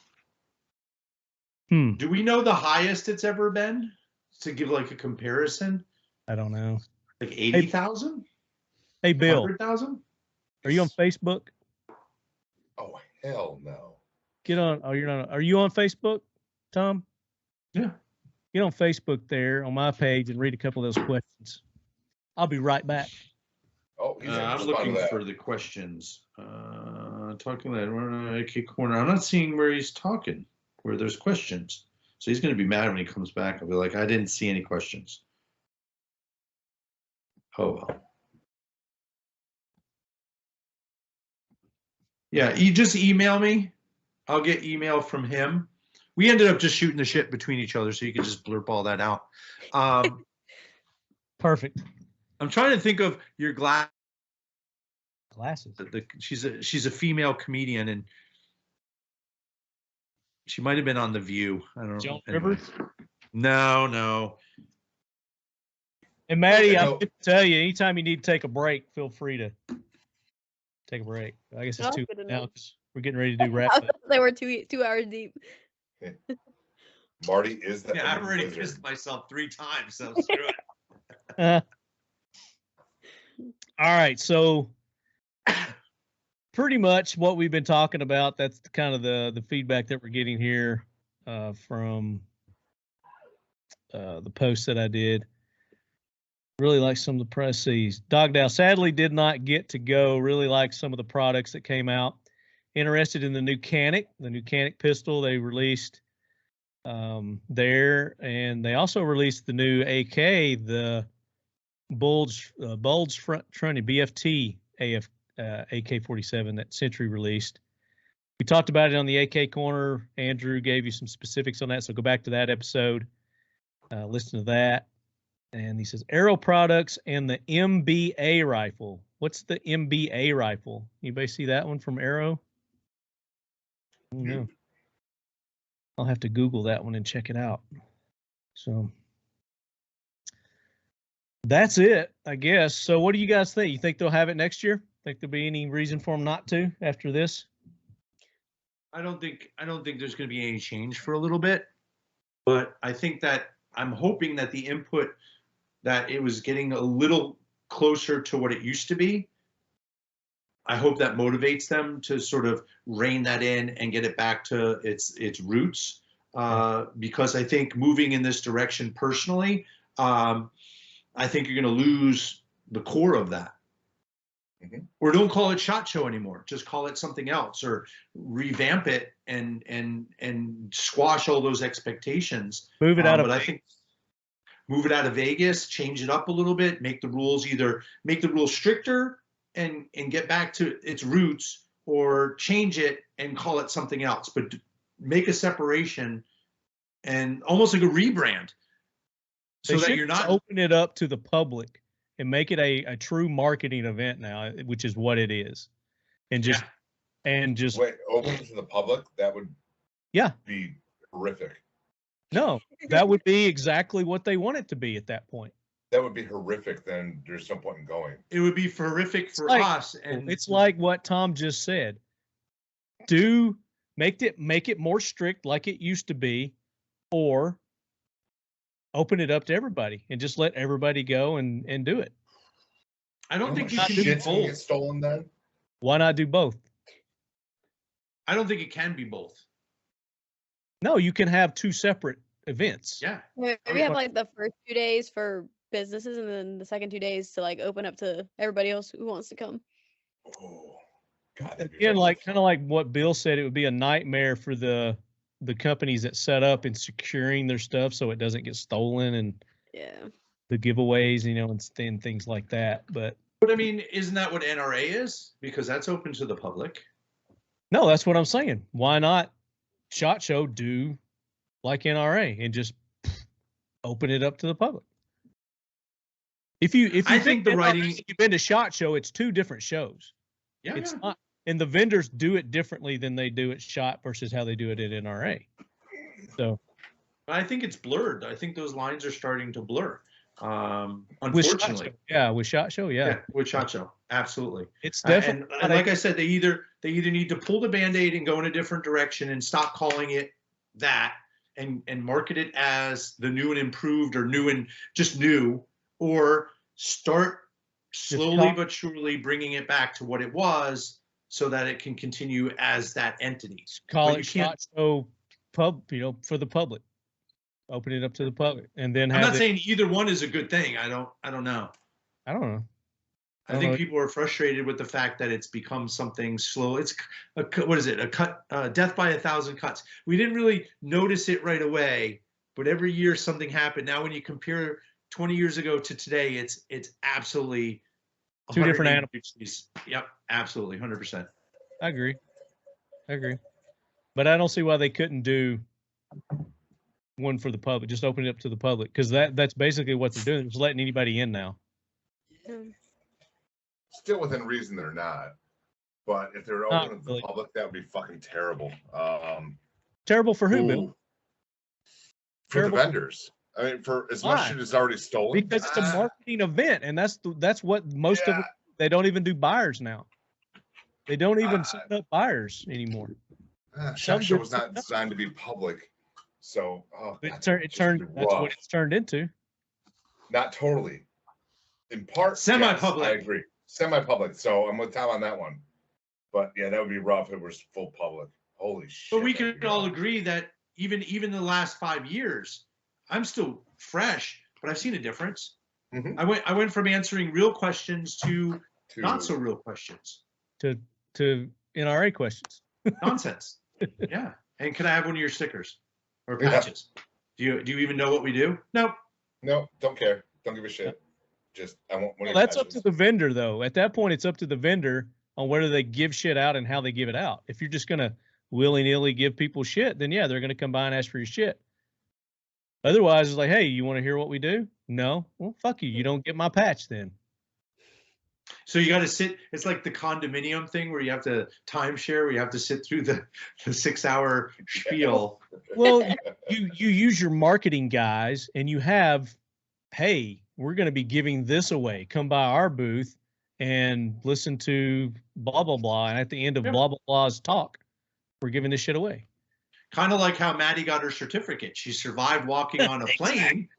Do we know the highest it's ever been to give like a comparison? I don't know. Like 80,000? Hey, Bill, 100,000? are you on Facebook? Oh hell no. Get on. Oh, you're not. Are you on Facebook, Tom? Yeah. Get on Facebook there on my page and read a couple of those questions. I'll be right back. Oh, he's I'm looking for the questions. Talking that AK corner. I'm not seeing where he's talking, where there's questions. So he's going to be mad when he comes back. I'll be like, I didn't see any questions. Oh well. Yeah, you just email me. I'll get email from him. We ended up just shooting the shit between each other, so you can just blurb all that out. Perfect. I'm trying to think of your Glasses. She's a female comedian, and she might have been on The View. I don't know. Joan Anyway. Rivers? No. And Maddie, Okay, I can tell you, anytime you need to take a break, feel free to take a break. I guess it's Oh, too good late enough. now 'cause we're getting ready to do wrap up. They were 2 hours deep. Marty is the Yeah, I've Ugly already Lizard. pissed myself 3 times, so screw it. All right, so pretty much what we've been talking about, that's kind of the feedback that we're getting here from the post that I did. Really like some of the press sees. Dogdow sadly did not get to go. Really like some of the products that came out. Interested in the new Canic pistol they released there, and they also released the new AK, the bulge fronted BFT AK-47 that Century released. We talked about it on the AK corner. Andrew gave you some specifics on that, so go back to that episode, listen to that. And he says Aero products and the MBA rifle. What's the MBA rifle? Anybody see that one from Aero? No. I'll have to Google that one and check it out. So that's it, I guess. So what do you guys think? You think they'll have it next year? Think there'll be any reason for them not to after this? I don't think there's going to be any change for a little bit, but I think that I'm hoping that the input that it was getting a little closer to what it used to be. I hope that motivates them to sort of rein that in and get it back to its roots. Because I think moving in this direction personally, I think you're going to lose the core of that. Mm-hmm. Or don't call it SHOT Show anymore. Just call it something else, or revamp it and squash all those expectations. Move it out of. But I think move it out of Vegas, change it up a little bit, make the rules stricter and get back to its roots, or change it and call it something else. But make a separation and almost like a rebrand, so that you're not open it up to the public and make it a true marketing event now, which is what it is. And just wait, open to the public? That would be horrific. No, that would be exactly what they want it to be at that point. That would be horrific. Then there's no point in going. It would be horrific for us. And it's like what Tom just said. Make it more strict like it used to be, or open it up to everybody and just let everybody go and do it. I don't think you can do both. Get stolen then? Why not do both? I don't think it can be both. No, you can have 2 separate events. Yeah. Maybe have like the first 2 days for businesses, and then the second 2 days to like open up to everybody else who wants to come. Oh, God. Again, kind of like what Bill said, it would be a nightmare for the companies that set up in securing their stuff so it doesn't get stolen, and the giveaways, and things like that. But I mean, isn't that what NRA is? Because that's open to the public. No, that's what I'm saying. Why not SHOT Show do like NRA and just open it up to the public? If you've been to SHOT Show, it's two different shows. Yeah, it's not, and the vendors do it differently than they do at SHOT versus how they do it at NRA. So I think it's blurred. I think those lines are starting to blur. With Unfortunately, SHOT Show, yeah, with SHOT Show, absolutely. It's definitely and like I said, they either need to pull the Band-Aid and go in a different direction and stop calling it that and market it as the new and improved or new and just new, or start slowly but surely bringing it back to what it was so that it can continue as that entity. Call it SHOT Show for the public. Open it up to the public, and then I'm not saying either one is a good thing. I don't know. I don't know. I think people are frustrated with the fact that it's become something slow. It's what is it? A cut, death by 1,000 cuts. We didn't really notice it right away, but every year something happened. Now, when you compare 20 years ago to today, it's absolutely two different animals. Yep, absolutely, 100%. I agree, but I don't see why they couldn't do one for the public. Just open it up to the public, because that's basically what they're doing. Just letting anybody in now. Still within reason, they're not. But if they're open to the public, that would be fucking terrible. Terrible for who, Bill? For the vendors. I mean, for as much shit is already stolen. Because it's a marketing event, and that's what most of them. They don't even do buyers now. They don't even set up buyers anymore. SHOT Show was not designed to be public, so that's what it's turned into. Not totally. In part, semi-public. Yes, I agree. Semi-public. So I'm with Tom on that one. But yeah, that would be rough if it was full public. Holy shit. But we can all agree that even the last 5 years, I'm still fresh, but I've seen a difference. Mm-hmm. I went from answering real questions to not so real questions. To NRA questions. Nonsense. Yeah. And can I have one of your stickers or patches? Yeah. Do you even know what we do? Nope. No, don't care. Don't give a shit. Just I want one. That's up to the vendor, though. At that point, it's up to the vendor on whether they give shit out and how they give it out. If you're just gonna willy-nilly give people shit, then yeah, they're gonna come by and ask for your shit. Otherwise, it's like, hey, you want to hear what we do? No, well, fuck you. You don't get my patch then. So you got to sit. It's like the condominium thing where you have to timeshare, where you have to sit through the 6-hour spiel. Well, you use your marketing guys, and you have, hey, we're going to be giving this away. Come by our booth and listen to blah, blah, blah. And at the end of blah, blah, blah's talk, we're giving this shit away. Kind of like how Maddie got her certificate. She survived walking on a plane.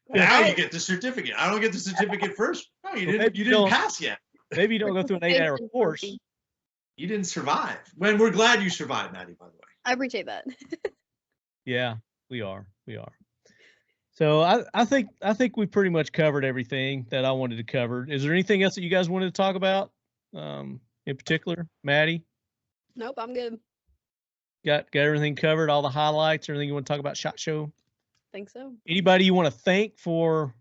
Now you get the certificate. I don't get the certificate first. No, you didn't pass yet. Maybe you don't go through an 8-hour course. You didn't survive. Well, we're glad you survived, Maddie, by the way. I appreciate that. Yeah, we are. So I think we pretty much covered everything that I wanted to cover. Is there anything else that you guys wanted to talk about in particular, Maddie? Nope, I'm good. Got everything covered, all the highlights, everything you want to talk about SHOT Show? Think so. Anybody you want to thank for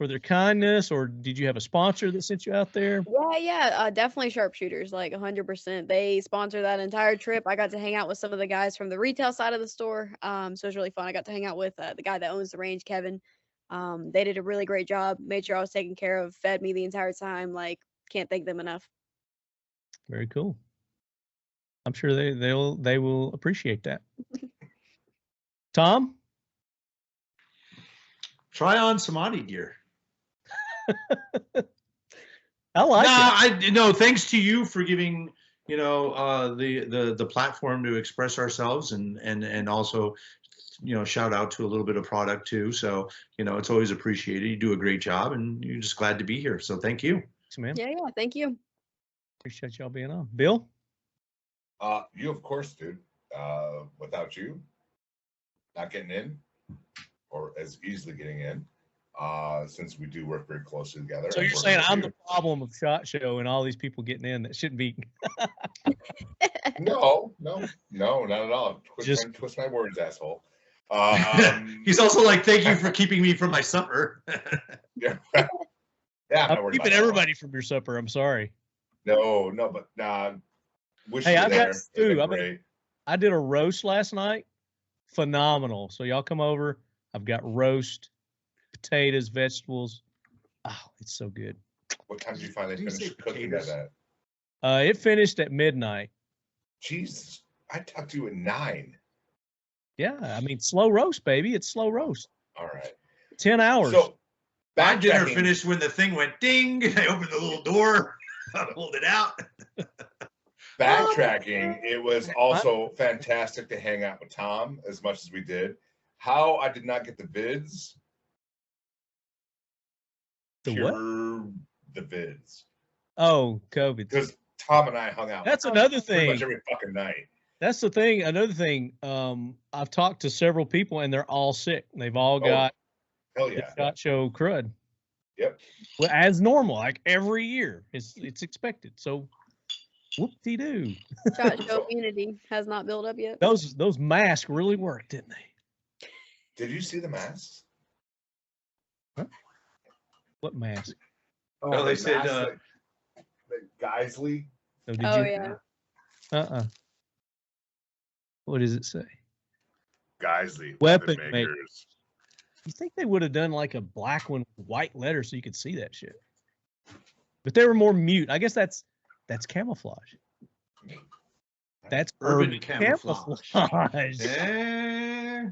their kindness, or did you have a sponsor that sent you out there? Yeah, definitely Sharpshooters, like 100%. They sponsor that entire trip. I got to hang out with some of the guys from the retail side of the store, so it was really fun. I got to hang out with the guy that owns the range, Kevin. They did a really great job, made sure I was taken care of, fed me the entire time. Like, can't thank them enough. Very cool. I'm sure they will appreciate that. Tom? Try on some Addie gear. I like it. No, thanks to you for giving the platform to express ourselves and also shout out to a little bit of product too. So it's always appreciated. You do a great job, and you're just glad to be here. So thank you. Thanks, man. Yeah, thank you. Appreciate y'all being on. Bill? You of course, dude. Without you not getting in, or as easily getting in, since we do work very closely together. So you're saying I'm the problem of SHOT Show and all these people getting in that shouldn't be? No, not at all. Twist my words, asshole. He's also like, thank you for keeping me from my supper. Yeah, I'm keeping everybody from your supper. I'm sorry. No, but Wish Hey, you were I've got there. It'd been two. great. I did a roast last night. Phenomenal. So y'all come over. I've got roast, potatoes, vegetables. Oh, it's so good. What time did you finally Did you say finish cooking potatoes? that? It finished at midnight. Jesus, I talked to you at 9. Yeah, I mean, slow roast, baby. It's slow roast. All right. 10 hours. So My dinner backtracking- finished when the thing went ding. I opened the little door. I pulled it out. Backtracking, it was also fantastic to hang out with Tom as much as we did. How I did not get the vids. The pure what? The vids. Oh, COVID. Because Tom and I hung out That's another pretty thing. much every fucking night. That's the thing. Another thing. I've talked to several people and they're all sick. They've all got Hell the yeah. SHOT Show crud. Yep. Well, as normal, like every year, it's expected. So, whoop-de-doo. SHOT Show immunity has not built up yet. Those masks really worked, didn't they? Did you see the masks? What mask? Oh, they the said, masks that Geisley. Oh, did Oh, you? yeah. What does it say? Geisley. Weapon makers. You think they would have done like a black one with white letters so you could see that shit? But they were more mute. I guess that's camouflage. That's Urban urban camouflage. camouflage. Eh,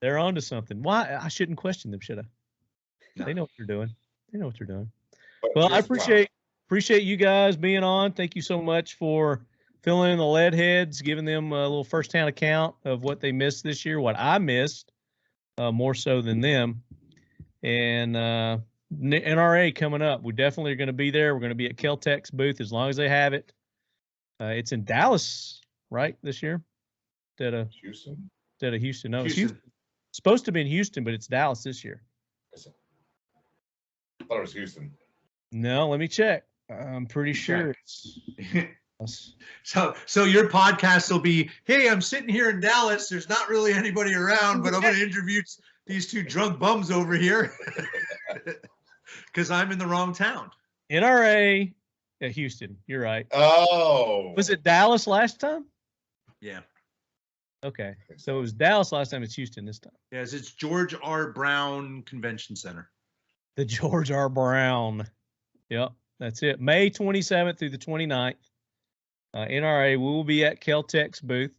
They're onto something. Why? I shouldn't question them, should I? No. They know what they're doing. They know what they're doing. But Well, I here's the appreciate you guys being on. Thank you so much for filling in the lead heads, giving them a little firsthand account of what they missed this year, what I missed, more so than them. And NRA coming up. We definitely are going to be there. We're going to be at Kel-Tec's booth as long as they have it. It's in Dallas, right, this year? Instead of Houston. Houston. No, it's Houston. Houston. Supposed to be in Houston, but it's Dallas this year. I thought it was Houston. No, let me check. I'm pretty sure it's So your podcast will be, hey, I'm sitting here in Dallas. There's not really anybody around, but I'm going to interview these two drunk bums over here because I'm in the wrong town. NRA at Houston. You're right. Oh. Was it Dallas last time? Yeah. Okay. So it was Dallas last time. It's Houston this time. Yes, it's George R. Brown Convention Center. The George R. Brown. Yep. That's it. May 27th through the 29th. NRA, we will be at Kel-Tec's booth.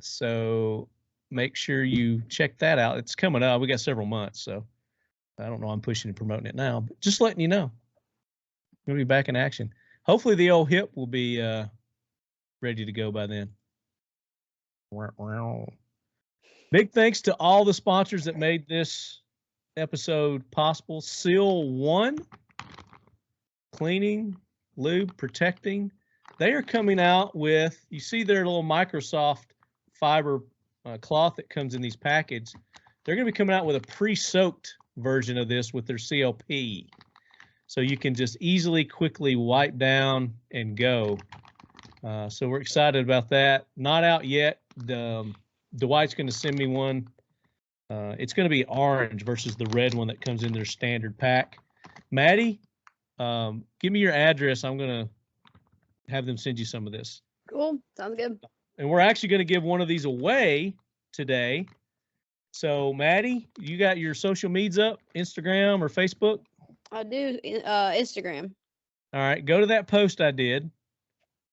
So make sure you check that out. It's coming up. We got several months. So I don't know. I'm pushing and promoting it now, but just letting you know. We'll be back in action. Hopefully the old hip will be ready to go by then. Big thanks to all the sponsors that made this episode possible. Seal 1, cleaning, lube, protecting. They are coming out with, you see their little Microsoft fiber cloth that comes in these packages. They're going to be coming out with a pre-soaked version of this with their CLP. So you can just easily, quickly wipe down and go. So we're excited about that. Not out yet. Dwight's going to send me one. It's going to be orange versus the red one that comes in their standard pack. Maddie, give me your address. I'm going to have them send you some of this. Cool. Sounds good. And we're actually going to give one of these away today. So, Maddie, you got your social medias up, Instagram or Facebook? I do Instagram. All right, go to that post I did,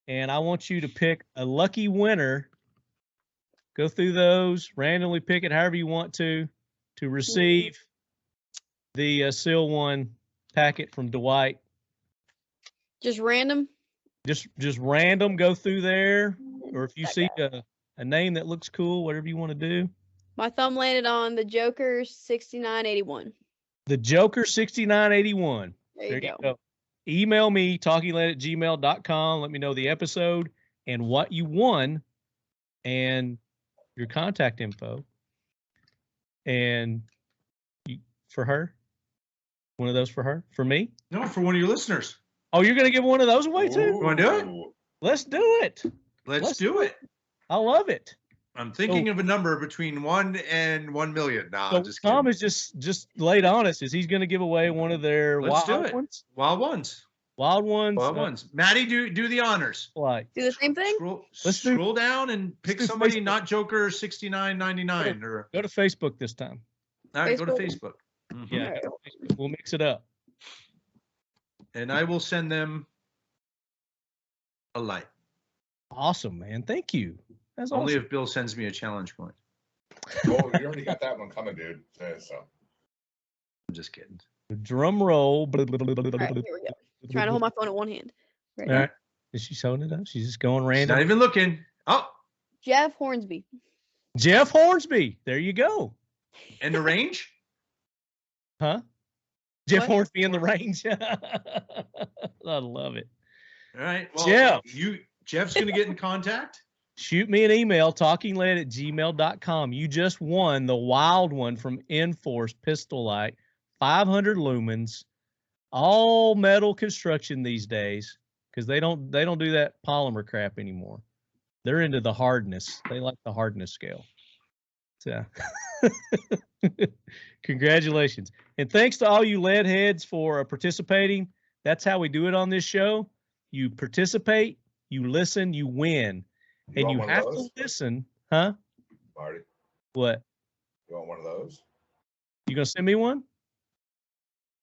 and I want you to pick a lucky winner. Go through those, randomly pick it however you want to receive the Seal 1 packet from Dwight. Just random. Just random, go through there, or if you see a name that looks cool, whatever you want to do. My thumb landed on the Joker 6981. The Joker 6981. There you go. Email me, talkingled@gmail.com. Let me know the episode and what you won and your contact info. And for her? One of those for her? For me? No, for one of your listeners. Oh, you're going to give one of those away too? You want to do it? Let's do it. Let's do it. I love it. I'm thinking of a number between 1 and 1 million. No, So I'm just kidding. Tom is just laid on us. Is he's going to give away one of their Let's do wild it. ones? Wild ones. Wild ones. Wild ones. Maddie, do the honors. Like Do the same thing? Scroll down and pick do somebody, Facebook. not Joker 69.99 or go to Facebook this time. all right, go to Facebook? Facebook. Mhm. Yeah, Alright. we'll mix it up. And I will send them a light. Awesome, man. Thank you. That's Only awesome. if Bill sends me a challenge point. Oh, you already got that one coming, dude. So I'm just kidding. Drum roll. All right, here we go. Trying to hold my phone in one hand. Right All now. right. Is she holding it up? She's just going She's random. not even looking. Oh, Jeff Hornsby. Jeff Hornsby. There you go. and the range? Huh? Jeff What? Hornsby in the range. I love it. All right. Well, Jeff. Jeff's going to get in contact. Shoot me an email, talkingled@gmail.com. You just won the wild one from INFORCE Pistol Light, 500 lumens, all metal construction these days, because they don't do that polymer crap anymore. They're into the hardness. They like the hardness scale. So congratulations. And thanks to all you lead heads for participating. That's how we do it on this show. You participate, you listen, you win. And want you one of have to those? listen. Huh? Marty, What? you want one of those? You gonna send me one?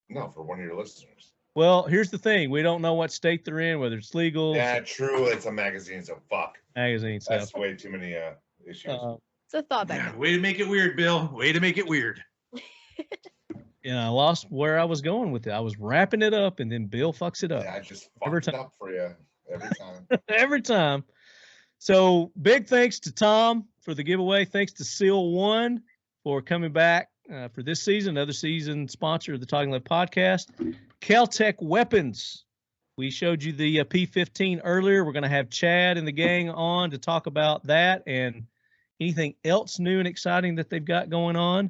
No, for one of your listeners. Well, here's the thing. We don't know what state they're in, whether it's legal, Yeah, true. It's a magazine, so fuck. magazine stuff. That's way too many issues. It's a thought back. Yeah, way to make it weird, Bill. Way to make it weird. And I lost where I was going with it. I was wrapping it up, and then Bill fucks it up Yeah, I just Every fucked it time. up for you every time. every time. So big thanks to Tom for the giveaway. Thanks to Seal One for coming back for this season, another season sponsor of the Talking Lead podcast. Kel-Tec Weapons. We showed you the P15 earlier. We're going to have Chad and the gang on to talk about that and anything else new and exciting that they've got going on.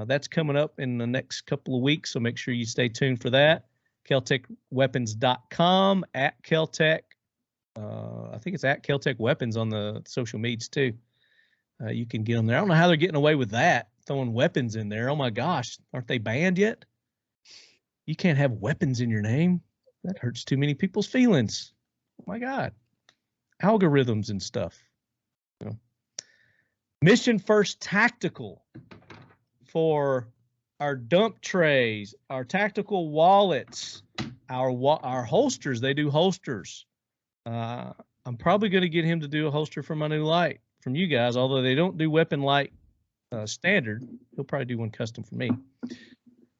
That's coming up in the next couple of weeks, so make sure you stay tuned for that. KelTecWeapons.com, at Kel-Tec. I think it's at Kel-Tec Weapons on the social medias too. You can get them there. I don't know how they're getting away with that, throwing weapons in there. Oh my gosh, aren't they banned yet? You can't have weapons in your name. That hurts too many people's feelings. Oh my God. Algorithms and stuff. So, Mission First Tactical for our dump trays, our tactical wallets, our holsters. They do holsters. I'm probably going to get him to do a holster for my new light from you guys, although they don't do weapon light standard. He'll probably do one custom for me.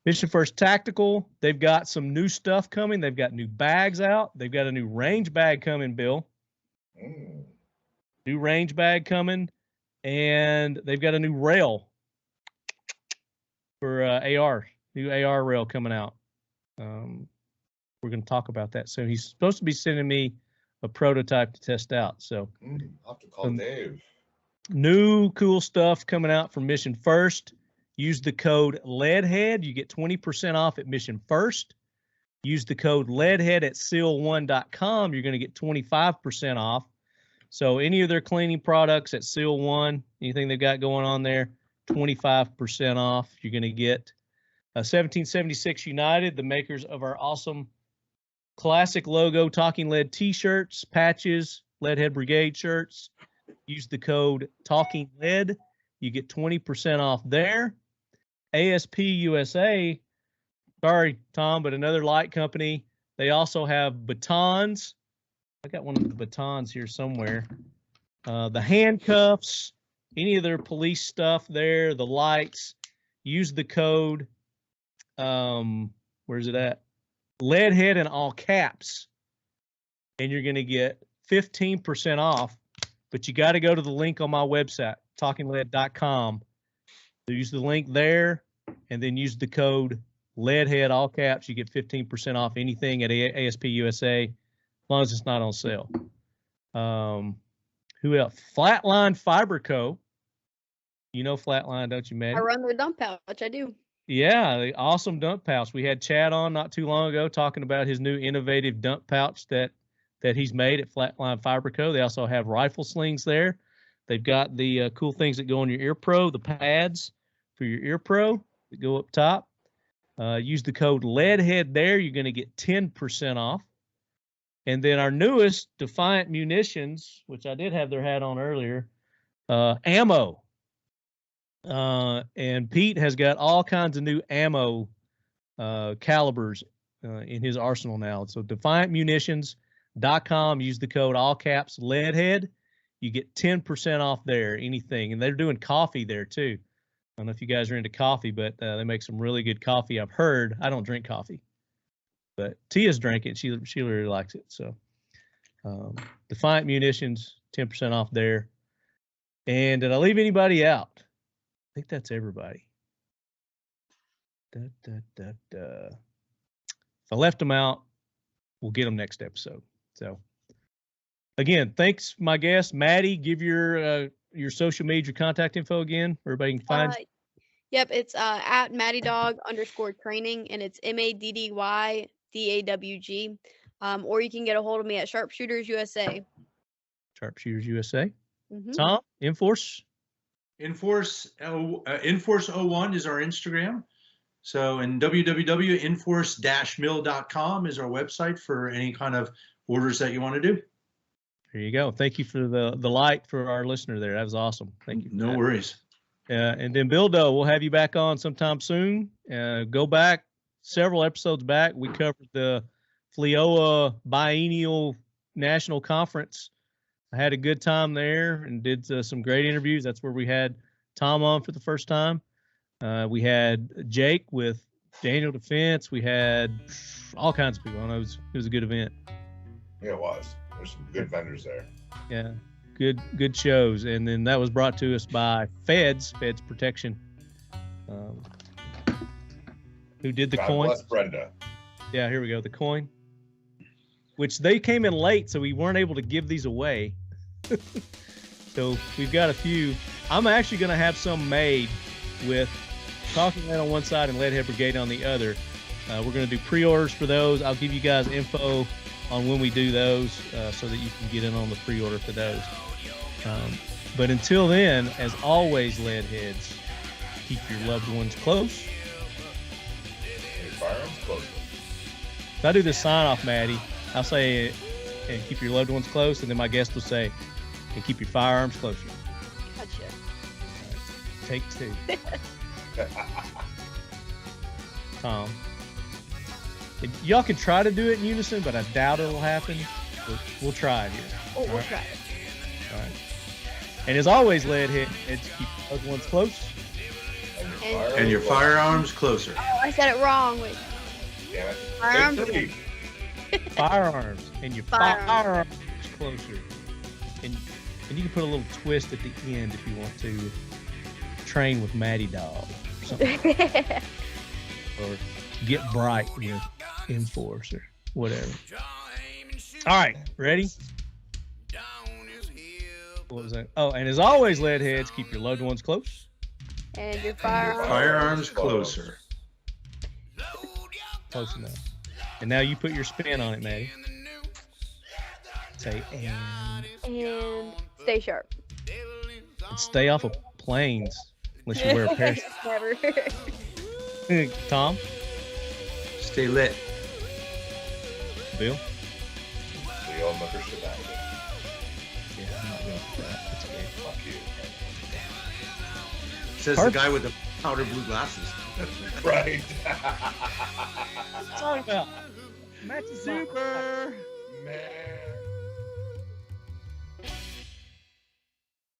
Mission First Tactical, they've got some new stuff coming. They've got new bags out. They've got a new range bag coming, Bill. New range bag coming. And they've got a new rail for AR, new AR rail coming out. We're going to talk about that soon. He's supposed to be sending me a prototype to test out. So I'll have to call Dave. New cool stuff coming out from Mission First. Use the code LEADHEAD. You get 20% off at Mission First. Use the code LEADHEAD at seal1.com. You're going to get 25% off. So any of their cleaning products at Seal One, anything they've got going on there, 25% off. You're going to get 1776 United, the makers of our awesome classic logo Talking Lead t-shirts, patches, Leadhead Brigade shirts. Use the code Talking Lead. You get 20% off there. ASP USA, sorry, Tom, but another light company. They also have batons. I got one of the batons here somewhere. The handcuffs, any of their police stuff there, the lights. Use the code, where's it at? Leadhead in all caps. And you're going to get 15% off. But you got to go to the link on my website, talkingled.com. Use the link there and then use the code LEADHEAD, all caps. You get 15% off anything at ASP USA, as long as it's not on sale. Who else? Flatline Fiber Co. You know Flatline, don't you, Maddie? I run their dump pouch. I do. Yeah, the awesome dump pouch. We had Chad on not too long ago talking about his new innovative dump pouch that he's made at Flatline Fiber Co. They also have rifle slings there. They've got the cool things that go on your ear pro, the pads for your ear pro that go up top. Use the code LEADHEAD there. You're going to get 10% off. And then our newest, Defiant Munitions, which I did have their hat on earlier, ammo. And Pete has got all kinds of new ammo calibers in his arsenal now. So DefiantMunitions.com. Use the code all caps LEADHEAD. You get 10% off there, anything. And they're doing coffee there too. I don't know if you guys are into coffee, but they make some really good coffee. I've heard. I don't drink coffee, but Tia's drank it. She really likes it. So Defiant Munitions, 10% off there. And did I leave anybody out? I think that's everybody. If I left them out, we'll get them next episode. So again, thanks, my guest, Maddie. Give your social media contact info again, where everybody can find. Yep, it's at Maddy Dawg _training, and it's MADDYDAWG. Or you can get a hold of me at Sharpshooters USA. Sharpshooters USA. Mm-hmm. Tom, Enforce. Enforce 01 is our Instagram. So, and www.inforce-mill.com is our website for any kind of orders that you want to do. There you go. Thank you for the light for our listener there. That was awesome. Thank you. No worries. And then Billdo, we'll have you back on sometime soon. Go back several episodes back. We covered the FLIOA Biennial National Conference. I had a good time there and did some great interviews. That's where we had Tom on for the first time. We had Jake with Daniel Defense. We had all kinds of people. I know it was a good event. Yeah, it was. There's some good vendors there. Yeah, good shows. And then that was brought to us by Feds Protection, who did the God coin. bless Brenda. Yeah, here we go. The coin, which they came in late, so we weren't able to give these away. So we've got a few. I'm actually going to have some made with Talking Lead on one side and Leadhead Brigade on the other. We're going to do pre-orders for those. I'll give you guys info on when we do those so that you can get in on the pre-order for those. But until then, as always, Leadheads, keep your loved ones close. Your firearms closer. If I do this sign-off, Maddie, I'll say, and keep your loved ones close, and then my guest will say, and keep your firearms closer. Gotcha. Right. Take two. Tom. And y'all can try to do it in unison, but I doubt it'll happen. We'll try it here. Oh, we'll right? try it. All right. And as always, Leadheads, keep your loved ones close. And your firearms closer. Oh, I said it wrong. Wait. Damn it. Firearms. Take three. Firearms. And your firearms closer. And you can put a little twist at the end if you want to. Train with Maddy Dawg or something. Or get bright with Enforce or whatever. All right, ready? What was that? Oh, and as always, Leadheads, keep your loved ones close. And your firearms. Firearms closer. Close enough. And now you put your spin on it, Maddie. Say, and stay sharp. stay off of planes unless you wear a parachute. Never. Tom? Stay lit. Bill? The old Mother Shebang. Yeah, I'm not going for that. That's okay. Fuck you. Says the guy with the powder blue glasses. Right. Talking about Super. Man.